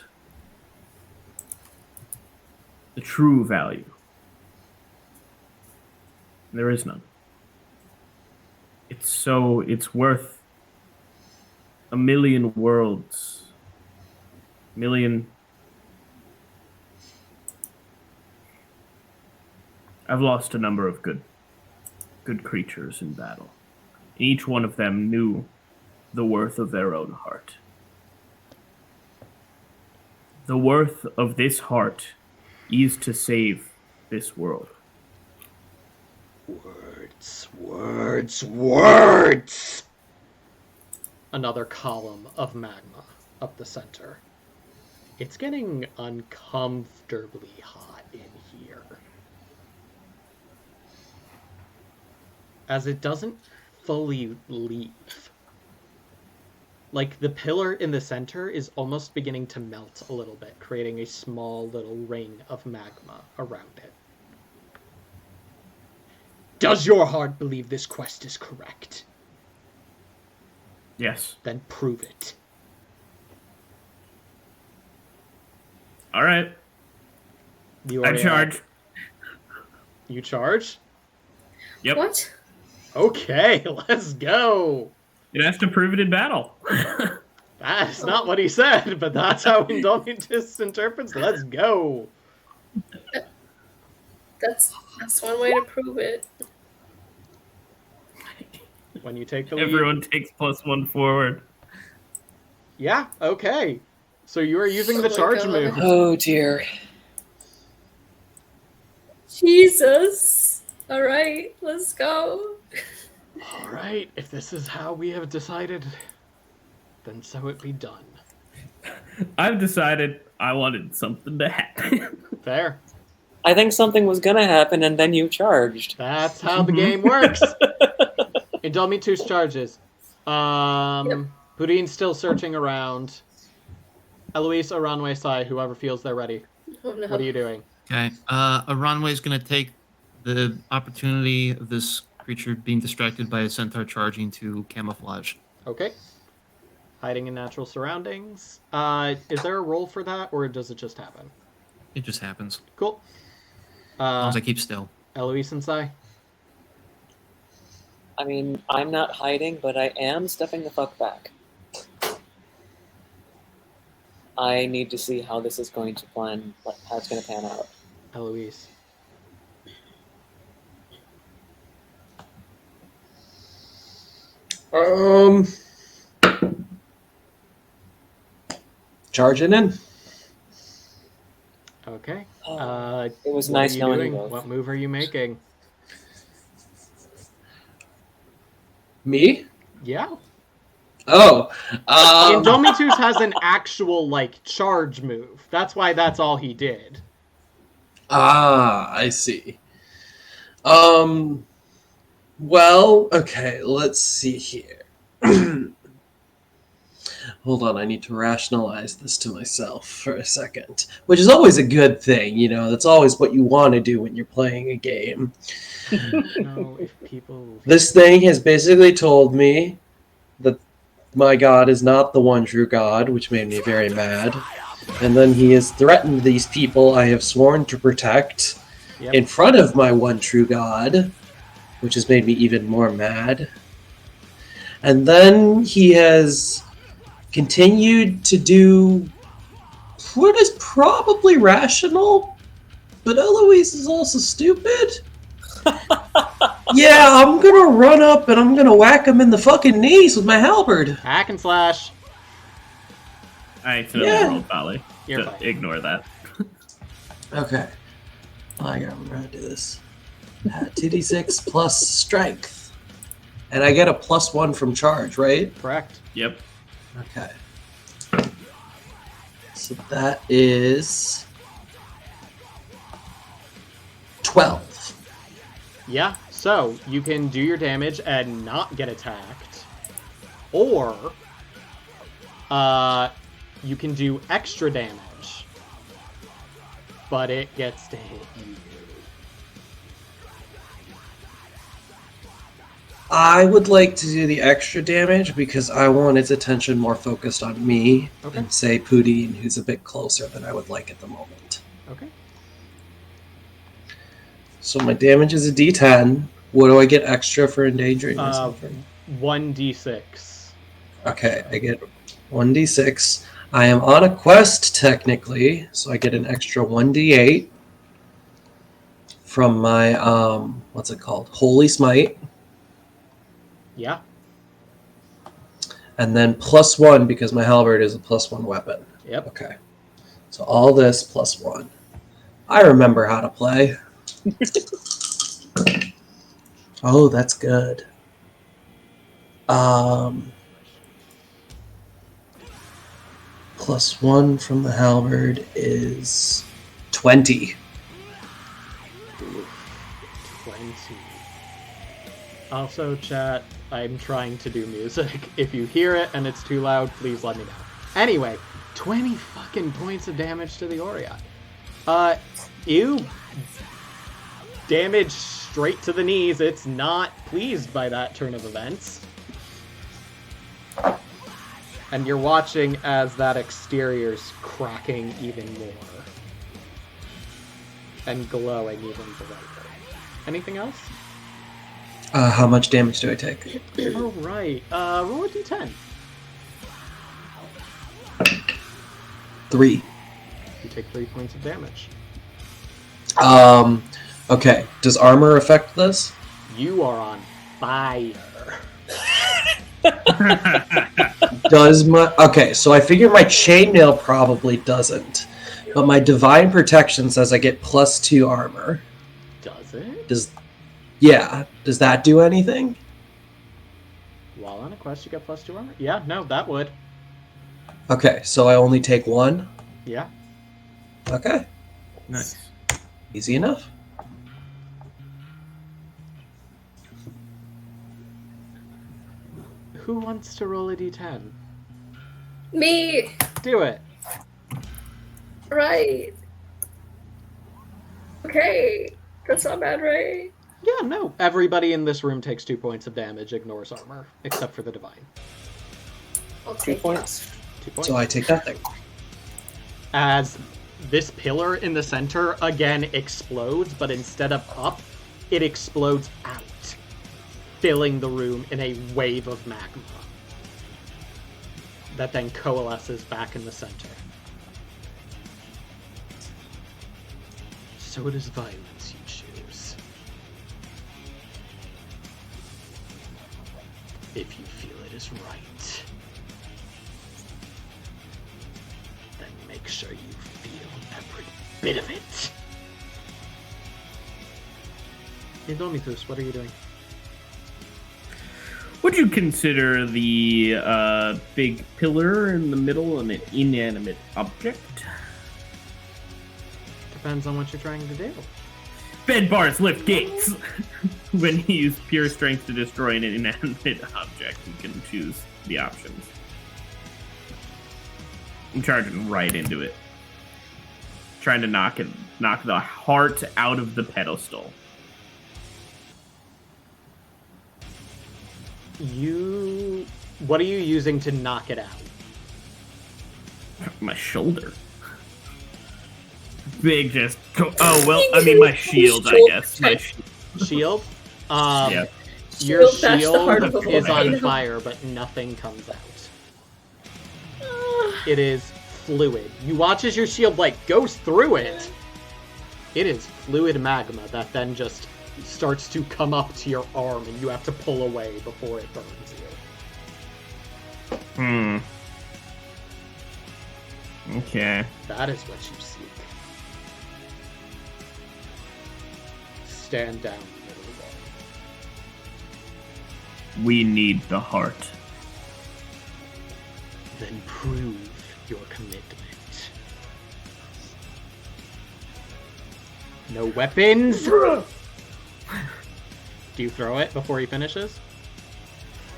S6: The true value. There is none. It's worth 1,000,000 worlds. Million. I've lost a number of good creatures in battle. Each one of them knew the worth of their own heart. The worth of this heart is to save this world.
S3: Words! Another column of magma up the center. It's getting uncomfortably hot in here. As it doesn't fully leave. Like, the pillar in the center is almost beginning to melt a little bit, creating a small little ring of magma around it. Does your heart believe this quest is correct?
S6: Yes.
S3: Then prove it.
S6: All right. I charge.
S3: You charge?
S6: Yep.
S4: What?
S3: Okay, let's go.
S6: It has to prove it in battle.
S3: That's not what he said, but that's how Indomitus interprets let's go.
S4: That's one way to prove it.
S3: When you take the lead.
S6: Everyone takes +1 forward.
S3: Yeah, okay. So you are using the
S4: Oh my
S3: charge
S4: God.
S3: move.
S5: Oh dear.
S4: Jesus. All right, let's go.
S3: All right, if this is how we have decided, then so it be done.
S6: I've decided I wanted something to happen.
S3: Fair.
S5: I think something was gonna happen and then you charged.
S3: That's how the game works. Indomitus charges. Pudine's still searching around. Eloise or Ranwei Sai, whoever feels they're ready.
S4: Oh no.
S3: What are you doing?
S7: Okay. Aranway's going to take the opportunity of this creature being distracted by a centaur charging to camouflage.
S3: Okay. Hiding in natural surroundings. Is there a roll for that, or does it just happen?
S7: It just happens.
S3: Cool.
S7: As long as I keep still.
S3: Eloise and Sai?
S5: I mean, I'm not hiding, but I am stepping the fuck back. I need to see how this is going to plan, how it's going to pan out.
S3: Eloise.
S8: Charging in.
S3: Okay.
S5: It was
S3: what
S5: nice
S3: are you
S5: knowing
S3: doing?
S5: you both.
S3: What move are you making?
S8: Me?
S3: Yeah.
S8: Oh.
S3: Indomitus has an actual, charge move. That's why that's all he did.
S8: I see. Well, okay, let's see here. Hold on, I need to rationalize this to myself for a second. Which is always a good thing, that's always what you want to do when you're playing a game.
S3: No, if people...
S8: This thing has basically told me that my god is not the one true god, which made me very mad. And then he has threatened these people I have sworn to protect in front of my one true god, which has made me even more mad. And then he has continued to do what is probably rational, but Eloise is also stupid. Yeah, I'm gonna run up and I'm gonna whack him in the fucking knees with my halberd.
S3: Hack and slash.
S6: I accidentally rolled Valley.
S3: You're fine.
S6: Ignore that.
S8: Okay. I gotta remember how to do this. 2d6 plus strength. And I get a +1 from charge, right?
S3: Correct.
S6: Yep.
S8: Okay. So that is 12.
S3: Yeah, so you can do your damage and not get attacked. Or you can do extra damage, but it gets to hit you.
S8: I would like to do the extra damage because I want its attention more focused on me
S3: Okay.
S8: and say Poudine, who's a bit closer than I would like at the moment.
S3: Okay.
S8: So my damage is a d10. What do I get extra for endangering myself?
S3: 1d6.
S8: Okay, I get 1d6. I am on a quest, technically, so I get an extra 1d8 from my, what's it called? Holy Smite.
S3: Yeah.
S8: And then +1 because my halberd is a +1 weapon.
S3: Yep.
S8: Okay. So all this +1. I remember how to play. Oh, that's good. +1 from the halberd is 20.
S3: 20. Also, chat, I'm trying to do music. If you hear it and it's too loud, please let me know. Anyway, 20 fucking points of damage to the Orion. You damage straight to the knees. It's not pleased by that turn of events. And you're watching as that exterior's cracking even more. And glowing even brighter. Anything else?
S8: How much damage do I take?
S3: Oh, right. Roll a d10.
S8: 3.
S3: You take 3 points of damage.
S8: Okay. Does armor affect this?
S3: You are on fire.
S8: Does my... Okay, so I figure my chainmail probably doesn't. But my divine protection says I get +2 armor.
S3: Does it?
S8: Yeah. Does that do anything?
S3: While on a quest, you get +2 armor? Yeah, no, that would.
S8: Okay, so I only take 1?
S3: Yeah.
S8: Okay.
S6: Nice.
S8: Easy enough.
S3: Who wants to roll a d10?
S4: Me!
S3: Do it.
S4: Right. Okay. That's not bad, right?
S3: Yeah, no. Everybody in this room takes 2 points of damage, ignores armor, except for the divine.
S4: I'll
S8: 2
S4: take
S8: points.
S3: 2 points.
S8: So I take nothing.
S3: As this pillar in the center again explodes, but instead of up, it explodes out, filling the room in a wave of magma that then coalesces back in the center. So it is violence you choose. If you feel it is right, then make sure you feel every bit of it. Indomithus, what are you doing?
S6: Would you consider the big pillar in the middle an inanimate object?
S3: Depends on what you're trying to do.
S6: Bed bars lift gates. When you use pure strength to destroy an inanimate object, you can choose the options. I'm charging right into it. Trying to knock the heart out of the pedestal.
S3: What are you using to knock it out?
S6: My shoulder. Big just... Oh, well, I mean my shield, I guess. My
S3: Shield?
S6: Yeah.
S3: Your
S4: Shield bash the heart of
S3: shield
S4: the
S3: is on
S4: volcano.
S3: fire, but nothing comes out. It is fluid. You watch as your shield, goes through it. It is fluid magma that then just starts to come up to your arm, and you have to pull away before it burns you.
S6: Okay.
S3: That is what you seek. stand down.
S6: We need the heart.
S3: Then prove your commitment. No weapons! Do you throw it before he finishes?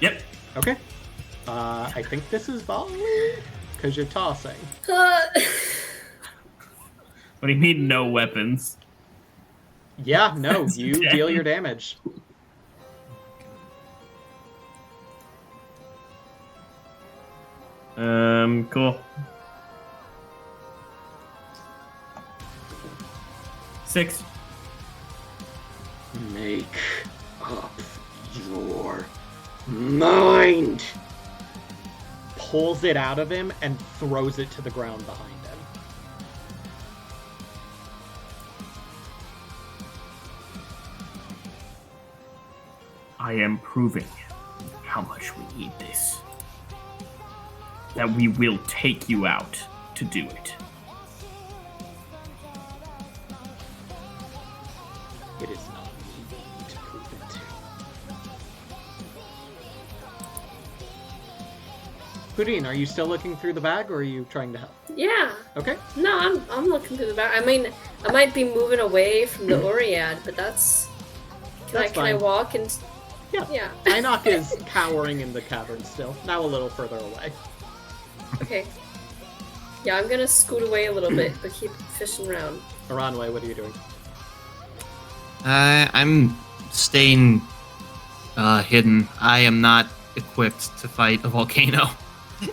S6: Yep.
S3: Okay. I think this is volley, because you're tossing.
S6: What do you mean, no weapons?
S3: Yeah, no, you deal your damage.
S6: Cool. 6.
S3: Make up your mind. Pulls it out of him and throws it to the ground behind him.
S6: I am proving how much we need this. That we will take you out to do it.
S3: It is not me to prove it to. Houdin, are you still looking through the bag, or are you trying to help?
S4: Yeah.
S3: Okay.
S4: No, I'm looking through the back. I mean, I might be moving away from the Oread, but that's. Can I
S3: fine.
S4: walk and?
S3: Yeah.
S4: Yeah.
S3: Ainok is cowering in the cavern still, now a little further away.
S4: Okay. Yeah, I'm gonna scoot away a little bit, but keep fishing around.
S3: Aranway, what are you doing?
S7: I'm staying hidden. I am not equipped to fight a volcano,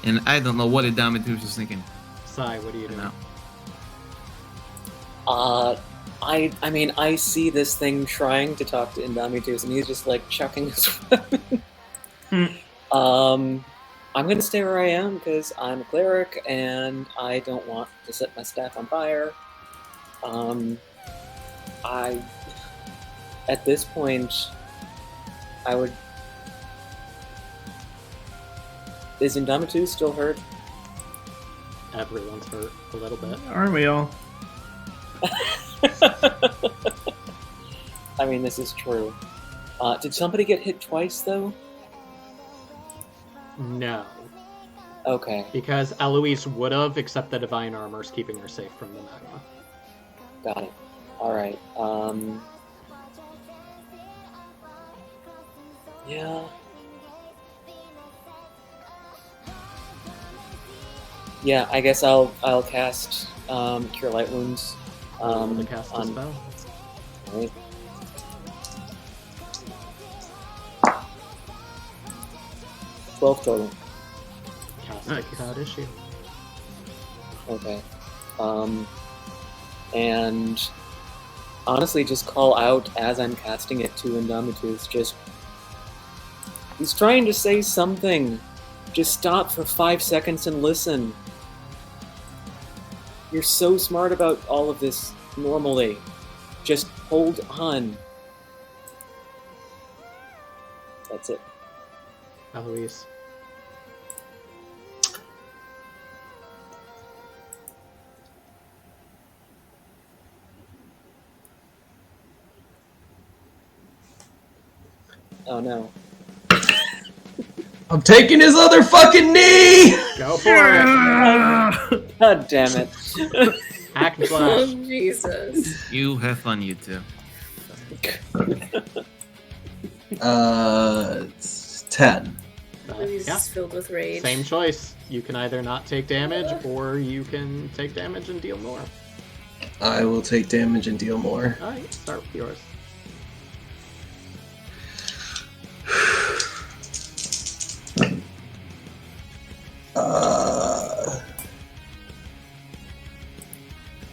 S7: and I don't know what Indomitus is thinking.
S3: Sai, what are you doing?
S7: No.
S5: I mean, I see this thing trying to talk to Indomitus, and he's just like chucking his weapon. I'm gonna stay where I am because I'm a cleric and I don't want to set my staff on fire. At this point, I would. Is Indomitus still hurt?
S3: Everyone's hurt a little bit.
S6: Aren't we all?
S5: I mean, this is true. Did somebody get hit twice, though?
S3: No.
S5: Okay,
S3: Because Eloise would have, except the divine armor's keeping her safe from the magma.
S5: got it. Alright, yeah. Yeah, I guess I'll cast Cure Light Wounds.
S3: Able to cast a
S5: on-
S3: spell.
S5: Alright. $12 total.
S3: Cast
S6: Nice.
S3: it without issue.
S5: Okay. And honestly, just call out as I'm casting it to Indomitus. Just, he's trying to say something. Just stop for 5 seconds and listen. You're so smart about all of this normally. Just hold on. That's it.
S3: Eloise.
S5: Oh no.
S8: I'm taking his other fucking knee!
S3: Go for it!
S5: God damn it.
S3: Hack and
S4: Oh
S3: slash.
S4: Jesus!
S7: You have fun, you two.
S8: It's 10.
S4: Louise
S3: Yeah.
S4: is filled with rage.
S3: Same choice. You can either not take damage, or you can take damage and deal more.
S8: I will take damage and deal more.
S3: Alright, start with yours.
S8: Uh,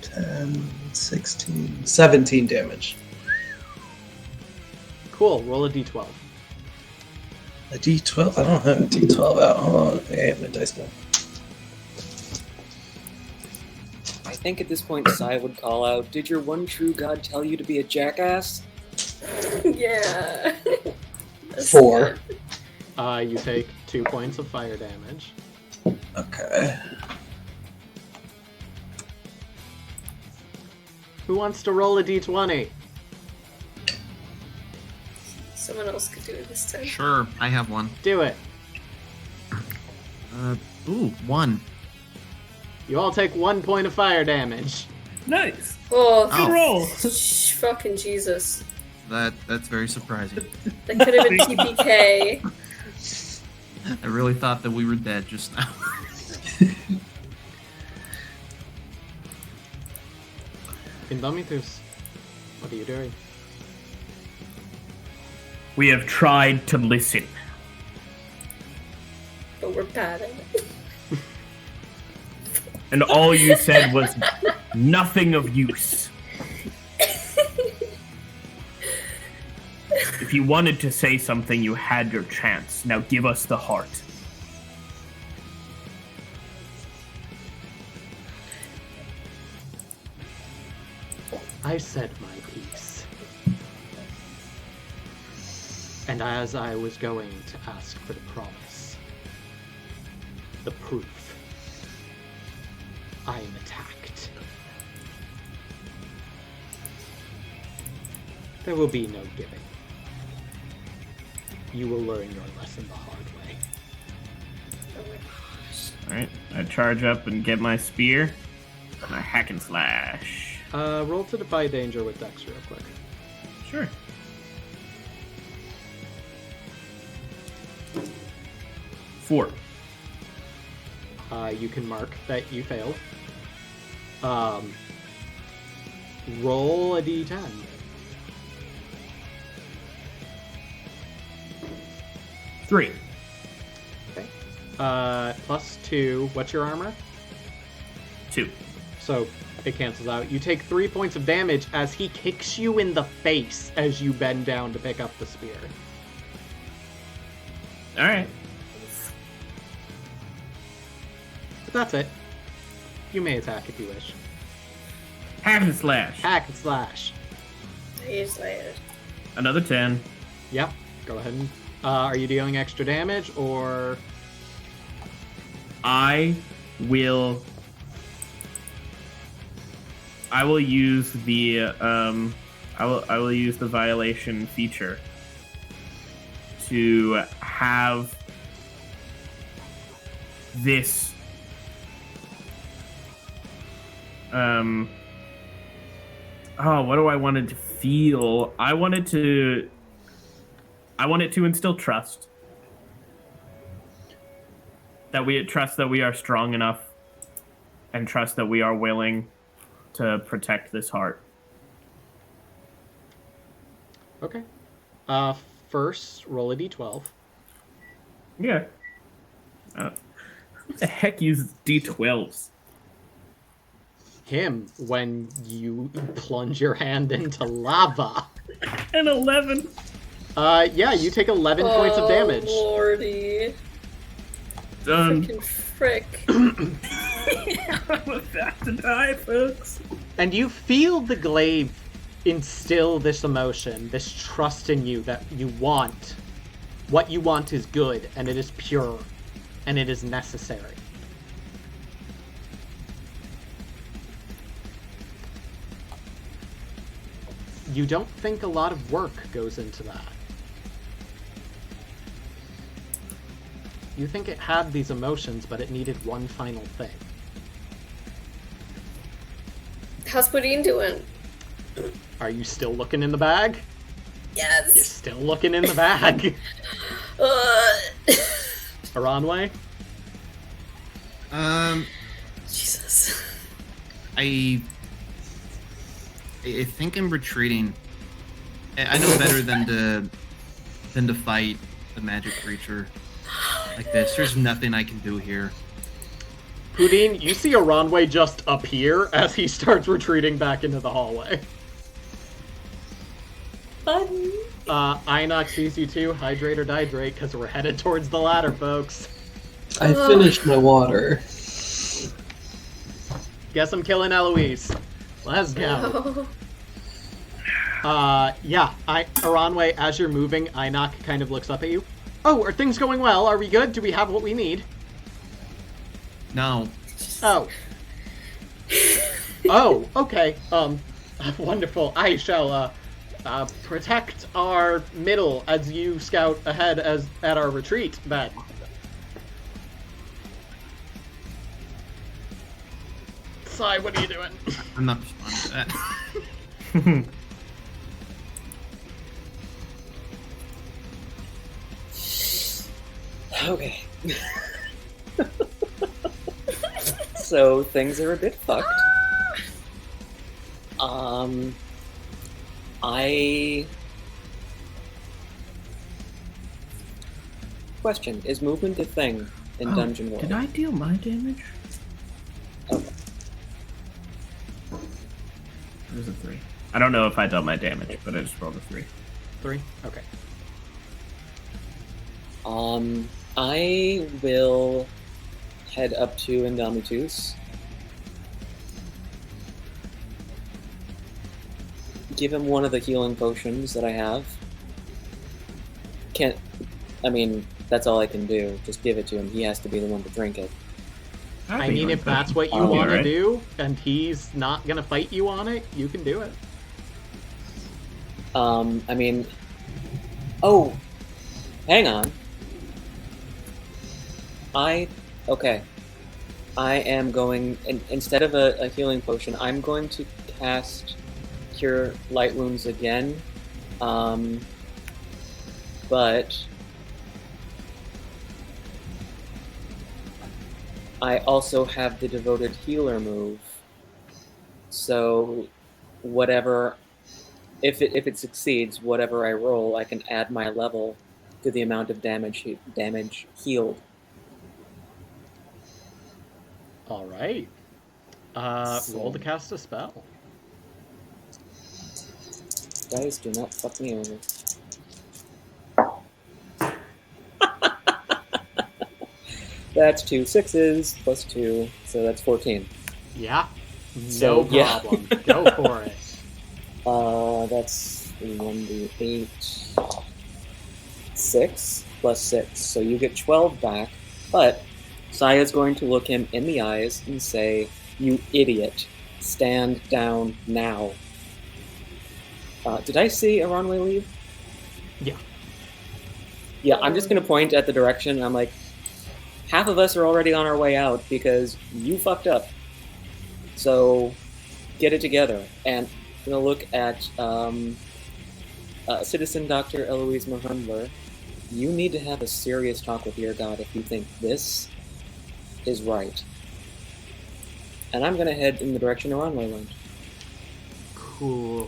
S8: 10, 16, 17 damage.
S3: Cool, roll a d12.
S8: A d12? I don't have a d12 out. Hold on. I have my dice now.
S5: I think at this point, Sai would call out, "Did your one true god tell you to be a jackass?"
S4: Yeah. That's
S8: 4.
S4: good.
S3: You take 2 points of fire damage.
S8: Okay.
S3: Who wants to roll a d20?
S4: Someone else could do it this time.
S7: Sure, I have one.
S3: Do it.
S7: Ooh, 1.
S3: You all take 1 point of fire damage.
S6: Nice.
S4: Oh,
S7: Oh.
S6: Roll.
S4: fucking Jesus.
S7: That's very surprising.
S4: That could have been TPK.
S7: I really thought that we were dead just now.
S3: Indomitus, what are you doing?
S6: We have tried to listen.
S4: But we're bad at it.
S6: And all you said was nothing of use. If you wanted to say something, you had your chance. Now give us the heart.
S3: I said my piece. And as I was going to ask for the promise, the proof, I am attacked. There will be no giving. You will learn your lesson the hard way.
S6: Alright, I charge up and get my spear. My hack and slash.
S3: Roll to defy danger with Dex real quick.
S6: Sure. Four.
S3: You can mark that you failed. Roll a d10.
S6: Three.
S3: Okay. +2. What's your armor?
S6: 2.
S3: So it cancels out. You take 3 points of damage as he kicks you in the face as you bend down to pick up the spear.
S6: Alright.
S3: But that's it. You may attack if you wish.
S6: Hack and slash.
S3: Hack and slash.
S4: He's later.
S6: Another 10.
S3: Yep. Go ahead and... are you dealing extra damage, or...
S6: I will use the I will use the violation feature to have this what do I want it to feel? I want it to instill trust. That we trust that we are strong enough and trust that we are willing to protect this heart.
S3: Okay. First, roll a d12.
S6: Yeah. Who the heck uses D12s?
S3: Him, when you plunge your hand into lava.
S6: An 11.
S3: Yeah, you take 11 points of damage.
S4: Oh, lordy.
S6: Done.
S4: Freaking frick.
S6: I'm about to die, folks.
S3: And you feel the glaive instill this emotion, this trust in you that you want. What you want is good, and it is pure, and it is necessary. You don't think a lot of work goes into that. You think it had these emotions, but it needed one final thing.
S4: How's Pudding doing?
S3: Are you still looking in the bag? You're
S4: Yes.
S3: still looking in the bag. Aranway?
S4: Jesus.
S7: I think I'm retreating. I know better than to fight the magic creature like this. There's nothing I can do here.
S3: Pudin, you see Aranway just appear as he starts retreating back into the hallway.
S4: Fun.
S3: Ainok sees you too. Hydrate or dihydrate, because we're headed towards the ladder, folks.
S8: I finished my water.
S3: Guess I'm killing Eloise. Let's go.
S4: No.
S3: Yeah, Aranway, as you're moving, Ainok kind of looks up at you. Oh, are things going well? Are we good? Do we have what we need?
S7: No.
S3: Oh. Oh, okay. Wonderful. I shall, Protect our middle as you scout ahead at our retreat, then. Sai, what are you doing?
S7: I'm not responding to that.
S5: Okay. So things are a bit fucked. Question, is movement a thing in Dungeon World?
S6: Did I deal my damage?
S5: Okay.
S6: It was a 3. I don't know if I dealt my damage, but I just rolled a 3.
S3: 3? Okay.
S5: I will head up to Indomitus. Give him one of the healing potions that I have. That's all I can do. Just give it to him. He has to be the one to drink it.
S3: I mean, if that's what you want to do, and he's not going to fight you on it, you can do it.
S5: Oh, hang on. Okay. I am going, instead of a healing potion, I'm going to cast Cure Light Wounds again. But I also have the Devoted Healer move. So whatever, if it succeeds, whatever I roll, I can add my level to the amount of damage healed.
S3: All right. Roll to cast a spell.
S5: Guys, do not fuck me over. That's 2 6s plus 2, so that's 14.
S3: Yeah.
S5: So,
S3: No problem. Go for it.
S5: That's 1d8. 6 plus 6, so you get 12 back, but Saya's going to look him in the eyes and say, "You idiot. Stand down now." Did I see a runway leave?
S3: Yeah.
S5: Yeah, I'm just going to point at the direction, and I'm like, half of us are already on our way out because you fucked up. So, get it together. And I'm going to look at Citizen Dr. Eloise Mahundler. You need to have a serious talk with your god if you think this is right. And I'm going to head in the direction of runway land.
S3: Cool.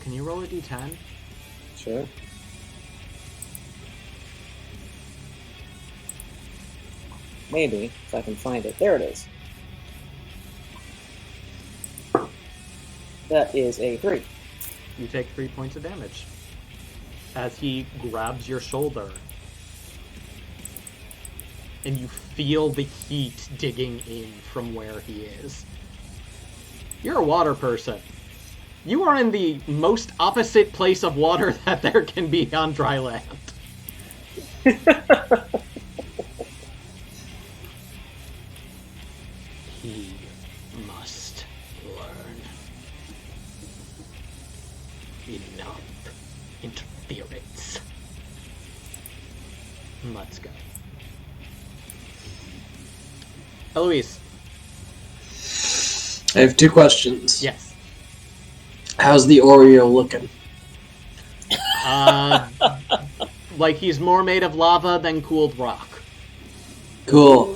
S3: Can you roll a d10?
S5: Sure. Maybe, if I can find it. There it is. That is a 3.
S3: You take 3 points of damage as he grabs your shoulder. And you feel the heat digging in from where he is. You're a water person. You are in the most opposite place of water that there can be on dry land. He must learn. Enough interference. Let's go. Eloise.
S8: I have 2 questions.
S3: Yes.
S8: How's the Oreo looking?
S3: Like he's more made of lava than cooled rock.
S8: Cool.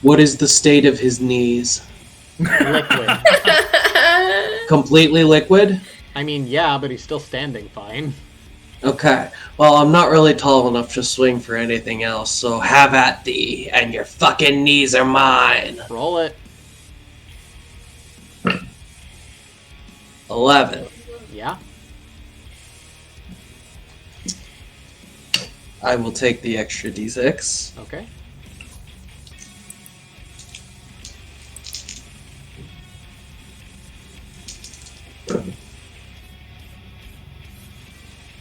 S8: What is the state of his knees?
S3: Liquid.
S8: Completely liquid?
S3: I mean, yeah, but he's still standing fine.
S8: Okay. Well, I'm not really tall enough to swing for anything else, so have at thee, and your fucking knees are mine.
S3: Roll it.
S8: 11.
S3: Yeah.
S8: I will take the extra d6.
S3: Okay.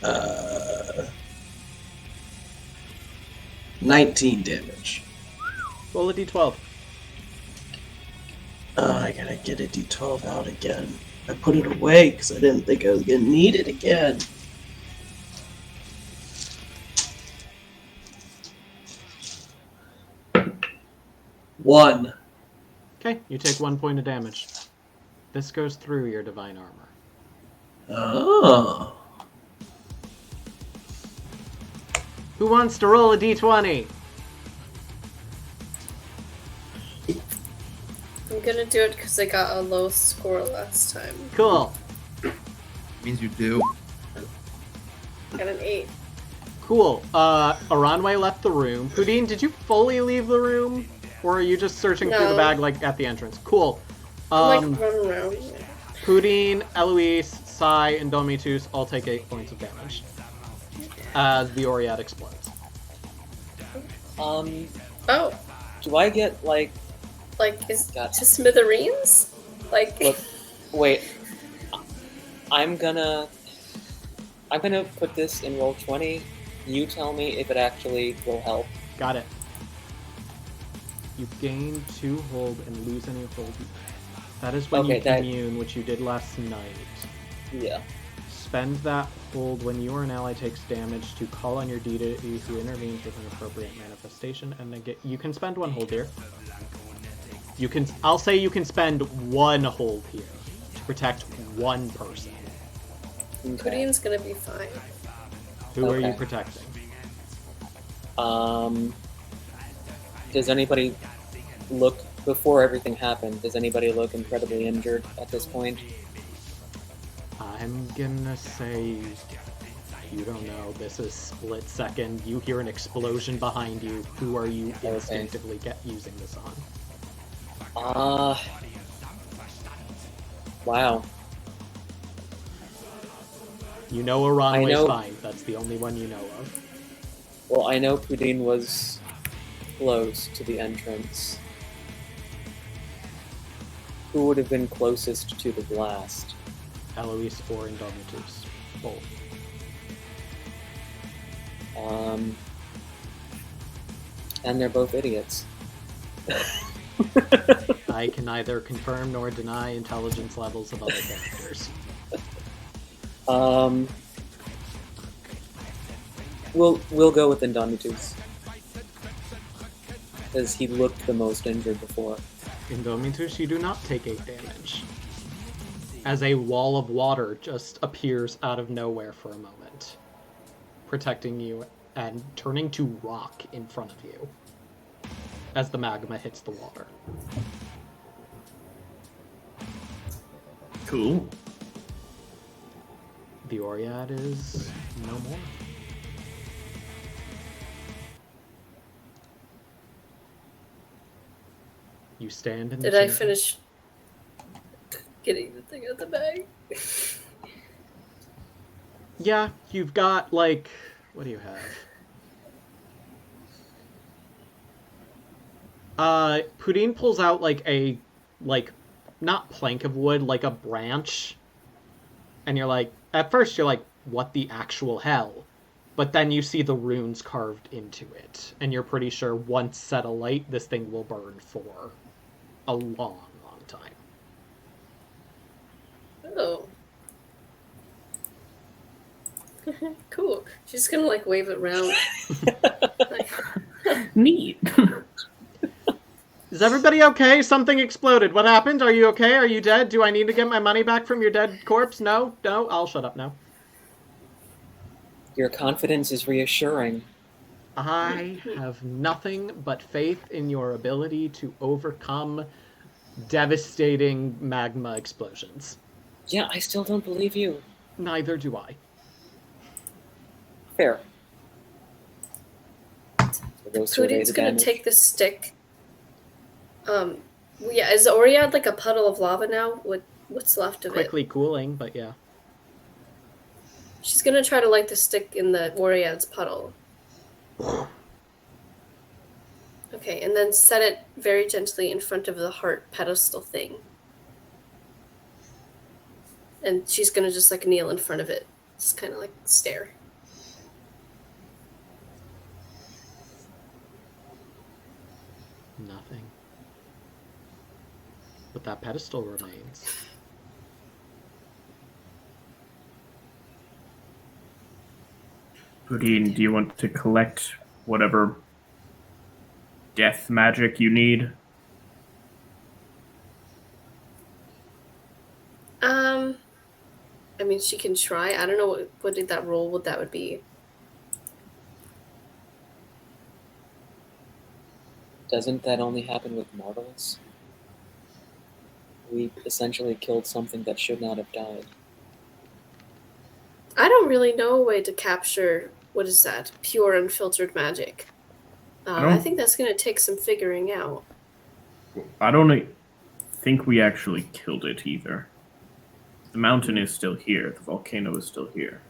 S8: Uh, 19 damage.
S3: Roll a d12.
S8: I gotta get a d12 out again.
S9: I put it away because I didn't think I was going to need it again. One.
S3: Okay, you take 1 point of damage. This goes through your divine armor.
S9: Oh.
S3: Who wants to roll a d20?
S4: I'm gonna do it because I got a low score last time.
S3: Cool.
S7: Means you do.
S4: I got an 8.
S3: Cool. Aranwe left the room. Pudine, did you fully leave the room? Or are you just searching through the
S4: No.
S3: bag like at the entrance? Cool.
S4: I'm like running around.
S3: Pudine, Eloise, Sai, and Domitus all take 8 points of damage as the Oriad explodes.
S4: Oh,
S5: Do I get like?
S4: is
S5: Got-
S4: to smithereens? Like,
S5: Look, wait. I'm gonna put this in roll 20. You tell me if it actually will help.
S3: Got it. You gain 2 hold and lose any hold. That is when
S5: Okay,
S3: you commune, which you did last night.
S5: Yeah.
S3: Spend that hold when you or an ally takes damage to call on your deity who intervenes with an appropriate manifestation, and then you can spend 1 hold here. I'll say you can spend 1 hold here to protect 1 person.
S5: Okay.
S4: Pudine's gonna be fine.
S3: Who are you
S5: Okay.
S3: protecting?
S5: Does anybody look before everything happened? Does anybody look incredibly injured at this point?
S3: I'm gonna say you don't know. This is split second. You hear an explosion behind you. Who are you instinctively using this on?
S5: Wow.
S3: You know Aranwe's
S5: know-
S3: fine. That's the only one you know of.
S5: Well, I know Pudine was close to the entrance. Who would have been closest to the blast?
S3: Eloise or Indomitus. Both.
S5: And they're both idiots.
S3: I can neither confirm nor deny intelligence levels of other characters.
S5: We'll go with Indomitus. Because he looked the most injured before.
S3: Indomitus, you do not take 8 damage. As a wall of water just appears out of nowhere for a moment, protecting you and turning to rock in front of you as the magma hits the water.
S6: Cool.
S3: The Oriad is no more. You stand in the
S4: Did I
S3: chamber.
S4: finish getting the thing out the bag?
S3: Yeah, you've got, like, what do you have? Pudine pulls out, not plank of wood, like a branch. And you're like, at first you're like, what the actual hell? But then you see the runes carved into it. And you're pretty sure once set alight, this thing will burn for a long, long time.
S4: Oh. Cool. She's gonna like wave it around.
S6: Neat.
S3: Is everybody okay? Something exploded. What happened? Are you okay? Are you dead? Do I need to get my money back from your dead corpse? No? No? I'll shut up now.
S5: Your confidence is reassuring.
S3: I have nothing but faith in your ability to overcome devastating magma explosions.
S5: Yeah, I still don't believe you.
S3: Neither do I.
S5: Fair. So go survey
S4: Pudine's
S5: the
S4: gonna
S5: damage.
S4: take the stick. Yeah, is Oriad like a puddle of lava now? What's left of it?
S3: Quickly cooling, but yeah.
S4: She's gonna try to light the stick in the Oriad's puddle. Okay, and then set it very gently in front of the heart pedestal thing. And she's gonna just like kneel in front of it. Just kind of like stare.
S3: Nothing. But that pedestal remains.
S6: Udine, do you want to collect whatever death magic you need?
S4: I mean, she can try. I don't know what did that roll, what that would be.
S5: Doesn't that only happen with mortals? We essentially killed something that should not have died.
S4: I don't really know a way to capture, what is that, pure unfiltered magic. I think that's going to take some figuring out.
S6: I don't think we actually killed it either. The mountain is still here. The volcano is still here.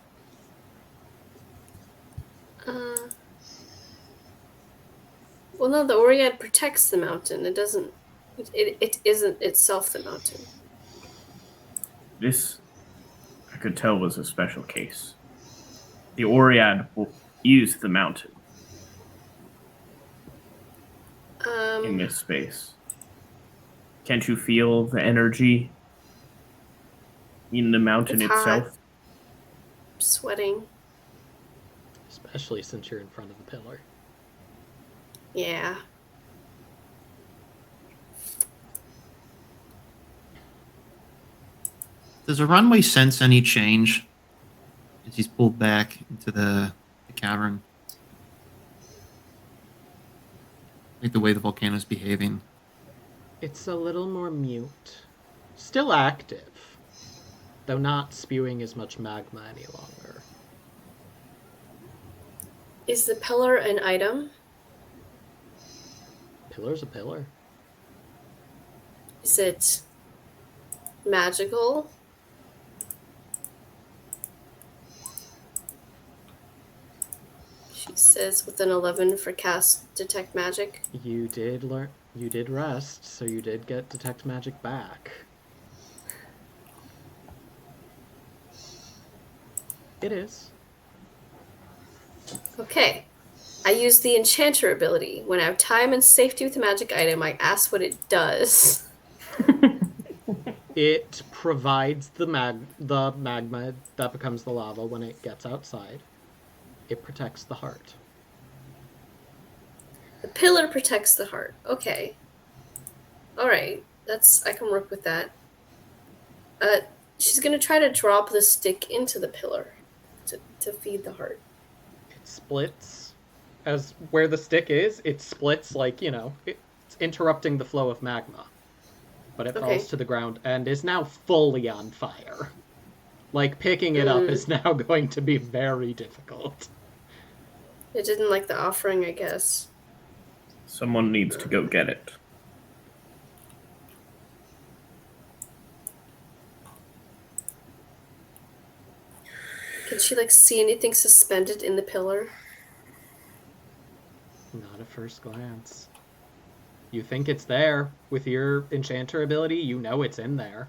S4: Well, no, the Oread protects the mountain. It doesn't. It isn't itself the mountain.
S6: This, I could tell, was a special case. The Oread will use the mountain in this space. Can't you feel the energy in the mountain
S4: It's
S6: itself?
S4: hot. I'm sweating.
S3: Especially since you're in front of the pillar.
S4: Yeah.
S7: Does a runway sense any change as he's pulled back into the cavern? Like the way the volcano is behaving.
S3: It's a little more mute. Still active, though not spewing as much magma any longer.
S4: Is the pillar an item?
S3: Pillar's a pillar.
S4: Is it magical? She says with an 11 for cast detect magic.
S3: You did rest, so you did get detect magic back. It is.
S4: Okay. I use the enchanter ability. When I have time and safety with a magic item, I ask what it does.
S3: It provides the magma that becomes the lava when it gets outside. It protects the heart.
S4: The pillar protects the heart. Okay. Alright. I can work with that. She's gonna try to drop the stick into the pillar to feed the heart.
S3: It splits. As where the stick is, it splits like, it's interrupting the flow of magma. But it falls to the ground and is now fully on fire. Like, picking it up is now going to be very difficult.
S4: It didn't like the offering, I guess.
S6: Someone needs to go get it.
S4: Can she, see anything suspended in the pillar?
S3: Not at first glance. You think it's there. With your enchanter ability, you know it's in there.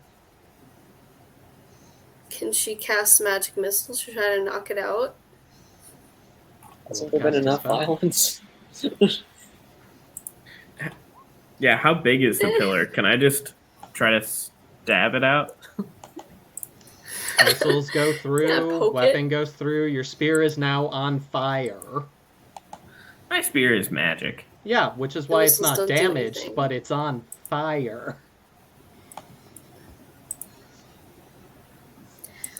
S4: Can she cast magic missiles to try to knock it out?
S5: Hasn't there been enough violence?
S6: Yeah, how big is the pillar? Can I just try to stab it out?
S3: Missiles go through, weapon goes through, your spear is now on fire.
S6: My spear is magic.
S3: Yeah, which is why it's not
S4: don't do
S3: damaged,
S4: anything.
S3: but it's on fire.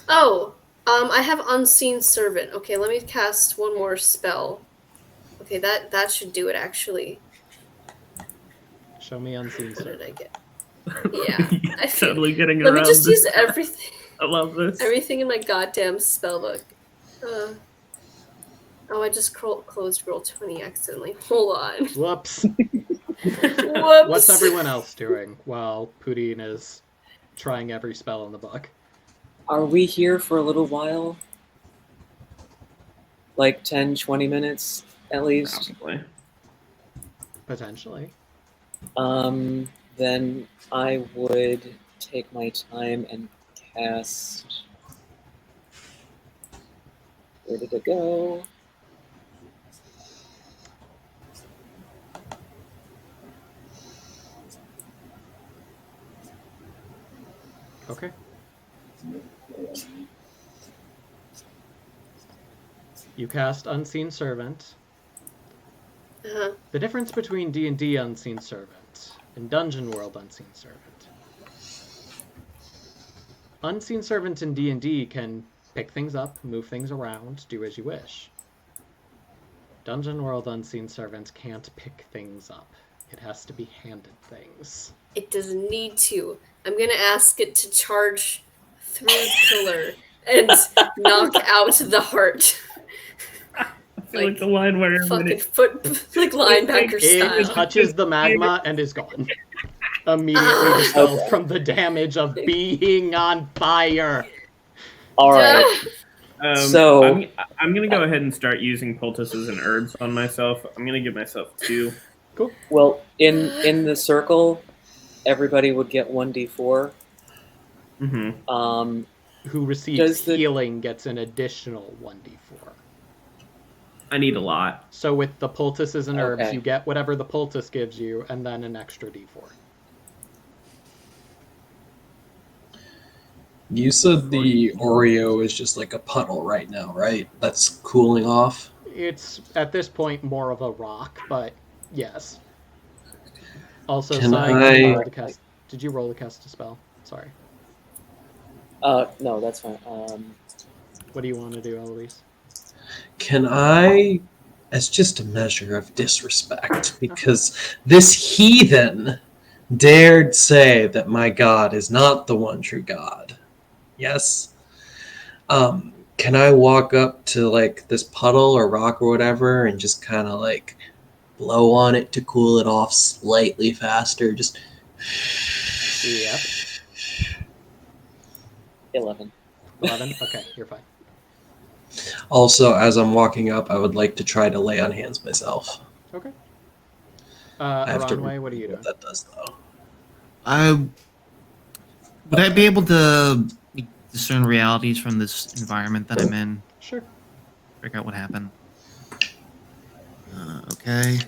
S4: Oh, I have Unseen Servant. Okay, let me cast one more spell. Okay, that should do it, actually.
S3: Show me Unseen
S4: What did
S3: Servant. I
S4: get? Yeah. I
S6: Totally getting
S4: Let
S6: around
S4: me just
S6: this.
S4: use everything.
S6: I love this.
S4: Everything in my goddamn spellbook. I just closed roll 20 accidentally. Hold on.
S3: Whoops.
S4: Whoops.
S3: What's everyone else doing while Pudin is trying every spell in the book?
S5: Are we here for a little while? Like 10, 20 minutes at least?
S6: Probably.
S3: Potentially.
S5: Then I would take my time and cast... Where did it go?
S3: Okay. You cast Unseen Servant.
S4: Uh-huh.
S3: The difference between D&D Unseen Servant and Dungeon World Unseen Servant. Unseen Servant in D&D can pick things up, move things around, do as you wish. Dungeon World Unseen Servant can't pick things up. It has to be handed things.
S4: It doesn't need to. I'm gonna ask it to charge through the pillar and knock out the heart.
S6: I feel like the line where
S4: Fucking foot, like linebacker
S3: It
S4: style.
S3: touches the magma and is gone. Immediately dispelled from the damage of being on fire.
S5: All right.
S6: I'm gonna go ahead and start using poultices and herbs on myself. I'm gonna give myself 2.
S3: Cool.
S5: Well, in the circle, everybody would get 1d4.
S6: Mm-hmm.
S3: Who receives healing gets an additional 1d4.
S6: I need a lot.
S3: So with the poultices and herbs,
S5: Okay.
S3: you get whatever the poultice gives you, and then an extra d4.
S8: You said the Oreo is just like a puddle right now, right? That's cooling off.
S3: It's, at this point, more of a rock, but yes. Also,
S8: Can
S3: Sai,
S8: I-
S3: you roll to cast... Did you roll to cast a spell? Sorry.
S5: No, that's fine.
S3: What do you want to do, Eloise?
S8: Can I, as just a measure of disrespect, because this heathen dared say that my God is not the one true God. Yes? Can I walk up to like this puddle or rock or whatever and just kind of like blow on it to cool it off slightly faster? Just.
S3: Yep.
S5: 11.
S3: 11? Okay, you're fine.
S8: Also, as I'm walking up, I would like to try to lay on hands myself.
S3: Okay.
S8: I have to
S3: Aranway, what are you doing?
S8: what that does, though.
S7: Would I be able to discern realities from this environment that I'm in?
S3: Sure.
S7: Figure out what happened. Okay.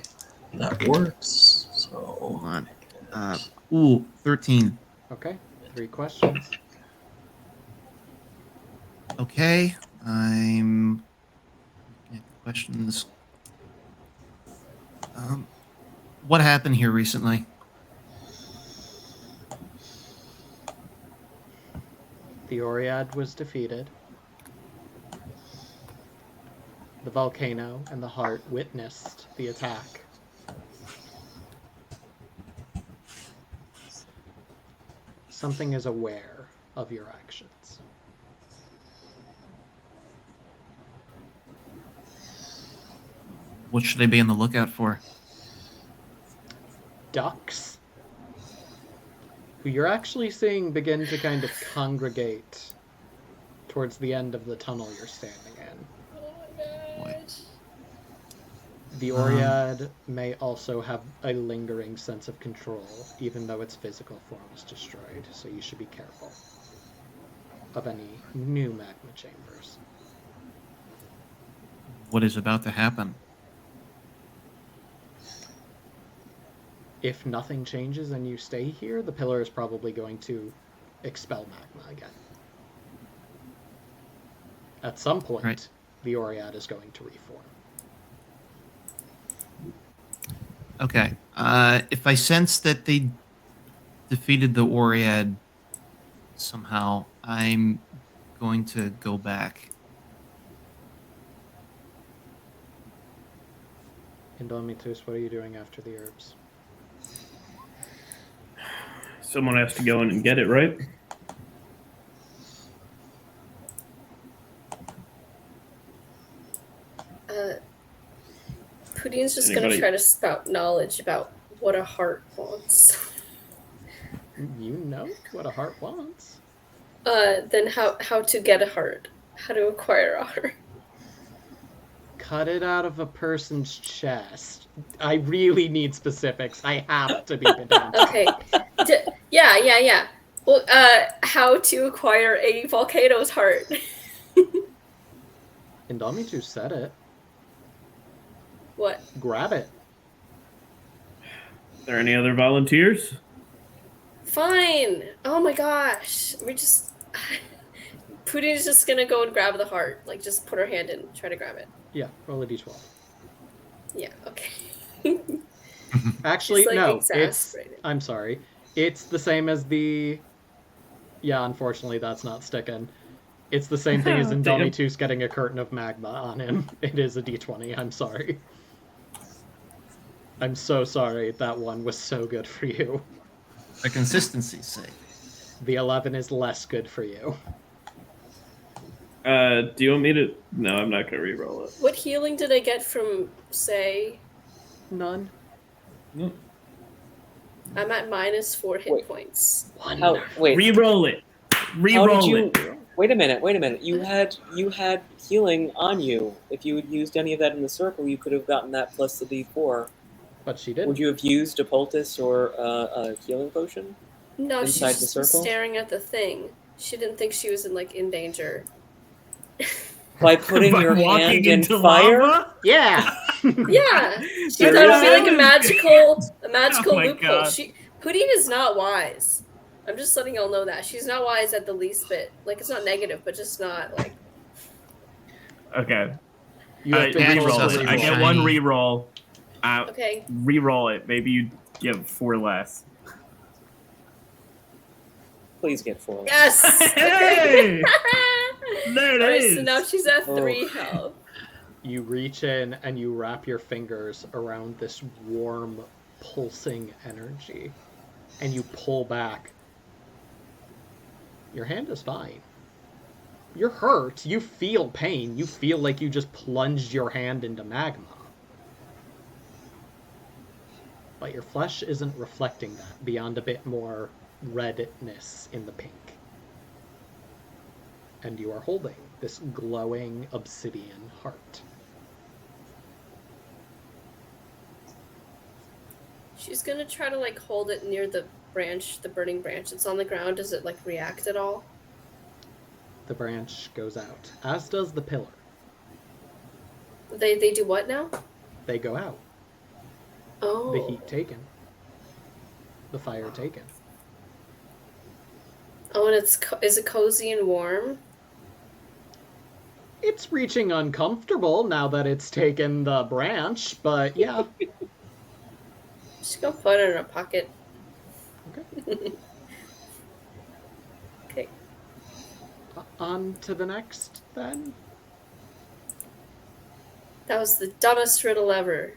S8: That works. So.
S7: Hold on. 13.
S3: Okay, 3 questions.
S7: Okay. I'm looking at questions. What happened here recently?
S3: The Oread was defeated. The volcano and the heart witnessed the attack. Something is aware of your actions.
S7: What should I be on the lookout for?
S3: Ducks, who you're actually seeing begin to kind of congregate towards the end of the tunnel you're standing in.
S7: What?
S3: The Oread may also have a lingering sense of control, even though its physical form is destroyed, so you should be careful of any new magma chambers.
S7: What is about to happen?
S3: If nothing changes and you stay here, the pillar is probably going to expel magma again. At some point,
S7: Right.
S3: the Oread is going to reform.
S7: Okay. If I sense that they defeated the Oread somehow, I'm going to go back.
S3: Indomitus, what are you doing after the herbs?
S6: Someone has to go in and get it, right?
S4: Pudine's just gonna
S6: Anybody-
S4: try to spout knowledge about what a heart wants.
S3: You know what a heart wants.
S4: Then how to get a heart, how to acquire a heart.
S3: Cut it out of a person's chest. I really need specifics. I have to be pedantic.
S4: Okay. Yeah. Well, how to acquire a volcano's heart?
S3: Indomitus said it.
S4: What?
S3: Grab it.
S6: Are there any other volunteers?
S4: Fine. Oh my gosh. Pudine's just gonna go and grab the heart. Like, just put her hand in, try to grab it.
S3: Yeah, roll a d12.
S4: Yeah, okay.
S3: Actually,
S4: Just, like,
S3: no. It's.
S4: exasperated.
S3: I'm sorry. It's the same as the. Yeah, unfortunately, that's not sticking. It's the same thing as
S6: Damn.
S3: Indomitus getting a curtain of magma on him. It is a d20. I'm sorry. I'm so sorry. That one was so good for you.
S7: For consistency's sake.
S3: The 11 is less good for you.
S6: Do you want me to? No, I'm not gonna re-roll it.
S4: What healing did I get from, say?
S3: None.
S6: No.
S4: I'm at -4 hit
S5: Wait.
S4: points.
S5: How? Wait.
S6: Re-roll it.
S5: How did
S6: Re-roll
S5: you?
S6: it.
S5: Wait a minute. You had healing on you. If you had used any of that in the circle, you could have gotten that plus the D4.
S3: But she didn't.
S5: Would you have used a poultice or a healing potion?
S4: No,
S5: Inside
S4: she's
S5: the
S4: just been
S5: circle?
S4: staring at the thing. She didn't think she was in danger.
S5: By putting
S6: By
S5: your
S6: walking
S5: hand in
S6: into
S5: fire?
S6: lava?
S3: Yeah!
S4: Yeah, she
S6: There
S4: thought it would be
S6: is-
S4: like a magical
S6: Oh my
S4: loophole.
S6: God.
S4: Poutine is not wise. I'm just letting y'all know that she's not wise at the least bit. Like, it's not negative, but just not like.
S6: Okay.
S3: You have to
S7: Natural
S6: Re-roll
S3: re-roll.
S6: it.
S7: success.
S6: I get
S7: Shiny.
S6: one re-roll.
S4: Okay.
S6: Re-roll it. Maybe you get 4 less.
S5: Please get 4.
S4: Yes.
S6: Hey! There it
S4: Alright,
S6: is.
S4: so now she's at
S5: Oh.
S4: 3 health.
S3: You reach in and you wrap your fingers around this warm, pulsing energy. And you pull back. Your hand is fine. You're hurt. You feel pain. You feel like you just plunged your hand into magma. But your flesh isn't reflecting that beyond a bit more redness in the pink. And you are holding this glowing obsidian heart.
S4: She's gonna try to like hold it near the branch, the burning branch that's on the ground. Does it like react at all?
S3: The branch goes out, as does the pillar.
S4: They do what now?
S3: They go out.
S4: Oh.
S3: The heat taken. The fire taken.
S4: Oh, and is it cozy and warm?
S3: It's reaching uncomfortable now that it's taken the branch, but yeah.
S4: Just go put it in her pocket.
S3: Okay.
S4: Okay.
S3: On to the next, then.
S4: That was the dumbest riddle ever.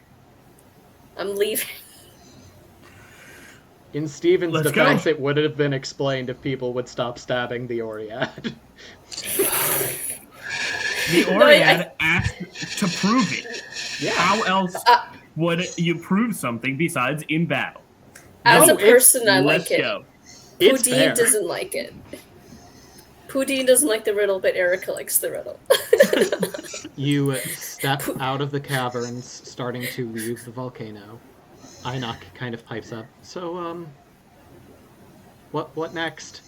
S4: I'm leaving.
S3: In Steven's
S6: Let's
S3: defense,
S6: go.
S3: it would have been explained if people would stop stabbing the Oread.
S6: The
S4: No, I-
S6: Oread asked to prove it.
S3: Yeah.
S6: How else would you prove something besides in battle?
S4: As
S3: No,
S4: a person, I
S6: Let's
S4: like it.
S6: go.
S3: It's fair.
S4: Poutine doesn't like it. Poutine doesn't like the riddle, but Erica likes the riddle.
S3: You step out of the caverns, starting to leave the volcano. Ainok kind of pipes up. So, what next?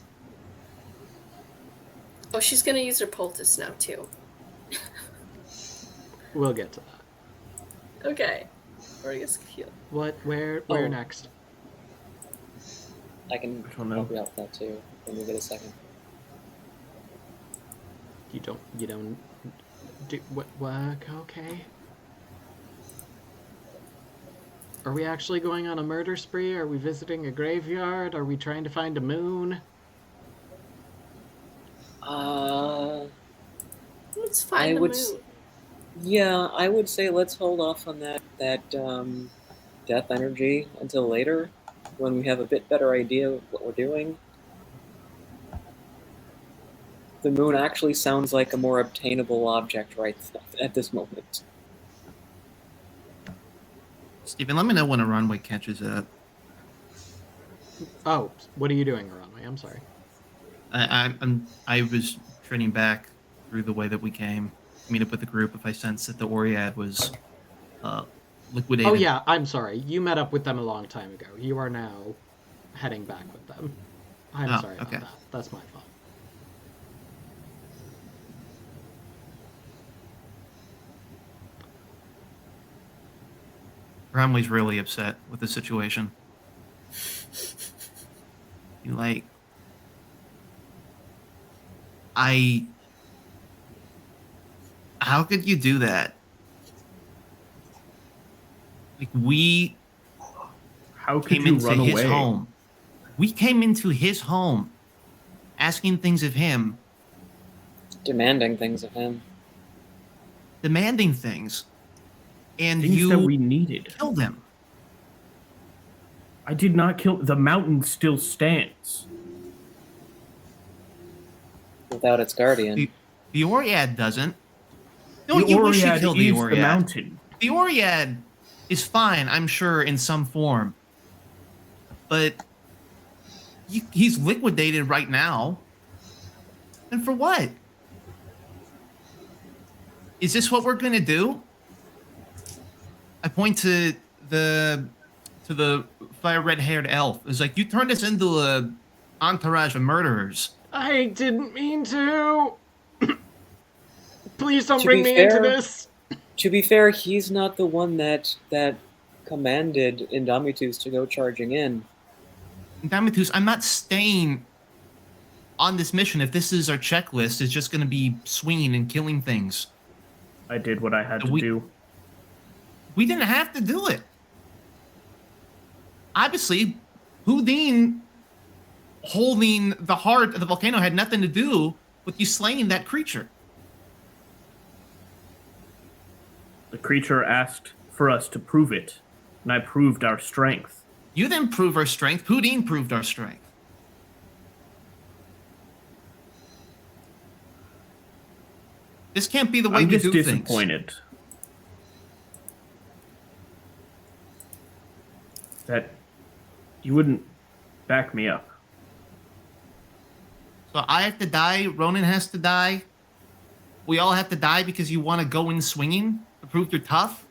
S4: Oh, she's gonna use her poultice now too.
S3: We'll get to that.
S4: Okay. Or I guess heal.
S3: Where
S5: Oh.
S3: next?
S5: I can
S6: don't know.
S5: help you out with that too. Let me get a second.
S3: You don't do what? Okay. Are we actually going on a murder spree? Are we visiting a graveyard? Are we trying to find a moon?
S4: Let's find
S5: I
S4: the
S5: would
S4: moon.
S5: Yeah, I would say let's hold off on that death energy until later, when we have a bit better idea of what we're doing. The moon actually sounds like a more obtainable object right at this moment.
S7: Steven, let me know when a runway catches up.
S3: Oh, what are you doing, Runway? I'm sorry.
S7: I was training back through the way that we came to meet up with the group if I sensed that the Oread was liquidated.
S3: Oh yeah, I'm sorry. You met up with them a long time ago. You are now heading back with them. I'm
S7: Oh,
S3: sorry about
S7: okay.
S3: that. That's my fault.
S7: Bromley's really upset with the situation. Like, how could you do that? Like, we
S6: How could
S7: came
S6: you
S7: into
S6: run
S7: his
S6: away?
S7: home. We came into his home, asking things of him,
S5: Demanding things of him.
S7: demanding things, and
S6: Things
S7: you
S6: that we needed.
S7: killed him.
S6: I did not kill. The mountain still stands.
S5: Without its guardian.
S7: The Oriad doesn't. No,
S6: The
S7: you wish you
S6: Oriad
S7: killed the
S6: is
S7: Oriad.
S6: the mountain.
S7: The Oriad is fine, I'm sure, in some form. But he's liquidated right now. And for what? Is this what we're gonna do? I point to the fire red-haired elf. It's like, you turned us into a entourage of murderers.
S3: I didn't mean to. Please don't
S5: To
S3: bring
S5: be
S3: me into
S5: fair-
S3: this.
S5: To be fair, he's not the one that commanded Indomitus to go charging in.
S7: Damatus, I'm not staying on this mission if this is our checklist. It's just gonna be swinging and killing things.
S6: I did what I had to
S7: We-
S6: do.
S7: We didn't have to do it. Obviously, Houdin holding the heart of the volcano had nothing to do with you slaying that creature.
S6: The creature asked for us to prove it, and I proved our strength.
S7: You didn't prove our strength. Houdin proved our strength. This can't be the way
S6: I'm
S7: we
S6: just
S7: do things.
S6: disappointed that you wouldn't back me up.
S7: So I have to die. Ronan has to die. We all have to die because you want to go in swinging to prove you're tough.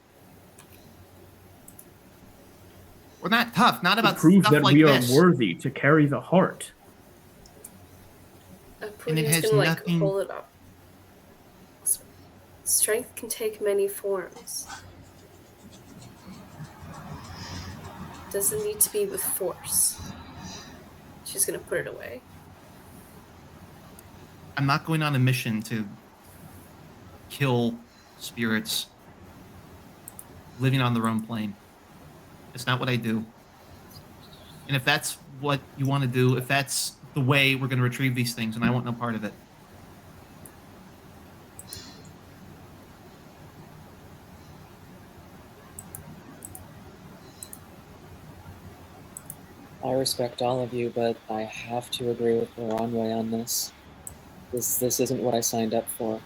S7: We're not tough. Not
S6: To
S7: about
S6: prove
S7: stuff
S6: that
S7: like
S6: we are
S7: this.
S6: worthy to carry the heart.
S7: And it has
S4: Putin's gonna
S7: nothing-
S4: hold it up. Strength can take many forms. Doesn't need to be with force. She's gonna put it away.
S7: I'm not going on a mission to kill spirits living on their own plane. It's not what I do. And if that's what you want to do, if that's the way we're going to retrieve these things, and I want no part of it.
S5: I respect all of you, but I have to agree with Ranway on this. This isn't what I signed up for.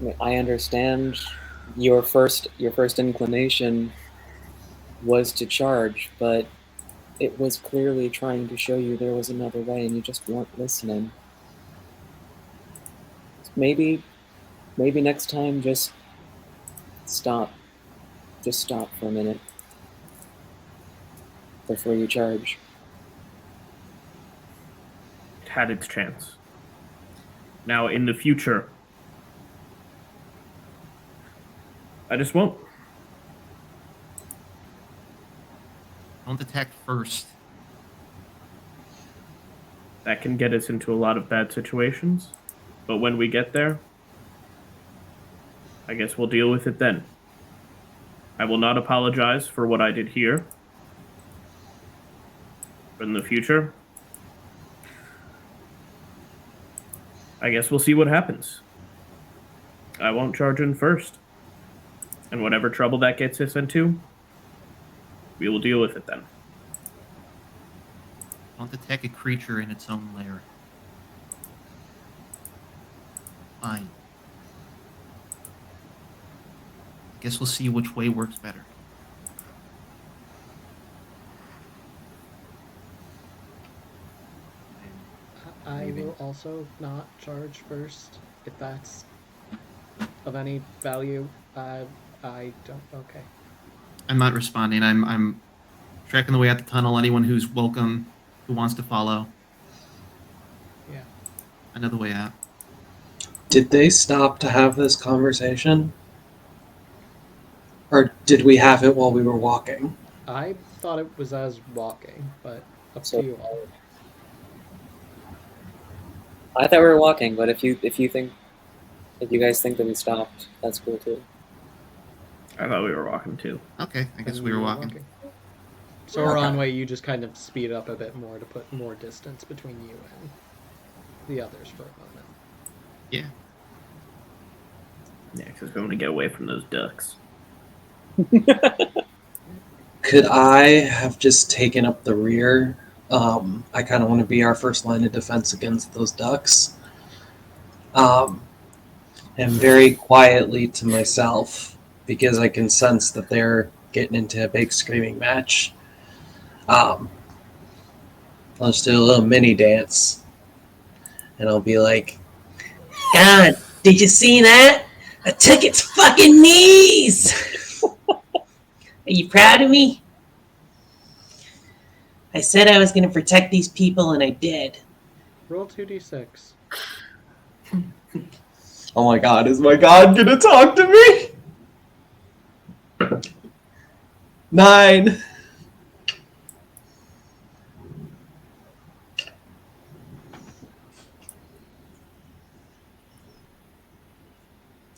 S5: I mean, I understand your first inclination was to charge, but it was clearly trying to show you there was another way, and you just weren't listening. Maybe next time, just stop. Just stop for a minute before you charge.
S6: It had its chance. Now, in the future, I just won't.
S7: Don't attack first.
S6: That can get us into a lot of bad situations. But when we get there, I guess we'll deal with it then. I will not apologize for what I did here. But in the future, I guess we'll see what happens. I won't charge in first. And whatever trouble that gets us into, we will deal with it then.
S7: Don't attack a creature in its own lair. Fine. Guess we'll see which way works better.
S3: I will also not charge first, if that's of any value. I don't. Okay.
S7: I'm not responding. I'm tracking the way out the tunnel. Anyone who's welcome, who wants to follow.
S3: Yeah.
S7: I know the way out.
S8: Did they stop to have this conversation? Or did we have it while we were walking?
S3: I thought it was as walking, but up
S5: So-
S3: to you all.
S5: I thought we were walking, but if you guys think that we stopped, that's cool too.
S6: I thought we were walking too.
S7: Okay, I guess
S3: Then
S7: we were
S3: you
S7: walking.
S3: So Ronway, you just kind of speed up a bit more to put more distance between you and the others for a moment.
S7: Yeah.
S6: Yeah, because we want to get away from those ducks.
S8: Could I have just taken up the rear? I kind of want to be our first line of defense against those ducks. And very quietly to myself, because I can sense that they're getting into a big screaming match. I'll just do a little mini dance. And I'll be like,
S9: God, did you see that? I took its fucking knees! Are you proud of me? I said I was going to protect these people, and I did.
S3: Roll 2d6.
S8: oh my god, is my god gonna talk to me? 9.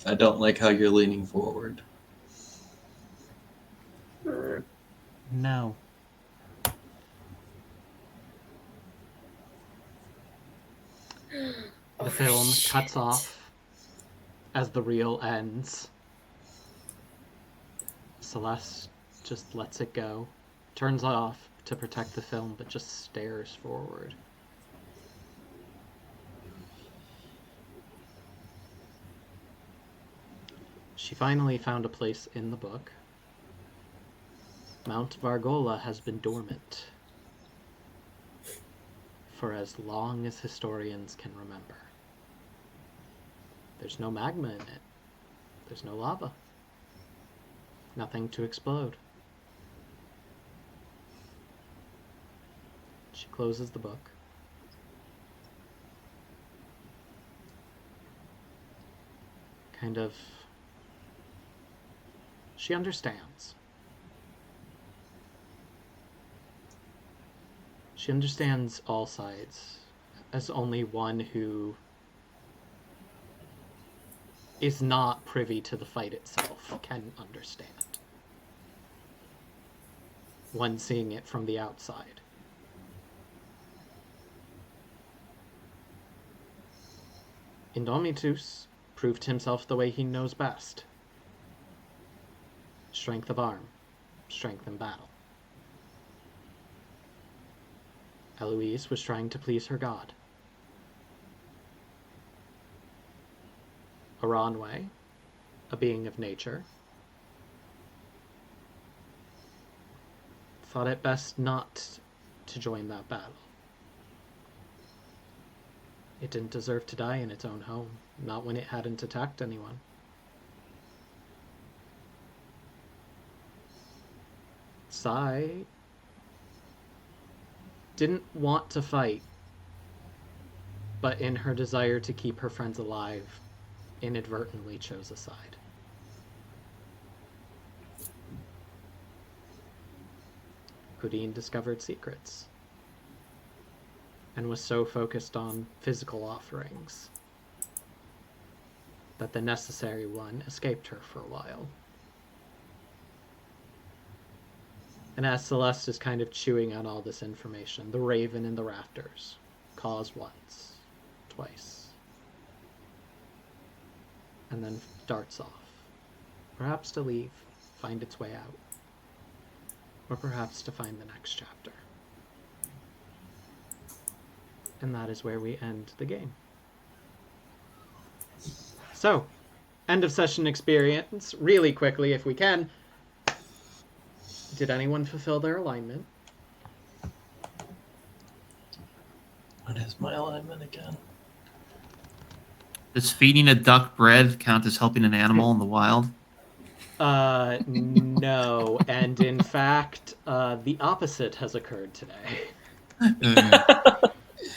S8: I don't like how you're leaning forward.
S3: No. The film cuts off as the reel ends. Celeste just lets it go, turns off to protect the film, but just stares forward. She finally found a place in the book. Mount Vargola has been dormant for as long as historians can remember. There's no magma in it. There's no lava. Nothing to explode. She closes the book. Kind of... She understands. She understands all sides as only one who is not privy to the fight itself can understand. One seeing it from the outside. Indomitus proved himself the way he knows best. Strength of arm, strength in battle. Eloise was trying to please her god. Aranwe, a being of nature, thought it best not to join that battle. It didn't deserve to die in its own home, not when it hadn't attacked anyone. Sai didn't want to fight, but in her desire to keep her friends alive, inadvertently chose a side. Houdin discovered secrets and was so focused on physical offerings that the necessary one escaped her for a while. And as Celeste is kind of chewing on all this information, the raven in the rafters caws once, twice, and then darts off, perhaps to leave, find its way out, or perhaps to find the next chapter. And that is where we end the game. So, end of session experience, really quickly if we can. Did anyone fulfill their alignment?
S8: What is my alignment again?
S7: Does feeding a duck bread count as helping an animal in the wild?
S3: No. And in fact, the opposite has occurred today.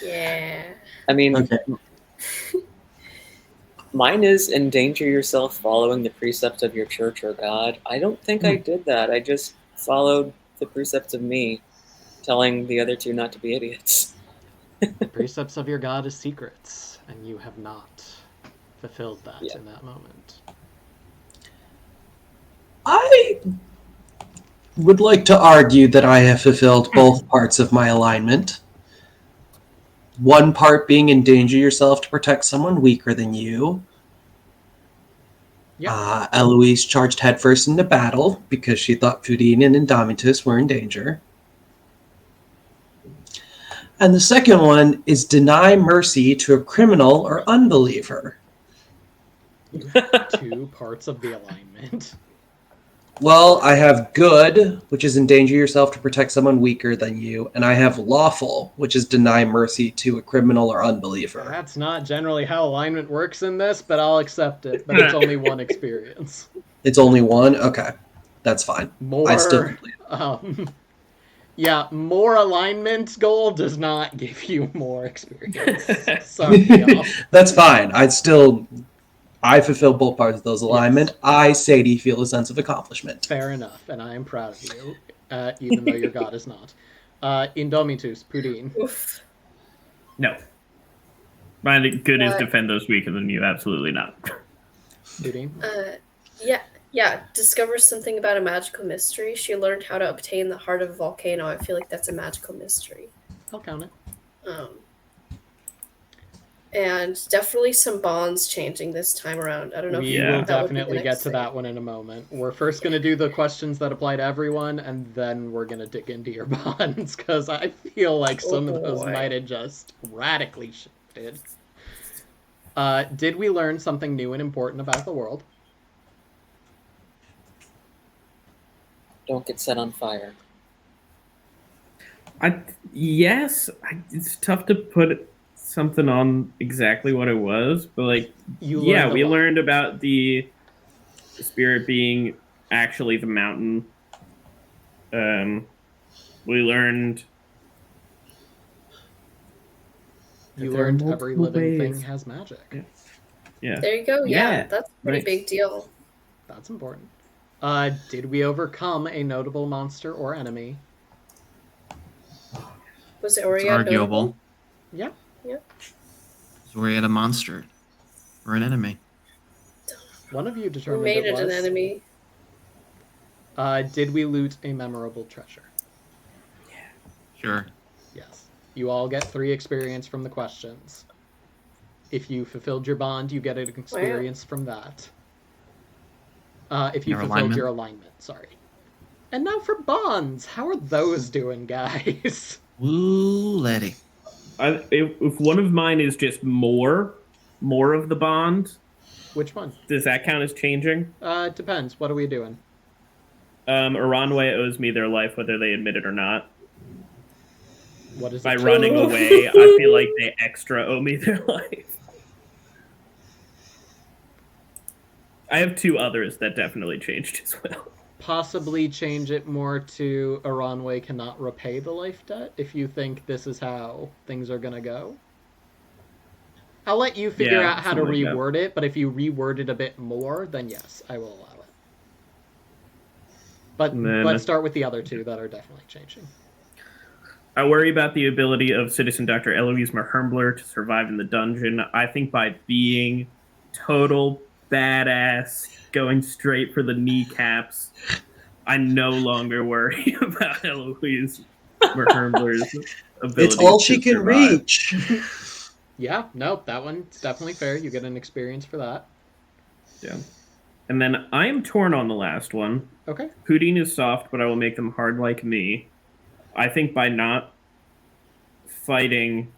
S4: Yeah.
S5: I mean,
S8: Okay.
S5: mine is endanger yourself following the precept of your church or God. I don't think I did that. I just followed the precepts of me, telling the other two not to be idiots.
S3: The precepts of your god is secrets, and you have not fulfilled that in that moment.
S8: I would like to argue that I have fulfilled both parts of my alignment. One part being endanger yourself to protect someone weaker than you.
S3: Yeah.
S8: Eloise charged headfirst into battle because she thought Pudine and Indomitus were in danger. And the second one is deny mercy to a criminal or unbeliever.
S3: You have 2 parts of the alignment.
S8: Well, I have good, which is endanger yourself to protect someone weaker than you, and I have lawful, which is deny mercy to a criminal or unbeliever.
S3: That's not generally how alignment works in this, but I'll accept it. But it's only 1 experience.
S8: It's only 1? Okay. That's fine. I still complete it.
S3: Yeah, more alignment goal does not give you more experience. Sorry, y'all.
S8: That's fine. I fulfill both parts of those alignment. Yes. I, Sadie, feel a sense of accomplishment.
S3: Fair enough, and I am proud of you, even though your god is not. Indomitus, Pudine.
S6: No. My good is defend those weaker than you. Absolutely not.
S3: Pudine?
S4: Yeah. Discover something about a magical mystery. She learned how to obtain the heart of a volcano. I feel like that's a magical mystery.
S3: I'll count it.
S4: And definitely some bonds changing this time around. I don't know if
S3: we will definitely get to that one in a moment. We're first going to do the questions that apply to everyone, and then we're going to dig into your bonds, because I feel like some of those might have just radically shifted. Did we learn something new and important about the world?
S5: Don't get set on fire.
S6: Yes. It's tough to put something on exactly what it was, but we learned about the spirit being actually the mountain. We learned
S3: every living thing has magic.
S6: Yeah.
S4: There you go. Yeah, that's a pretty big deal.
S3: That's important. Did we overcome a notable monster or enemy?
S4: Was it Orion?
S7: It's arguable.
S3: Yeah.
S7: So we had a monster or an enemy.
S3: One of you determined
S4: we made
S3: it was.
S4: An enemy.
S3: Did we loot a memorable treasure?
S7: Yeah. Sure.
S3: Yes. You all get 3 experience from the questions. If you fulfilled your bond, you get an experience from that. If you fulfilled your alignment, sorry. And now for bonds. How are those doing, guys?
S7: Ooh, Letty.
S6: If one of mine is just more of the bond.
S3: Which one?
S6: Does that count as changing?
S3: It depends. What are we doing?
S6: Iranway owes me their life whether they admit it or not.
S3: What is
S6: By
S3: it?
S6: running away, I feel like they extra owe me their life. I have 2 others that definitely changed as well.
S3: Possibly change it more to Iranway cannot repay the life debt if you think this is how things are going to go. I'll let you figure out how to reword it, but if you reword it a bit more, then yes, I will allow it. But let's start with the other 2 that are definitely changing.
S6: I worry about the ability of Citizen Dr. Eloise Merhumbler to survive in the dungeon. I think by being total badass, going straight for the kneecaps, I no longer worry about Eloise Merhumbler's ability.
S8: It's all she can reach.
S3: Yeah, no, that one's definitely fair. You get an experience for that.
S6: Yeah. And then I am torn on the last one.
S3: Okay.
S6: Pudine is soft, but I will make them hard like me. I think by not fighting,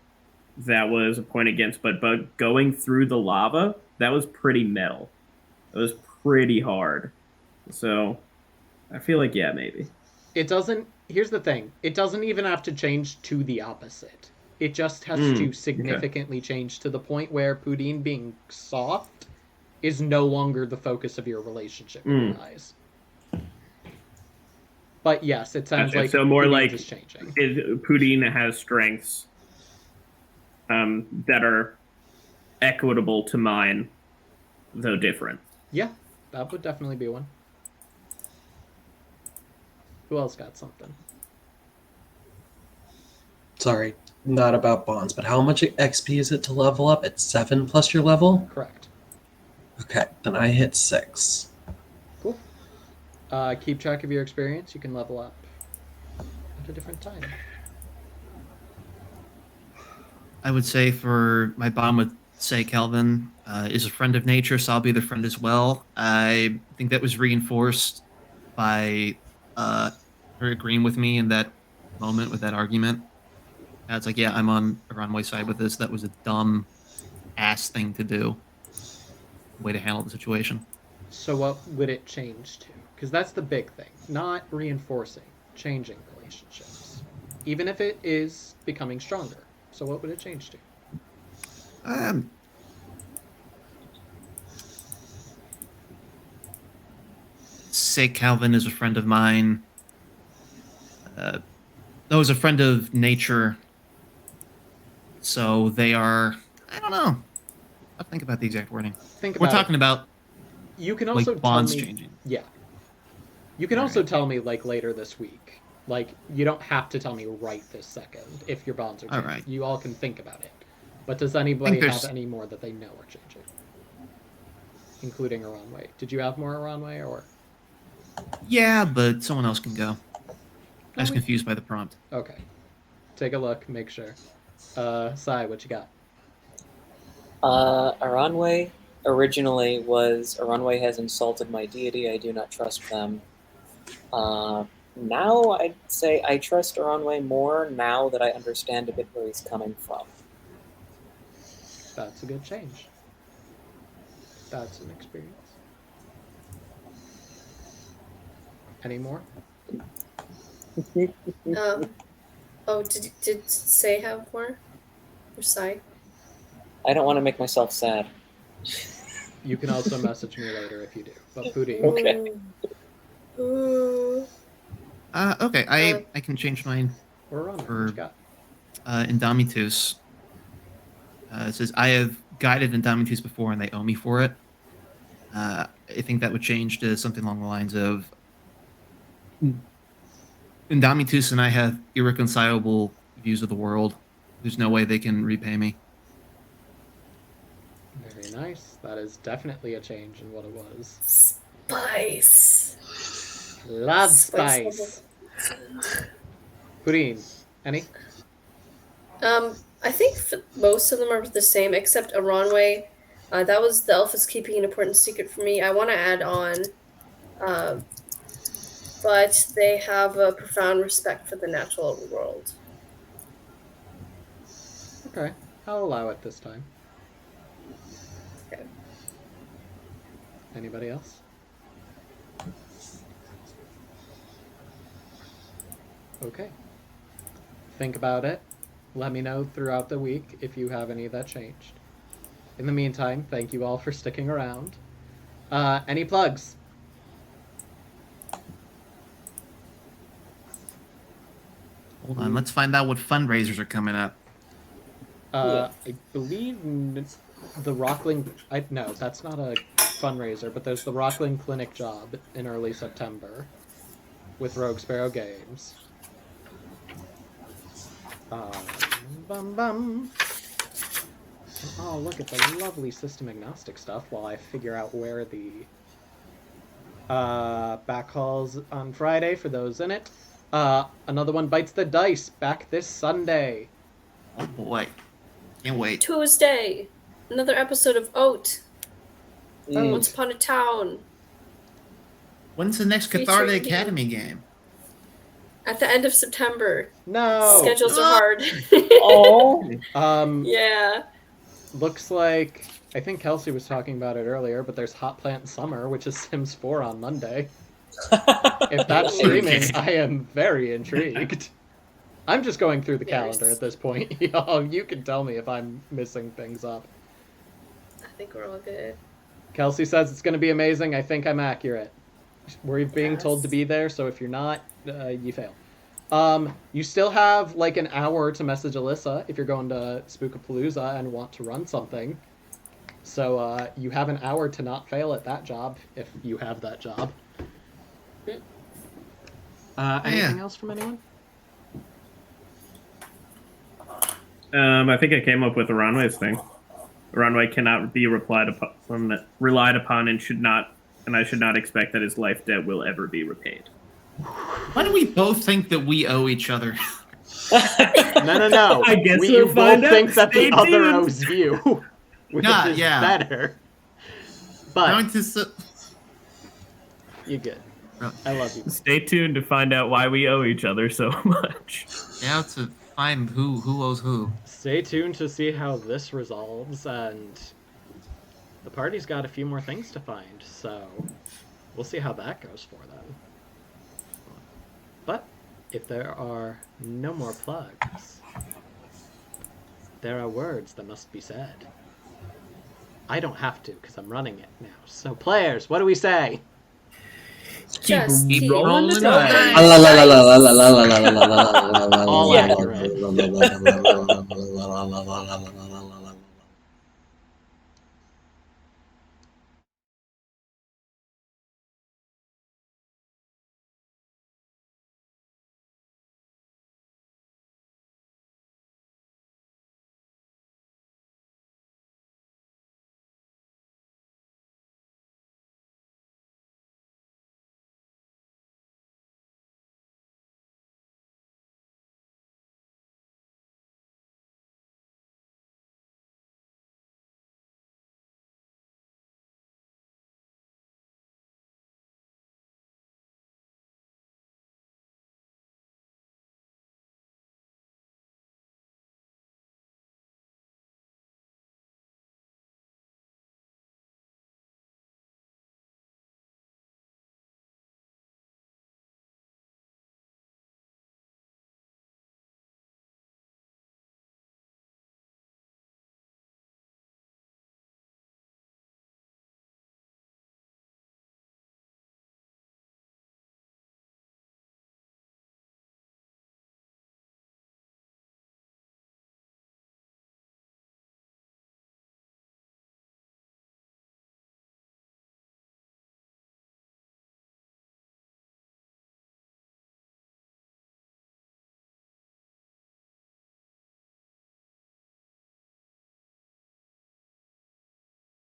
S6: that was a point against, but going through the lava, that was pretty metal. It was pretty hard. So I feel like, yeah, maybe.
S3: It doesn't... Here's the thing. It doesn't even have to change to the opposite. It just has to significantly change to the point where Pudine being soft is no longer the focus of your relationship with your eyes. But yes, it sounds like
S6: so more
S3: Pudine
S6: like
S3: is changing.
S6: Pudine has strengths that are equitable to mine, though different.
S3: Yeah, that would definitely be one. Who else got something?
S8: sorry, not about bonds, but how much XP is it to level up? It's 7 plus your level?
S3: Correct.
S8: Okay, then I hit 6.
S3: Cool. Keep track of your experience. You can level up at a different time.
S7: I would say for my bomb would say Kelvin is a friend of nature, so I'll be the friend as well. I think that was reinforced by her agreeing with me in that moment with that argument. It's like, yeah, I'm on Aranway's side with this. That was a dumb ass thing to do. Way to handle the situation.
S3: So what would it change to? Because that's the big thing. Not reinforcing, changing relationships. Even if it is becoming stronger. So what would it change to?
S7: Say Calvin is a friend of mine. No, is a friend of nature. So they are. I don't know. I'll think about the exact wording. We're talking about.
S3: You can also
S7: like bonds
S3: tell me,
S7: changing.
S3: Yeah. You can
S7: All
S3: also
S7: right.
S3: tell me like later this week. Like you don't have to tell me right this second if your bonds are
S7: All
S3: changing.
S7: right.
S3: You all can think about it. But does anybody
S7: there's-
S3: have any more that they know are changing? Including Aranway. Did you have more Aranway or?
S7: Yeah, but someone else can go. I was
S3: we-
S7: confused by the prompt.
S3: Okay. Take a look, make sure. Sai, what you got?
S5: Aranway originally was Aranway has insulted my deity. I do not trust them. Now I'd say I trust Aranway more now that I understand a bit where he's coming from.
S3: That's a good change. That's an experience. Any more?
S4: Did Say have more? Or Sai?
S5: I don't want to make myself sad.
S3: You can also message me later if you do. But Pootie,
S5: Okay.
S4: Ooh.
S7: Okay, I can change mine.
S3: we're on it. What
S7: For-
S3: you got?
S7: Indomitus. It says, I have guided Indomitus before and they owe me for it. I think that would change to something along the lines of Indomitus and I have irreconcilable views of the world. There's no way they can repay me.
S3: Very nice. That is definitely a change in what it was.
S4: Spice.
S3: Love
S4: Spice.
S3: spice. Pureen, any?
S4: I think most of them are the same, except Aranway. That was the elf is keeping an important secret for me. I want to add on, but they have a profound respect for the natural world.
S3: Okay, I'll allow it this time.
S4: Okay.
S3: Anybody else? Okay. Think about it. Let me know throughout the week if you have any that changed. In the meantime, thank you all for sticking around. Any plugs?
S7: Hold on, let's find out what fundraisers are coming up.
S3: I believe the Rockling... no, that's not a fundraiser, but there's the Rockling Clinic job in early September with Rogue Sparrow Games. Bum bum. Oh, look at the lovely system agnostic stuff while I figure out where the back hauls on Friday for those in it. Another one bites the dice back this Sunday.
S7: Oh boy. Can't wait.
S4: Tuesday, another episode of Oat. Once Upon a Town.
S7: When's the next
S4: Featuring
S7: Cathartic
S4: you.
S7: Academy game?
S4: At the end of September.
S3: No.
S4: Schedules are hard.
S5: Oh.
S4: Yeah.
S3: Looks like I think Kelsey was talking about it earlier, but there's Hot Plant Summer, which is Sims 4 on Monday. If that's streaming, I am very intrigued. I'm just going through the calendar at this point. Y'all, you can tell me if I'm missing things up.
S4: I think we're all good.
S3: Kelsey says it's going to be amazing. I think I'm accurate. We're being told to
S4: Yes.
S3: be there, so if you're not, you fail. You still have like an hour to message Alyssa if you're going to Spookapalooza and want to run something. So you have an hour to not fail at that job if you have that job. Anything else from anyone?
S6: I think I came up with a Runway's thing. Runway cannot be relied upon, and I should not expect that his life debt will ever be repaid.
S7: Why do we both think that we owe each other?
S3: No.
S6: I guess
S3: you
S6: we'll
S3: both
S6: find out.
S3: think that
S6: Stay
S3: the other
S6: tuned.
S3: owes you, which is better. But
S7: Going to
S3: you good. I love you.
S6: Stay tuned to find out why we owe each other so much.
S7: yeah, to find who owes who.
S3: Stay tuned to see how this resolves, and the party's got a few more things to find, so we'll see how that goes for them. But if there are no more plugs, there are words that must be said. I don't have to, because I'm running it now. So players, what do we say?
S4: Just
S7: keep
S4: keep
S7: rolling
S4: rolling
S7: the dice.
S3: All
S4: Yeah.
S3: accurate.